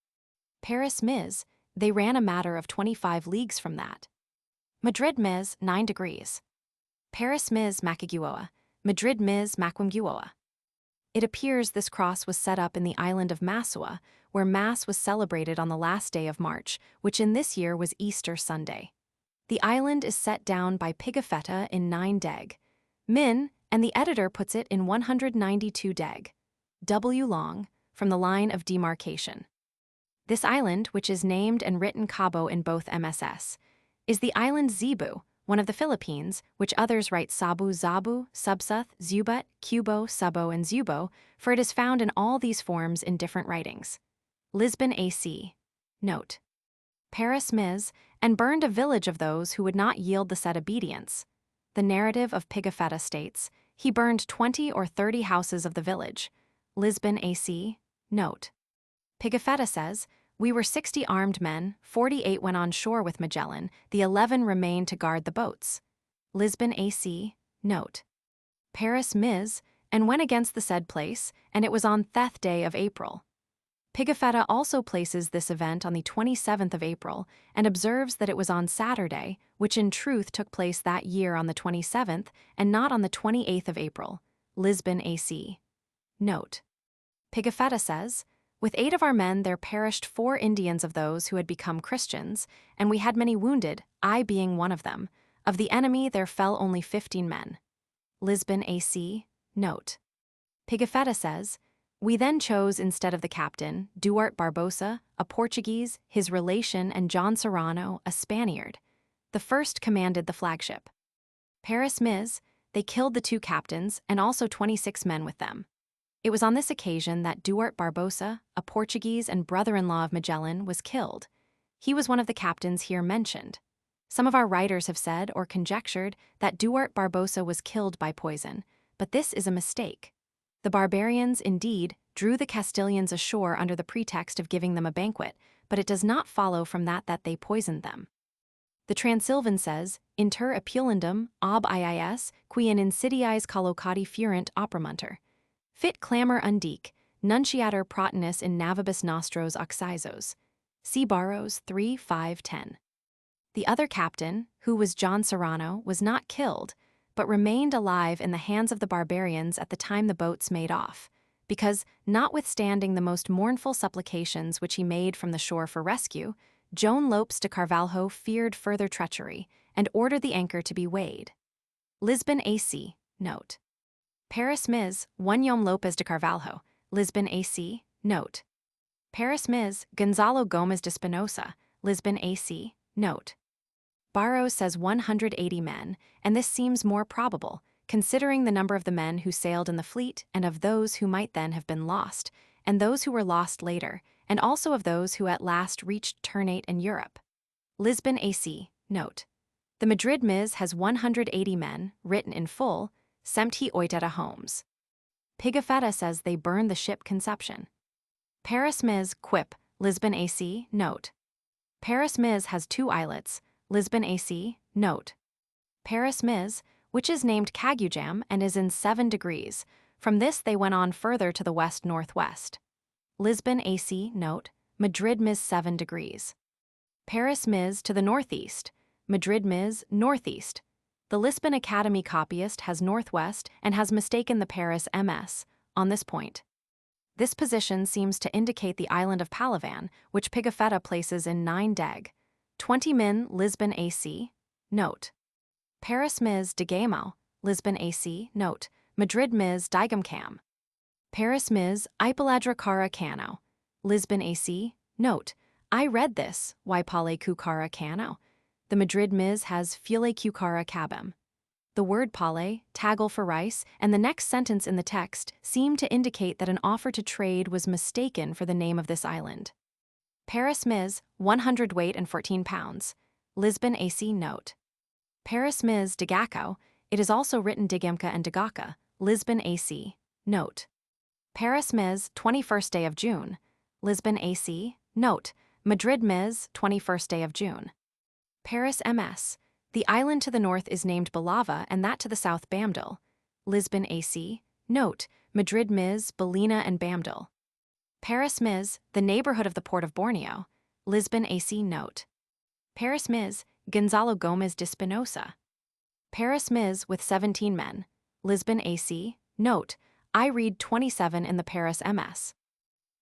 Paris Mis, they ran a matter of 25 leagues from that. Madrid Mis, 9 degrees. Paris Mis Maciguoa, Madrid Mis Maquimguoa. It appears this cross was set up in the island of Masua, where Mass was celebrated on the last day of March, which in this year was Easter Sunday. The island is set down by Pigafetta in 9 deg. Min, and the editor puts it in 192 deg. W long, from the line of demarcation. This island, which is named and written Cabo in both MSS, is the island Zebu, one of the Philippines, which others write Sabu, Zabu, Subsuth, Zubat, Cubo, Subo, and Zubo, for it is found in all these forms in different writings. Lisbon AC. Note. Paris Mis, and burned a village of those who would not yield the said obedience. The narrative of Pigafetta states, he burned 20 or 30 houses of the village. Lisbon AC. Note. Pigafetta says, we were 60 armed men, 48 went on shore with Magellan, the 11 remained to guard the boats. Lisbon AC. Note. Paris Ms, and went against the said place, and it was on th day of April. Pigafetta also places this event on the 27th of April and observes that it was on Saturday, which in truth took place that year on the 27th and not on the 28th of April. Lisbon AC. Note. Pigafetta says, "With 8 of our men there perished 4 Indians of those who had become Christians, and we had many wounded, I being one of them. Of the enemy there fell only 15 men." Lisbon AC. Note. Pigafetta says, "We then chose instead of the captain, Duarte Barbosa, a Portuguese, his relation, and John Serrano, a Spaniard. The first commanded the flagship. Paris Ms, they killed the 2 captains and also 26 men with them. It was on this occasion that Duarte Barbosa, a Portuguese and brother-in-law of Magellan, was killed. He was one of the captains here mentioned. Some of our writers have said or conjectured that Duarte Barbosa was killed by poison, but this is a mistake. The barbarians, indeed, drew the Castilians ashore under the pretext of giving them a banquet, but it does not follow from that they poisoned them. The Transilvan says, "Inter opulendum, ob iis, qui in insidiis collocati furent opramunter. Fit clamor undique, nunciator protinus in navibus nostros oxizos." See Barrows 3:5-10. The other captain, who was John Serrano, was not killed, but remained alive in the hands of the barbarians at the time the boats made off, because, notwithstanding the most mournful supplications which he made from the shore for rescue, Joan Lopes de Carvalho feared further treachery and ordered the anchor to be weighed. Lisbon AC. Note. Paris Ms, one Joan Lopes de Carvalho. Lisbon AC. Note. Paris Ms, Gonzalo Gomez de Spinosa. Lisbon AC. Note. Barrows says 180 men, and this seems more probable, considering the number of the men who sailed in the fleet and of those who might then have been lost, and those who were lost later, and also of those who at last reached Ternate and Europe. Lisbon AC. Note. The Madrid Ms has 180 men, written in full, Semti oiteta homes. Pigafetta says they burned the ship Conception. Paris Ms quip, Lisbon AC. Note. Paris Ms has 2 islets, Lisbon AC. Note. Paris Ms, which is named Cagujam and is in 7 degrees. From this they went on further to the west-northwest. Lisbon AC. Note. Madrid Ms 7 degrees. Paris Ms to the northeast. Madrid Ms northeast. The Lisbon Academy copyist has northwest and has mistaken the Paris MS on this point. This position seems to indicate the island of Palavan, which Pigafetta places in 9 deg. 20 min Lisbon AC. Note. Paris Ms de Gamo, Lisbon AC. Note. Madrid Ms Digamcam. Paris Ms Ipaladra Cara Cano. Lisbon AC. Note. I read this, why pale cucara cano. The Madrid Ms has file cucara cabem. The word pale, taggle for rice, and the next sentence in the text seem to indicate that an offer to trade was mistaken for the name of this island. Paris Ms 100 weight and 14 pounds. Lisbon AC. Note. Paris Ms Dagaco, it is also written Digamka and Dagaca. Lisbon AC. Note. Paris Ms 21st day of June. Lisbon AC. Note. Madrid Ms 21st day of June. Paris MS. The island to the north is named Balava and that to the south Bamdil. Lisbon AC. Note. Madrid Ms Ballina and Bamdil. Paris Ms, the neighborhood of the port of Borneo. Lisbon AC. Note. Paris Ms, Gonzalo Gomez de Spinosa. Paris Ms with 17 men. Lisbon AC. Note. I read 27 in the Paris MS.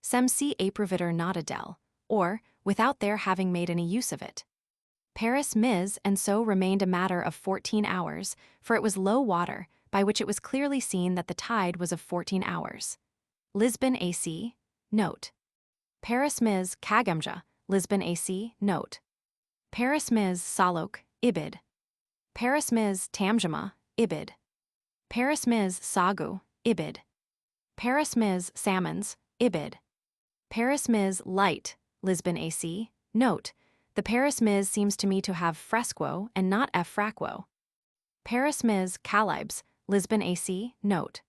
Sem si apreviter nada del, or, without their having made any use of it. Paris Ms and so remained a matter of 14 hours, for it was low water, by which it was clearly seen that the tide was of 14 hours. Lisbon AC. Note. Paris Ms Kagamja, Lisbon AC. Note. Paris Ms Salok, Ibid. Paris Ms Tamjama, Ibid. Paris Ms Sagu, Ibid. Paris Ms Salmons, Ibid. Paris Ms Light, Lisbon AC. Note. The Paris Ms seems to me to have fresquo and not effraquo. Paris Ms Calibes, Lisbon AC. Note.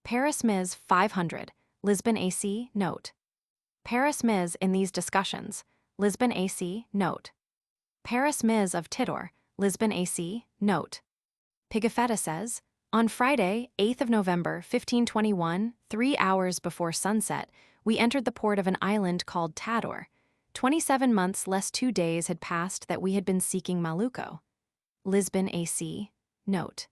Paris Ms 500, Lisbon AC. Note. Paris Ms in these discussions. Lisbon AC. Note. Paris Ms of Tidor, Lisbon AC. Note. Pigafetta says, On Friday, 8th of November, 1521, 3 hours before sunset, we entered the port of an island called Tador. 27 months less 2 days had passed that we had been seeking Maluco. Lisbon AC. Note.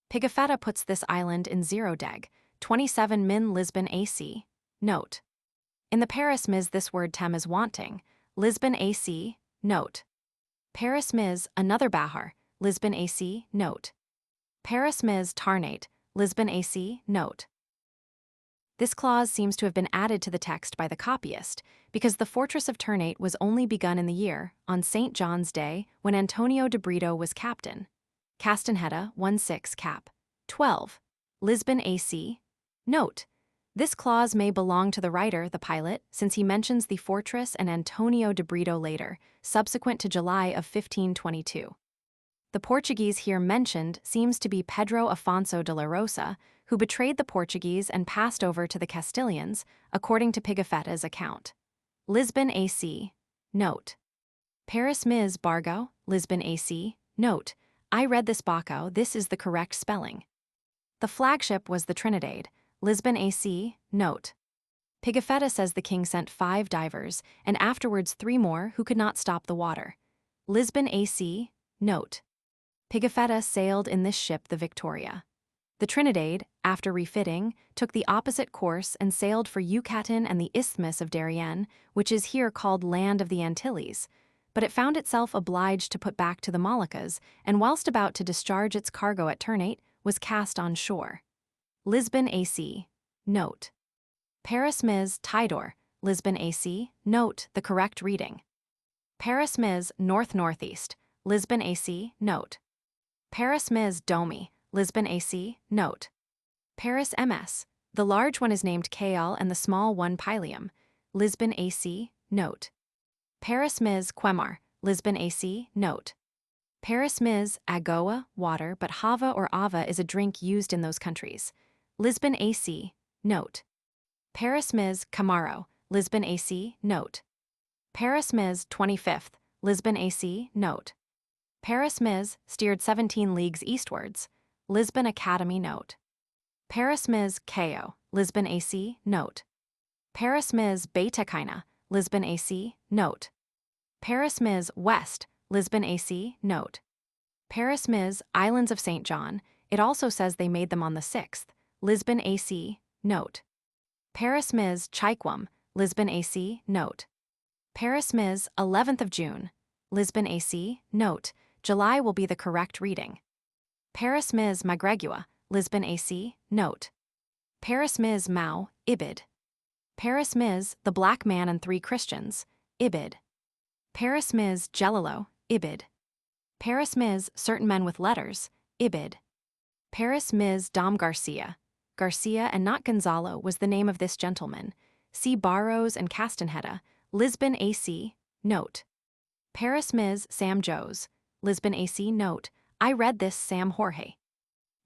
Pigafetta puts this island in 0 deg. 27 min Lisbon AC. Note. In the Paris Ms this word tem is wanting. Lisbon AC. Note. Paris Ms another bahar. Lisbon AC. Note. Paris Ms tarnate. Lisbon AC. Note. This clause seems to have been added to the text by the copyist, because the fortress of Ternate was only begun in the year, on St. John's Day, when Antonio de Brito was captain. Castanheta 16 cap. 12. Lisbon AC. Note. This clause may belong to the writer, the pilot, since he mentions the fortress and Antonio de Brito later, subsequent to July of 1522. The Portuguese here mentioned seems to be Pedro Afonso de la Rosa, who betrayed the Portuguese and passed over to the Castilians, according to Pigafetta's account. Lisbon AC. Note. Paris Ms Bargo, Lisbon AC. Note. I read this Baco, this is the correct spelling. The flagship was the Trinidad, Lisbon AC. Note. Pigafetta says the king sent 5 divers, and afterwards 3 more who could not stop the water. Lisbon AC. Note. Pigafetta sailed in this ship the Victoria. The Trinidad, after refitting, took the opposite course and sailed for Yucatan and the Isthmus of Darien, which is here called Land of the Antilles, but it found itself obliged to put back to the Moluccas, and whilst about to discharge its cargo at Ternate, was cast on shore. Lisbon AC. Note. Paris Ms Tidor, Lisbon AC. Note the correct reading. Paris Ms north-northeast, Lisbon AC. Note. Paris Ms Domi, Lisbon AC. Note. Paris MS. The large one is named KL and the small one Pylium. Lisbon AC. Note. Paris Ms Quemar, Lisbon AC. Note. Paris Ms Agoa, water, but Hava or Ava is a drink used in those countries. Lisbon AC. Note. Paris Ms Camaro, Lisbon AC. Note. Paris Ms 25th, Lisbon AC. Note. Paris Ms steered 17 leagues eastwards. Lisbon Academy. Note. Paris Ms Ko, Lisbon AC. Note. Paris Ms Beta-Kina, Lisbon AC. Note. Paris Ms West, Lisbon AC. Note. Paris Ms Islands of St. John, it also says they made them on the 6th. Lisbon AC. Note. Paris Ms Chiquam, Lisbon AC. Note. Paris Ms 11th of June, Lisbon AC. Note. July will be the correct reading. Paris Ms Magregua, Lisbon AC. Note. Paris Ms Mao, Ibid. Paris Ms The Black Man and 3 Christians, Ibid. Paris Ms Gelalo, Ibid. Paris Ms Certain Men with Letters, Ibid. Paris Ms Dom Garcia. Garcia and not Gonzalo was the name of this gentleman. See Barrows and Castanheta, Lisbon AC. Note. Paris Ms Sam Joes, Lisbon AC. Note. I read this Sam Jorge.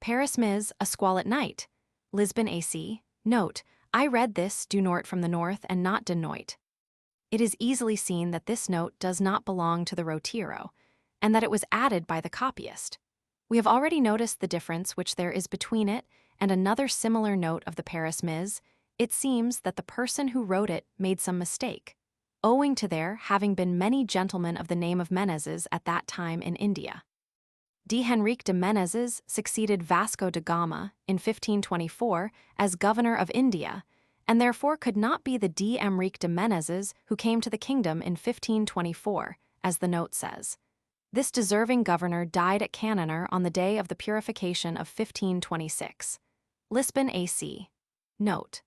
Paris Ms A Squall at Night, Lisbon AC. Note. I read this du Nort from the north and not de Noit. It is easily seen that this note does not belong to the Rotiro, and that it was added by the copyist. We have already noticed the difference which there is between it and another similar note of the Paris Ms. It seems that the person who wrote it made some mistake, owing to there having been many gentlemen of the name of Menezes at that time in India. D. Henrique de Menezes succeeded Vasco da Gama in 1524 as governor of India, and therefore could not be the D. Enrique de Menezes who came to the kingdom in 1524, as the note says. This deserving governor died at Cannanor on the day of the purification of 1526. Lisbon AC. Note.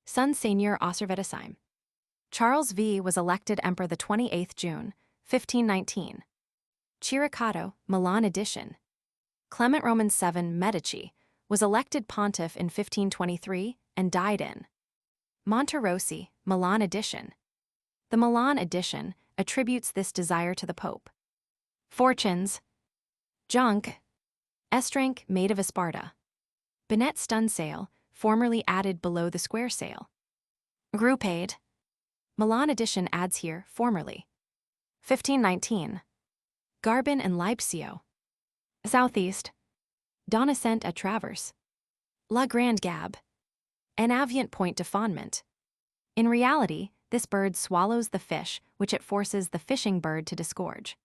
Sun Seigneur Auservedesheim. Charles V was elected emperor the 28th June, 1519. Chiricato, Milan edition. Clement Roman VII Medici was elected pontiff in 1523 and died in Monterossi, Milan edition. The Milan edition attributes this desire to the Pope. Fortunes. Junk. Estrank made of Esparta. Bonnet stun sail, formerly added below the square sail. Groupade. Milan edition adds here, formerly. 1519. Garbin and Leipzig. Southeast. Donacent à travers. La Grande Gab. An avient point de fondement. In reality, this bird swallows the fish, which it forces the fishing bird to disgorge.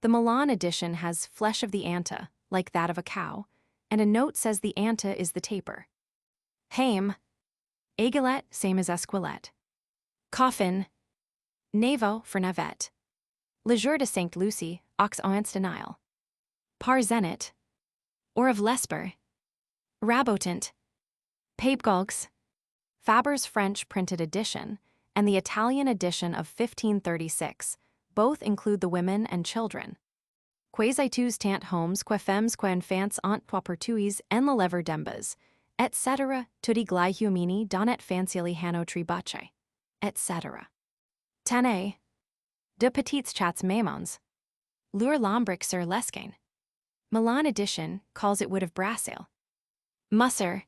The Milan edition has flesh of the anta, like that of a cow, and a note says the anta is the taper. Haim. Aiguilette, same as esquilette. Coffin. Navo for navette. Le Jour de Sainte Lucie, aux oints de Nile. Par zenit. Or of Lesper. Rabotant. Papegolgs. Faber's French printed edition and the Italian edition of 1536 both include the women and children. Quasi-tous tant homes que femmes que enfants ont portuis en la lever dembas, etc. Tutti gli uomini donet fanciali hanno tribace, etc. Tane. De petites chats maimons. Lure lombric sur l'escain. Milan edition calls it wood of brassale. Musser.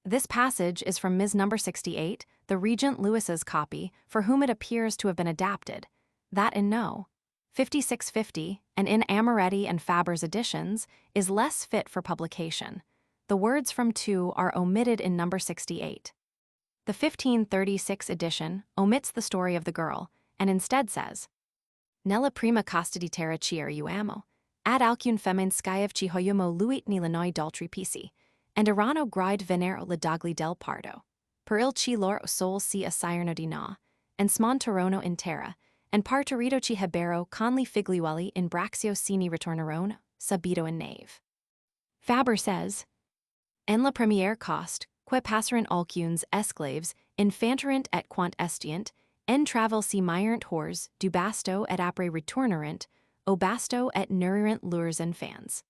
This passage is from Ms. No. 68, the Regent Lewis's copy, for whom it appears to have been adapted. That in No. 5650, and in Navarrete and Faber's editions, is less fit for publication. The words from 2 are omitted in No. 68. The 1536 edition omits the story of the girl, and instead says, Nella prima costa di terra cier uamo, ad alcun femen scaev ci hoyumo luit ni lanoi daltri pisi, and Irano gride venero la dogli del pardo, per il ci lor sol si asirno di na, and smontarono in terra, and partorito ci hebero conli figliueli in braxio sini ritornerono, subito in nave. Faber says, En la première cost, que passerant alcuns esclaves, infanterant et quant estient, en travel si mirant hors, du basto et apre retournerant, o basto et nourrirant lures and fans.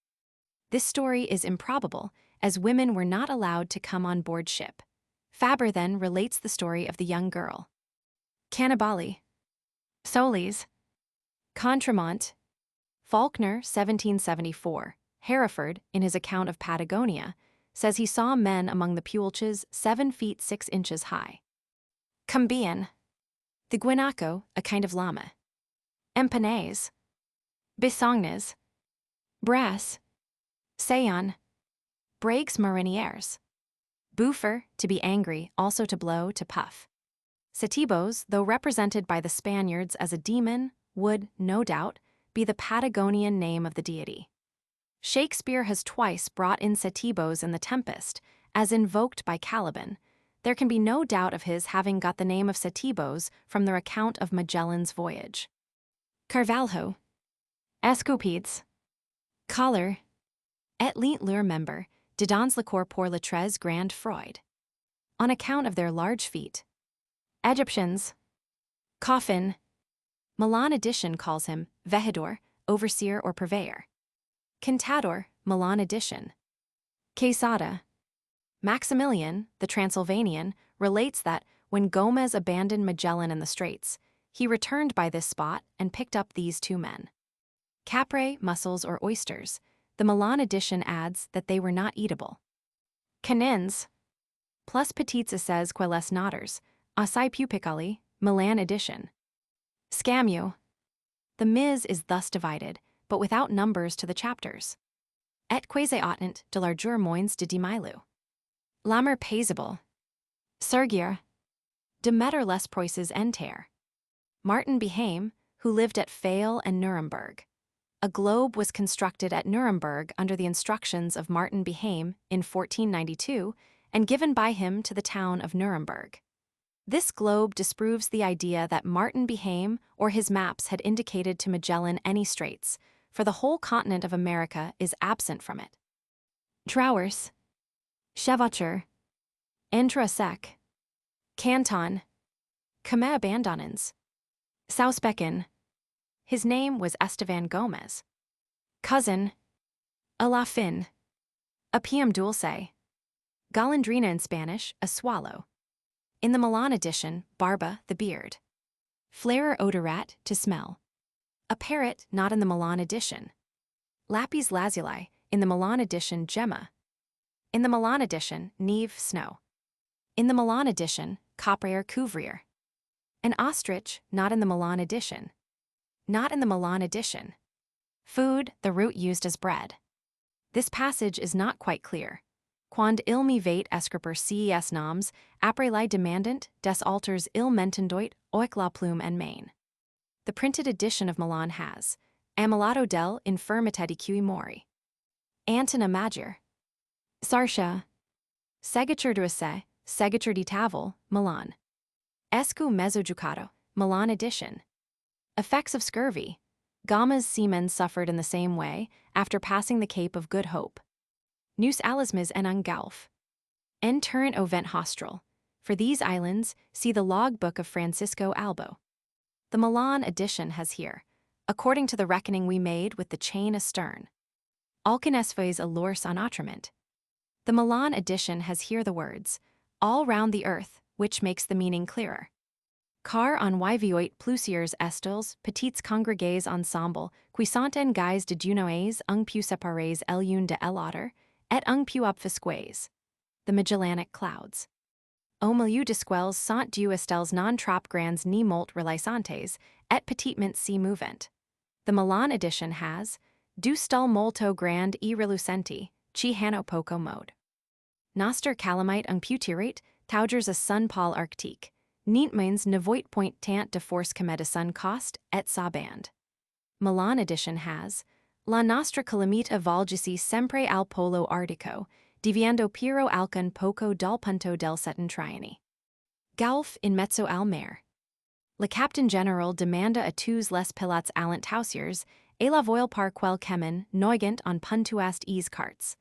This story is improbable, as women were not allowed to come on board ship. Faber then relates the story of the young girl. Cannibali. Solis. Contremont. Faulkner, 1774, Hereford, in his account of Patagonia, says he saw men among the Puelches 7 feet 6 inches high. Cambian. The guanaco, a kind of llama. Empanays. Bisognes. Brass. Sayon. Breaks marinières. Buffer, to be angry, also to blow, to puff. Setibos, though represented by the Spaniards as a demon, would, no doubt, be the Patagonian name of the deity. Shakespeare has twice brought in Setibos in The Tempest, as invoked by Caliban. There can be no doubt of his having got the name of Setibos from their account of Magellan's voyage. Carvalho. Escopedes. Collar. Et lint leur member, dedans le corps pour le très grand Freud. On account of their large feet. Egyptians. Coffin. Milan edition calls him vehedor, overseer or purveyor. Contador, Milan edition. Quesada. Maximilian, the Transylvanian, relates that when Gomez abandoned Magellan in the Straits, he returned by this spot and picked up these 2 men. Capre, mussels or oysters. The Milan edition adds that they were not eatable. Canins. Plus petites says que les noters, assai pupicali, Milan edition. Scamu. The Ms is thus divided, but without numbers to the chapters. Et quasi autant de largeur moins de 10 milu. Lamer paisible. Sergier. Demeter les proises enter. Martin Behaim, who lived at Pfeil and Nuremberg. A globe was constructed at Nuremberg under the instructions of Martin Behaim in 1492 and given by him to the town of Nuremberg. This globe disproves the idea that Martin Behaim or his maps had indicated to Magellan any straits, for the whole continent of America is absent from it. Trowers. Chevaucheur. Intrasec. Canton. Kame abandonens. Sausbecken. His name was Estevan Gomez. Cousin. A la fin. A PM dulce. Golondrina in Spanish, a swallow. In the Milan edition, barba, the beard. Flarer odorat, to smell. A parrot not in the Milan edition. Lapis lazuli, in the Milan edition, gemma. In the Milan edition, neve, snow. In the Milan edition, coprair couvrier. An ostrich, not in the Milan edition. Not in the Milan edition. Food, the root used as bread. This passage is not quite clear. Quand il mi vate escriper ces noms, apre li demandant, des alters il mentendoit, oic la plume en main. The printed edition of Milan has Ammalato del infirmiteti cui mori. Antona Major. Sarsha. Segatur d'esse, Segatur di Tavel, Milan. Escu mezzogiucato, Milan edition. Effects of scurvy. Gama's seamen suffered in the same way after passing the Cape of Good Hope. Neus alismes en un gulf. En turrent au vent hostral. For these islands, see the logbook of Francisco Albo. The Milan edition has here, according to the reckoning we made with the chain astern. Alcanesves allures en atrament. The Milan edition has here the words, all round the earth, which makes the meaning clearer. Car en vivoit plusieurs estils, petites congregaes ensemble, qui sont en guise de dunoes un peu séparés l'une de l'autre, et un peu obfusqués. The Magellanic Clouds. Au milieu desquels sont deux estels non trop grands ni molt reluisantes, et petitement si mouvant. The Milan edition has, du stel molto grand e relucenti, chi hanno poco mode. Noster calamite un putirate, taugers a sun pol arctique. Neentmans nevoit point tant de force cometa sun cost, et sa band. Milan edition has, la nostra calamita volgisi sempre al polo artico, diviando piro alcun poco dal punto del settentriani. Gulf in mezzo al mare. Le Captain General demanda a tous les pilotes allant hausiers, et la voile par quel chemin, noigant en puntuast ease carts.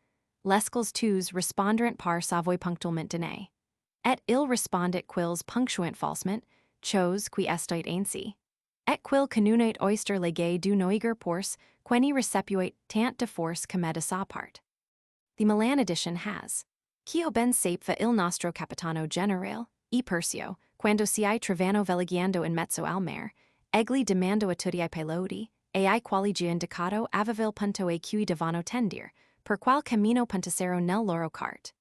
Lescals tous responderant par savoy punctualment dene. Et il respondit quils punctuant falsement, chose qui estoit ainsi. Et quil canunate oyster legay du noiger pors, queni recepuate tant de force cometa sa part. The Milan edition has, Quio ben sape il nostro capitano generale, e Persio, quando si trovano veleggiando in mezzo al mare, egli demando a tutti I piloti, e I quali gi indicato avevil punto e cui devano tendir, per qual camino puntasero nel loro cart.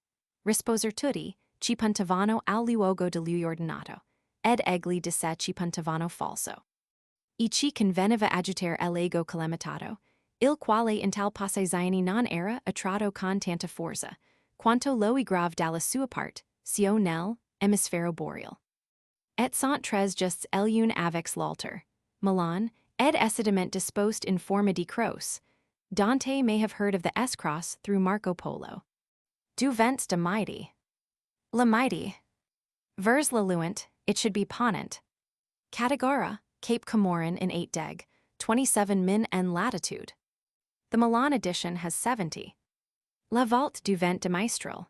Risposer tutti, ci puntavano al luogo de lui ordinato, ed egli disse ci puntavano falso. E ci conveniva agitare l'ego calamitato, il quale in tal passagiani non era attrato con tanta forza, quanto lo grave dalla sua part, sio nel emisfero boreal. Et sont tres justs l'une avex l'alter, Milan, ed essidiment dispost in forma di croce. Dante may have heard of the S-cross through Marco Polo. Du vents de mighty. La mighty. Vers la luent, it should be ponent. Catagara, Cape Comorin in 8 deg, 27 min en latitude. The Milan edition has 70. La Valte du vent de Mistral.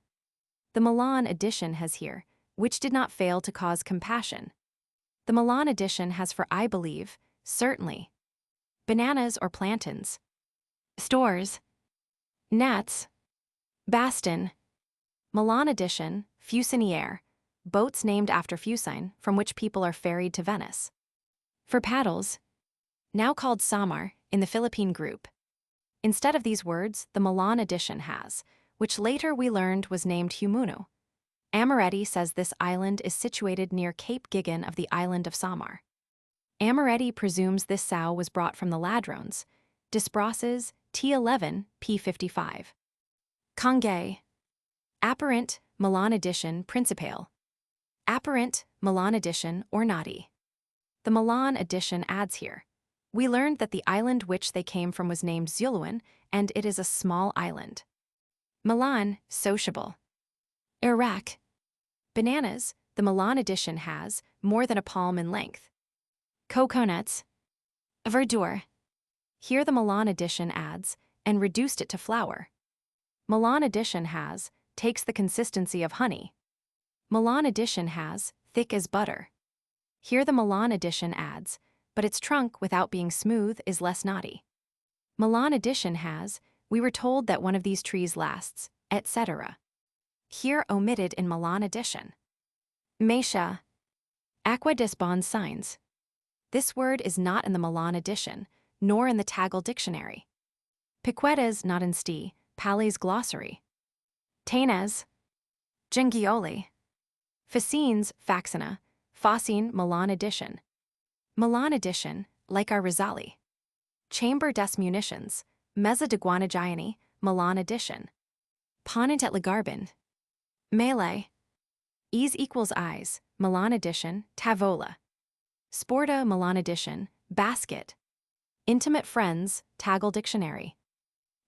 The Milan edition has here, which did not fail to cause compassion. The Milan edition has for I believe, certainly. Bananas or plantains. Stores. Gnats. Bastin. Milan edition, Fusiniere, boats named after Fusine, from which people are ferried to Venice. For paddles, now called Samar, in the Philippine group. Instead of these words, the Milan edition has, which later we learned was named Humunu. Navarrete says this island is situated near Cape Gigan of the island of Samar. Navarrete presumes this sow was brought from the Ladrones, Disbrosses, T11, P55. Congay. Apparent, Milan edition, Principale. Apparent, Milan edition, Ornati. The Milan edition adds here, we learned that the island which they came from was named Zuluan, and it is a small island. Milan, sociable. Iraq. Bananas, the Milan edition has, more than a palm in length. Coconuts. Verdure. Here the Milan edition adds, and reduced it to flour. Milan edition has, takes the consistency of honey. Milan edition has, thick as butter. Here the Milan edition adds, but its trunk without being smooth is less knotty. Milan edition has, we were told that one of these trees lasts, etc. Here omitted in Milan edition. Mesha. Aqua des bons signs. This word is not in the Milan edition, nor in the Tagal dictionary. Piquetas not in Sti, Palais glossary. Taines. Gengioli. Fascines, Faxina, Fascine, Milan edition. Milan edition, like our Rizzali. Chamber des munitions, Mezza de Guanagiani, Milan edition. Ponent et Lagarbin. Melee. Ease equals eyes, Milan edition, Tavola. Sporta, Milan edition, basket. Intimate friends, Tagle dictionary.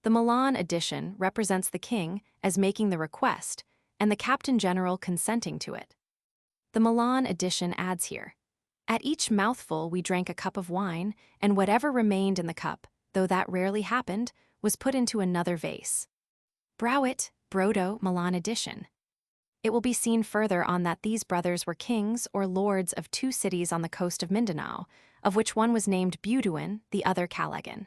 The Milan edition represents the king as making the request and the captain general consenting to it. The Milan edition adds here, at each mouthful we drank a cup of wine, and whatever remained in the cup, though that rarely happened, was put into another vase. Browit, Brodo, Milan edition. It will be seen further on that these brothers were kings or lords of two cities on the coast of Mindanao, of which one was named Buduin, the other Calagan.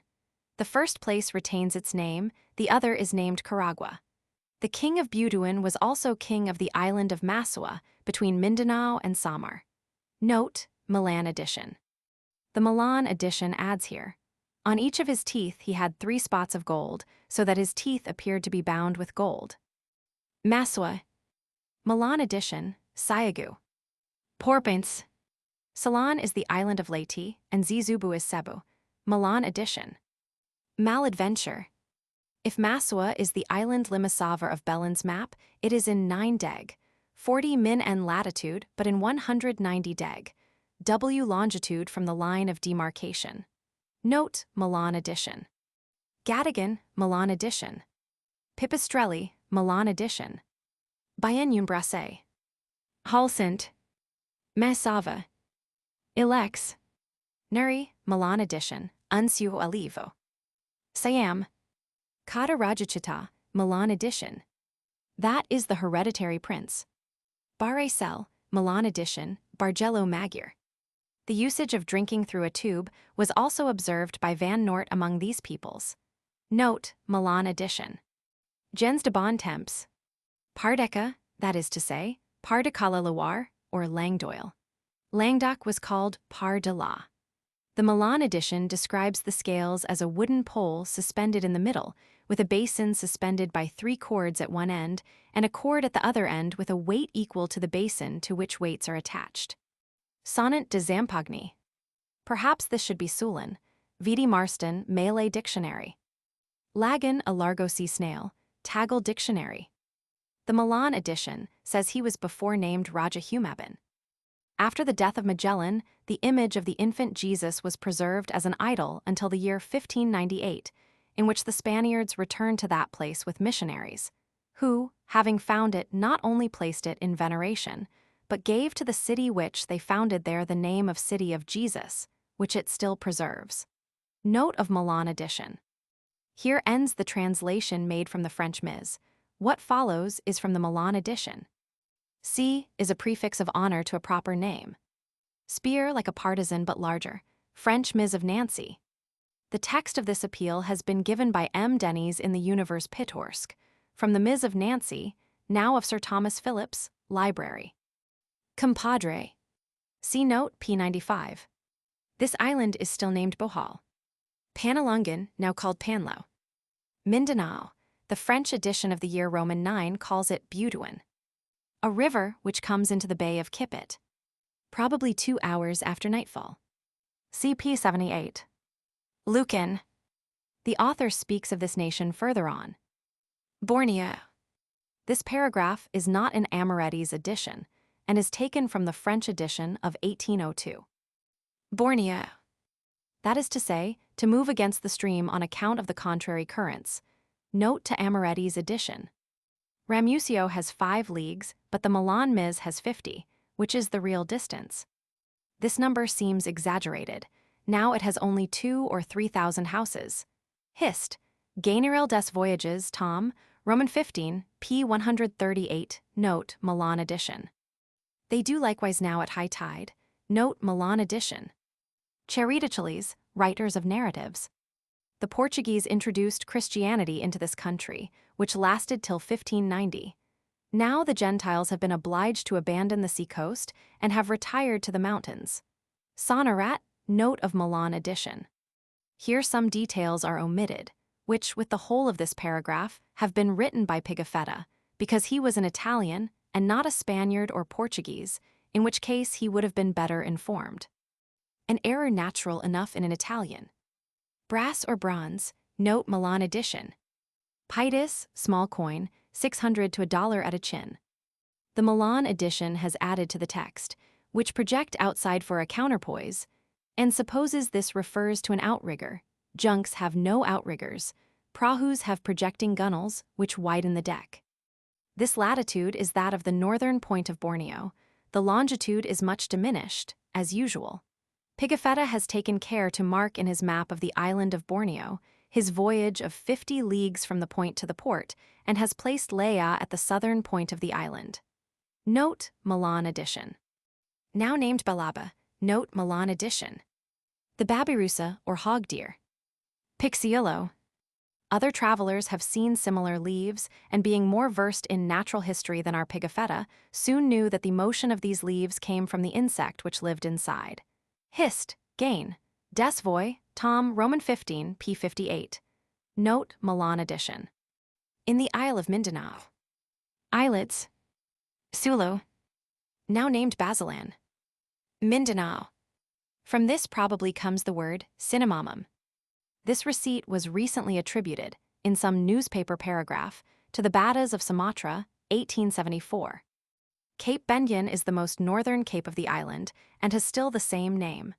The first place retains its name, the other is named Caragua. The king of Buduin was also king of the island of Massawa, between Mindanao and Samar. Note, Milan edition. The Milan edition adds here, on each of his teeth he had 3 spots of gold, so that his teeth appeared to be bound with gold. Massawa. Milan edition, Sayagu. Porpints. Ceylon is the island of Leyte, and Zizubu is Cebu. Milan edition. Maladventure. If Massawa is the island Limassava of Bellin's map, it is in 9 deg, 40 min and latitude, but in 190 deg, W longitude from the line of demarcation. Note, Milan edition. Gadigan, Milan edition. Pipistrelli, Milan edition. Biennium Brassé. Halsint. Massava. Ilex. Nuri, Milan edition, Unsuo Alivo. Siam. Kata Rajachita, Milan edition. That is the hereditary prince. Baracel, Milan edition, Bargello Magyar. The usage of drinking through a tube was also observed by Van Noort among these peoples. Note, Milan edition. Gens de Bon Temps. Pardeca, that is to say, Par de Cala Loire, or Langdoil. Languedoc was called Par de la. The Milan edition describes the scales as a wooden pole suspended in the middle, with a basin suspended by 3 cords at one end, and a cord at the other end with a weight equal to the basin to which weights are attached. Sonnet de Zampogni. Perhaps this should be Sulin. V.D. Marston, Malay Dictionary. Lagan, a Largo sea snail, Tagle Dictionary. The Milan edition says he was before named Raja Humabin. After the death of Magellan, the image of the infant Jesus was preserved as an idol until the year 1598, in which the Spaniards returned to that place with missionaries, who, having found it, not only placed it in veneration, but gave to the city which they founded there the name of City of Jesus, which it still preserves. Note of Milan edition. Here ends the translation made from the French Ms. What follows is from the Milan edition. C is a prefix of honor to a proper name. Spear like a partisan but larger. French Ms. of Nancy. The text of this appeal has been given by M. Denys in the Universe Pitorsk, from the Ms. of Nancy, now of Sir Thomas Phillips, Library. Compadre. See note P95. This island is still named Bohol. Panalungan, now called Panlo. Mindanao. The French edition of the year Roman 9 calls it Buduin. A river which comes into the Bay of Kipit. Probably 2 hours after nightfall. CP 78. Lucan. The author speaks of this nation further on. Borneo. This paragraph is not in Amoretti's edition and is taken from the French edition of 1802. Borneo. That is to say, to move against the stream on account of the contrary currents. Note to Amoretti's edition. Ramusio has 5 leagues, but the Milan Ms has 50, which is the real distance. This number seems exaggerated. Now it has only 2,000 or 3,000 houses. Hist. Gainerel des Voyages, Tom, Roman 15, p. 138, note Milan edition. They do likewise now at high tide. Note Milan edition. Charitachiles, writers of narratives. The Portuguese introduced Christianity into this country, which lasted till 1590. Now the Gentiles have been obliged to abandon the seacoast and have retired to the mountains. Sonorat, note of Milan edition. Here some details are omitted, which, with the whole of this paragraph, have been written by Pigafetta, because he was an Italian and not a Spaniard or Portuguese, in which case he would have been better informed. An error natural enough in an Italian. Brass or bronze, note Milan edition. Pietis, small coin, 600 to $1 at a chin. The Milan edition has added to the text, which project outside for a counterpoise, and supposes this refers to an outrigger. Junks have no outriggers. Prahus have projecting gunnels, which widen the deck. This latitude is that of the northern point of Borneo. The longitude is much diminished, as usual. Pigafetta has taken care to mark in his map of the island of Borneo his voyage of 50 leagues from the point to the port, and has placed Lea at the southern point of the island. Note Milan edition. Now named Balaba, note Milan edition. The babirusa, or hog deer. Pixiolo. Other travelers have seen similar leaves, and being more versed in natural history than our Pigafetta, soon knew that the motion of these leaves came from the insect which lived inside. Hist, gain. Desvoy, Tom, Roman 15, p. 58. Note Milan edition. In the Isle of Mindanao. Islets. Sulu. Now named Basilan. Mindanao. From this probably comes the word cinnamomum. This receipt was recently attributed, in some newspaper paragraph, to the Badas of Sumatra, 1874. Cape Benyon is the most northern cape of the island and has still the same name.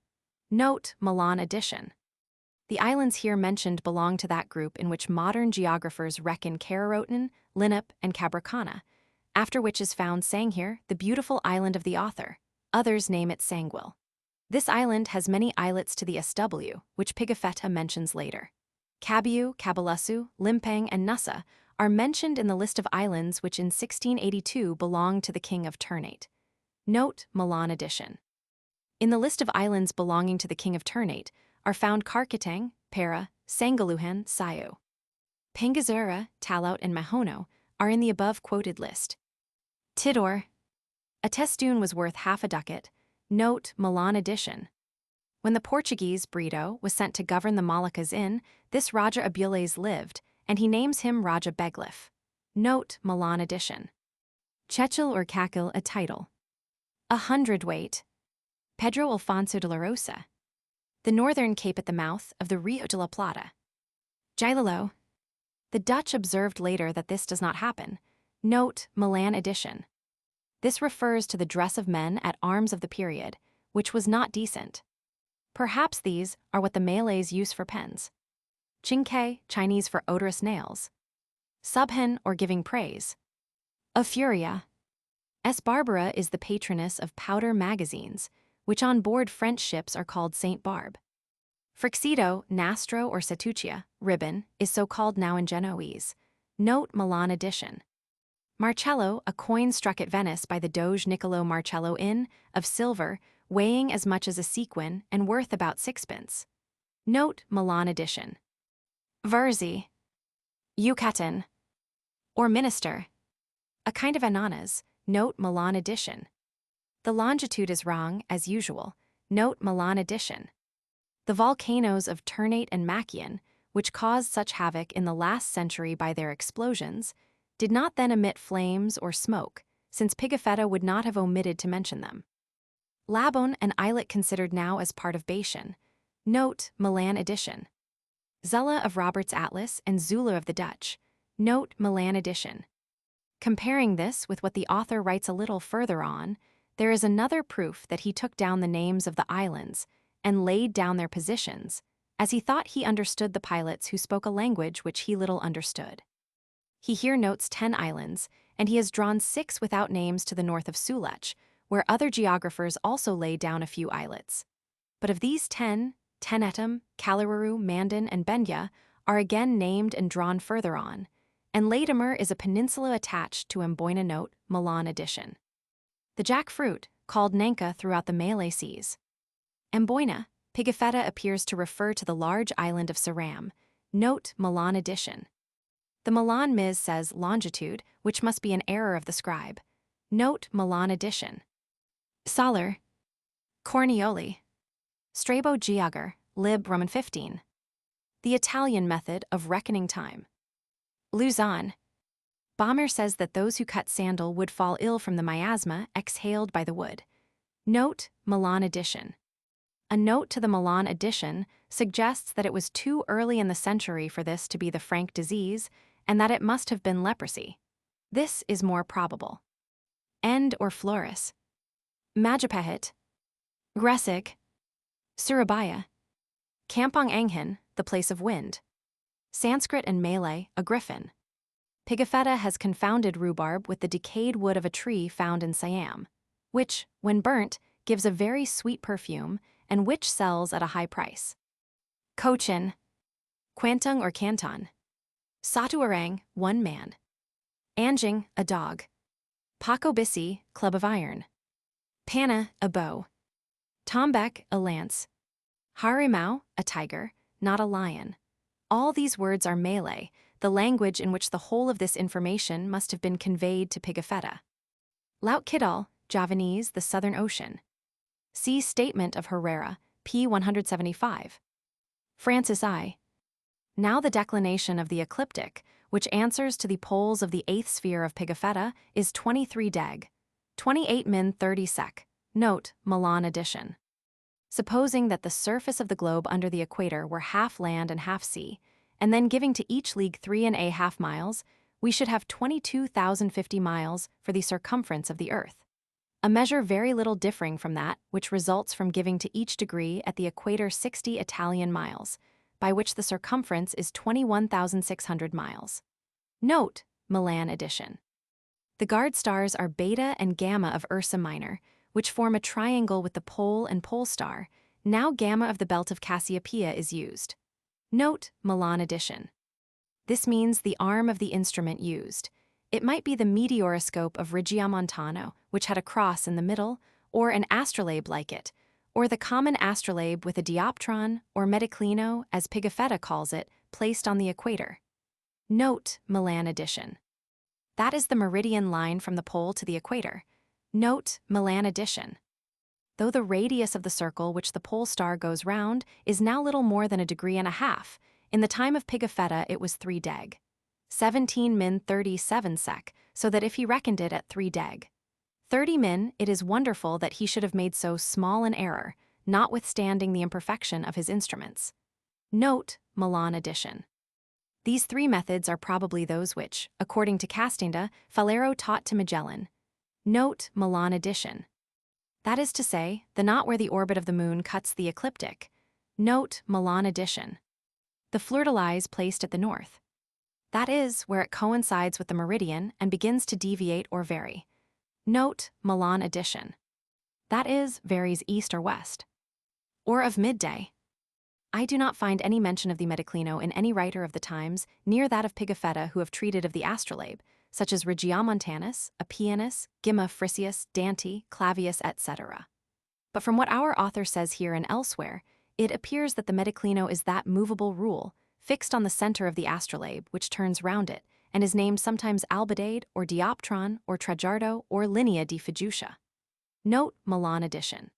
Note Milan edition. The islands here mentioned belong to that group in which modern geographers reckon Kararoten, Linnip, and Cabracana, after which is found Sanghir, the beautiful island of the author. Others name it Sanguil. This island has many islets to the SW, which Pigafetta mentions later. Cabiu, Cabalussu, Limpang, and Nussa are mentioned in the list of islands which in 1682 belonged to the King of Ternate. Note Milan edition. In the list of islands belonging to the King of Ternate are found Karkatang, Para, Sangaluhan, Sayu. Pangazura, Talaut, and Mahono are in the above-quoted list. Tidor. A testoon was worth half a ducat. Note Milan edition. When the Portuguese, Brito, was sent to govern the Moluccas this Raja Abules lived, and he names him Raja Beglif. Note Milan edition. Chechil or Cacil, a title. A hundredweight. Pedro Alfonso de la Rosa. The northern cape at the mouth of the Rio de la Plata. Gilolo. The Dutch observed later that this does not happen. Note Milan edition. This refers to the dress of men at arms of the period, which was not decent. Perhaps these are what the Malays use for pens. Chingke, Chinese for odorous nails. Subhen, or giving praise. Afuria. S. Barbara is the patroness of powder magazines, which on board French ships are called Saint Barbe. Frixito, nastro or setucia, ribbon, is so called now in Genoese. Note Milan edition. Marcello, a coin struck at Venice by the Doge Niccolo Marcello of silver, weighing as much as a sequin and worth about 6 pence. Note Milan edition. Verzi. Yucatan. Or minister. A kind of ananas. Note Milan edition. The longitude is wrong, as usual. Note Milan edition. The volcanoes of Ternate and Makian, which caused such havoc in the last century by their explosions, did not then emit flames or smoke, since Pigafetta would not have omitted to mention them. Labon, an islet considered now as part of Bashan. Note Milan edition. Zulla of Robert's Atlas and Zula of the Dutch. Note Milan edition. Comparing this with what the author writes a little further on, there is another proof that he took down the names of the islands and laid down their positions, as he thought he understood the pilots who spoke a language which he little understood. He here notes 10 islands, and he has drawn 6 without names to the north of Sulech, where other geographers also laid down a few islets. But of these 10, Tenetum, Kalararu, Mandan, and Benya are again named and drawn further on, and Latimer is a peninsula attached to Amboina. Note Milan edition. The jackfruit, called Nanka throughout the Malay Seas. Amboina, Pigafetta appears to refer to the large island of Ceram. Note Milan edition. The Milan Ms says longitude, which must be an error of the scribe. Note Milan edition. Soler. Cornioli. Strabo Giager, lib. Roman 15. The Italian method of reckoning time. Luzon. Baumer says that those who cut sandal would fall ill from the miasma exhaled by the wood. Note Milan edition. A note to the Milan edition suggests that it was too early in the century for this to be the frank disease, and that it must have been leprosy. This is more probable. End or Flores. Majapahit. Gresik. Surabaya. Kampong Angin, the place of wind. Sanskrit and Malay, a griffin. Pigafetta has confounded rhubarb with the decayed wood of a tree found in Siam, which, when burnt, gives a very sweet perfume and which sells at a high price. Cochin. Kwantong or Canton. Satu Orang, one man. Anjing, a dog. Pakobisi, club of iron. Pana, a bow. Tombek, a lance. Harimau, a tiger, not a lion. All these words are Malay, the language in which the whole of this information must have been conveyed to Pigafetta. Laut Kidal, Javanese, the Southern Ocean. See Statement of Herrera, p. 175. Francis I. Now the declination of the ecliptic, which answers to the poles of the 8th sphere of Pigafetta, is 23 deg. 28 min 30 sec. Note, Milan edition. Supposing that the surface of the globe under the equator were half land and half sea, and then giving to each league 3½ miles, we should have 22,050 miles for the circumference of the Earth. A measure very little differing from that which results from giving to each degree at the equator 60 Italian miles, by which the circumference is 21,600 miles. Note, Milan edition. The guard stars are Beta and Gamma of Ursa Minor, which form a triangle with the pole and pole star. Now Gamma of the belt of Cassiopeia is used. Note, Milan edition. This means the arm of the instrument used. It might be the meteoroscope of Regiomontano, which had a cross in the middle, or an astrolabe like it, or the common astrolabe with a dioptron, or mediclino, as Pigafetta calls it, placed on the equator. Note, Milan edition. That is the meridian line from the pole to the equator. Note, Milan edition. Though the radius of the circle which the pole star goes round is now little more than 1.5 degrees, in the time of Pigafetta it was 3 deg. 17 min 37 sec, so that if he reckoned it at 3 deg. 30 min, it is wonderful that he should have made so small an error, notwithstanding the imperfection of his instruments. Note, Milan edition. These 3 methods are probably those which, according to Castenda, Falero taught to Magellan. Note, Milan edition. That is to say, the knot where the orbit of the moon cuts the ecliptic. Note, Milan edition. The fleur-de-lis placed at the north. That is, where it coincides with the meridian and begins to deviate or vary. Note, Milan edition. That is, varies east or west. Or of midday. I do not find any mention of the mediclino in any writer of the times near that of Pigafetta who have treated of the astrolabe, such as Regiomontanus, Appianus, Gimma Frisius, Dante, Clavius, etc. But from what our author says here and elsewhere, it appears that the mediclino is that movable rule, fixed on the center of the astrolabe, which turns round it, and is named sometimes albedade, or dioptron, or trajardo, or linea di fiducia. Note, Milan edition.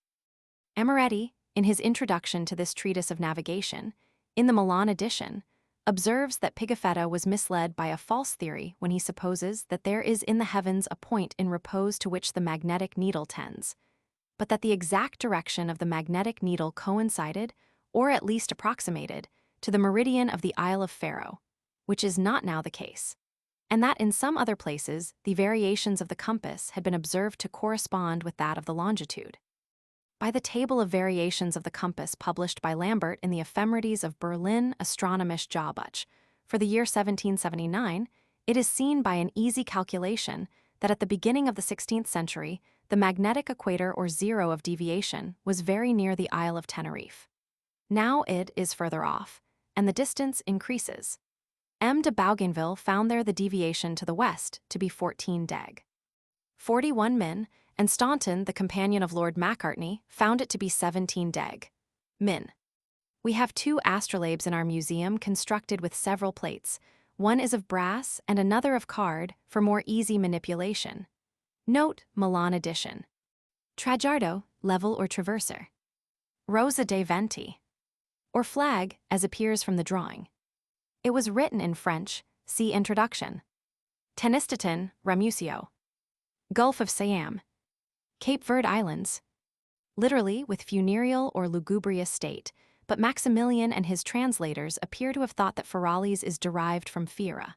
Navarrete, in his introduction to this treatise of navigation, in the Milan edition, observes that Pigafetta was misled by a false theory when he supposes that there is in the heavens a point in repose to which the magnetic needle tends, but that the exact direction of the magnetic needle coincided, or at least approximated, to the meridian of the Isle of Faro, which is not now the case, and that in some other places the variations of the compass had been observed to correspond with that of the longitude. By the table of variations of the compass published by Lambert in the Ephemerides of Berlin Astronomische Jahrbuch for the year 1779, it is seen by an easy calculation that at the beginning of the 16th century, the magnetic equator or zero of deviation was very near the Isle of Tenerife. Now it is further off, and the distance increases. M. de Bougainville found there the deviation to the west to be 14 deg. 41 min, and Staunton, the companion of Lord Macartney, found it to be 17 deg. Min. We have 2 astrolabes in our museum constructed with several plates. One is of brass and another of card for more easy manipulation. Note, Milan edition. Trajardo, level or traverser. Rosa de Venti. Or flag, as appears from the drawing. It was written in French, see introduction. Tenistoton, Ramusio. Gulf of Siam. Cape Verde Islands. Literally with funereal or lugubrious state, but Maximilian and his translators appear to have thought that Ferralis is derived from Fira.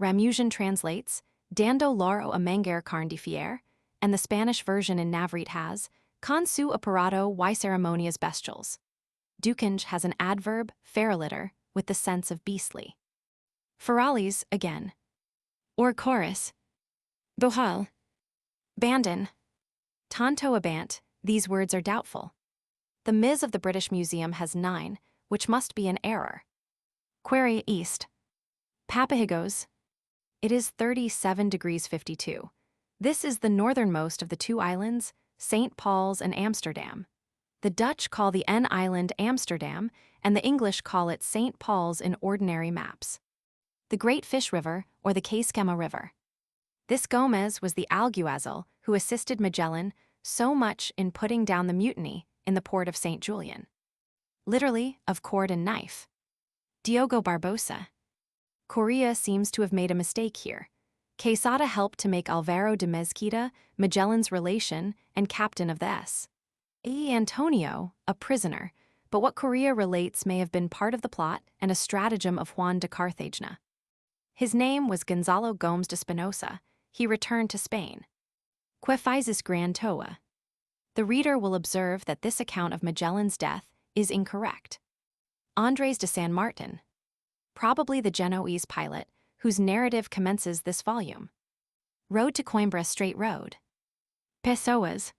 Ramusian translates, Dando loro a mangar carne de fier, and the Spanish version in Navarrete has, con su aparato y ceremonias bestials. Ducange has an adverb, feraliter, with the sense of beastly. Ferales, again. Or chorus. Bohal. Bandon. Tanto abant, these words are doubtful. The Ms of the British Museum has 9, which must be an error. Query east. Papahigos. It is 37 degrees 52. This is the northernmost of the two islands, St. Paul's and Amsterdam. The Dutch call the N island Amsterdam, and the English call it St. Paul's in ordinary maps. The Great Fish River, or the Queisquema River. This Gomez was the alguazil who assisted Magellan so much in putting down the mutiny in the port of St. Julian. Literally, of cord and knife. Diogo Barbosa. Correa seems to have made a mistake here. Quesada helped to make Alvaro de Mezquita Magellan's relation and captain of the S. A. Antonio, a prisoner, but what Correa relates may have been part of the plot and a stratagem of Juan de Cartagena. His name was Gonzalo Gomes de Spinosa. He returned to Spain. Que fizes gran toa? The reader will observe that this account of Magellan's death is incorrect. Andres de San Martin, probably the Genoese pilot, whose narrative commences this volume. Road to Coimbra straight road. Pessoas.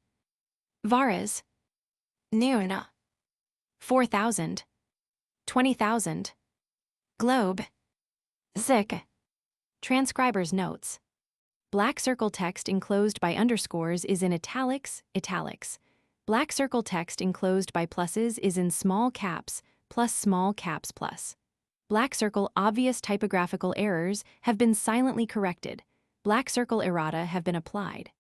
Varas. Neuna. 4,000. 20,000. Globe. Zik. Transcriber's notes. Black circle text enclosed by underscores is in italics, italics. Black circle text enclosed by pluses is in small caps, plus small caps plus. Black circle obvious typographical errors have been silently corrected. Black circle errata have been applied.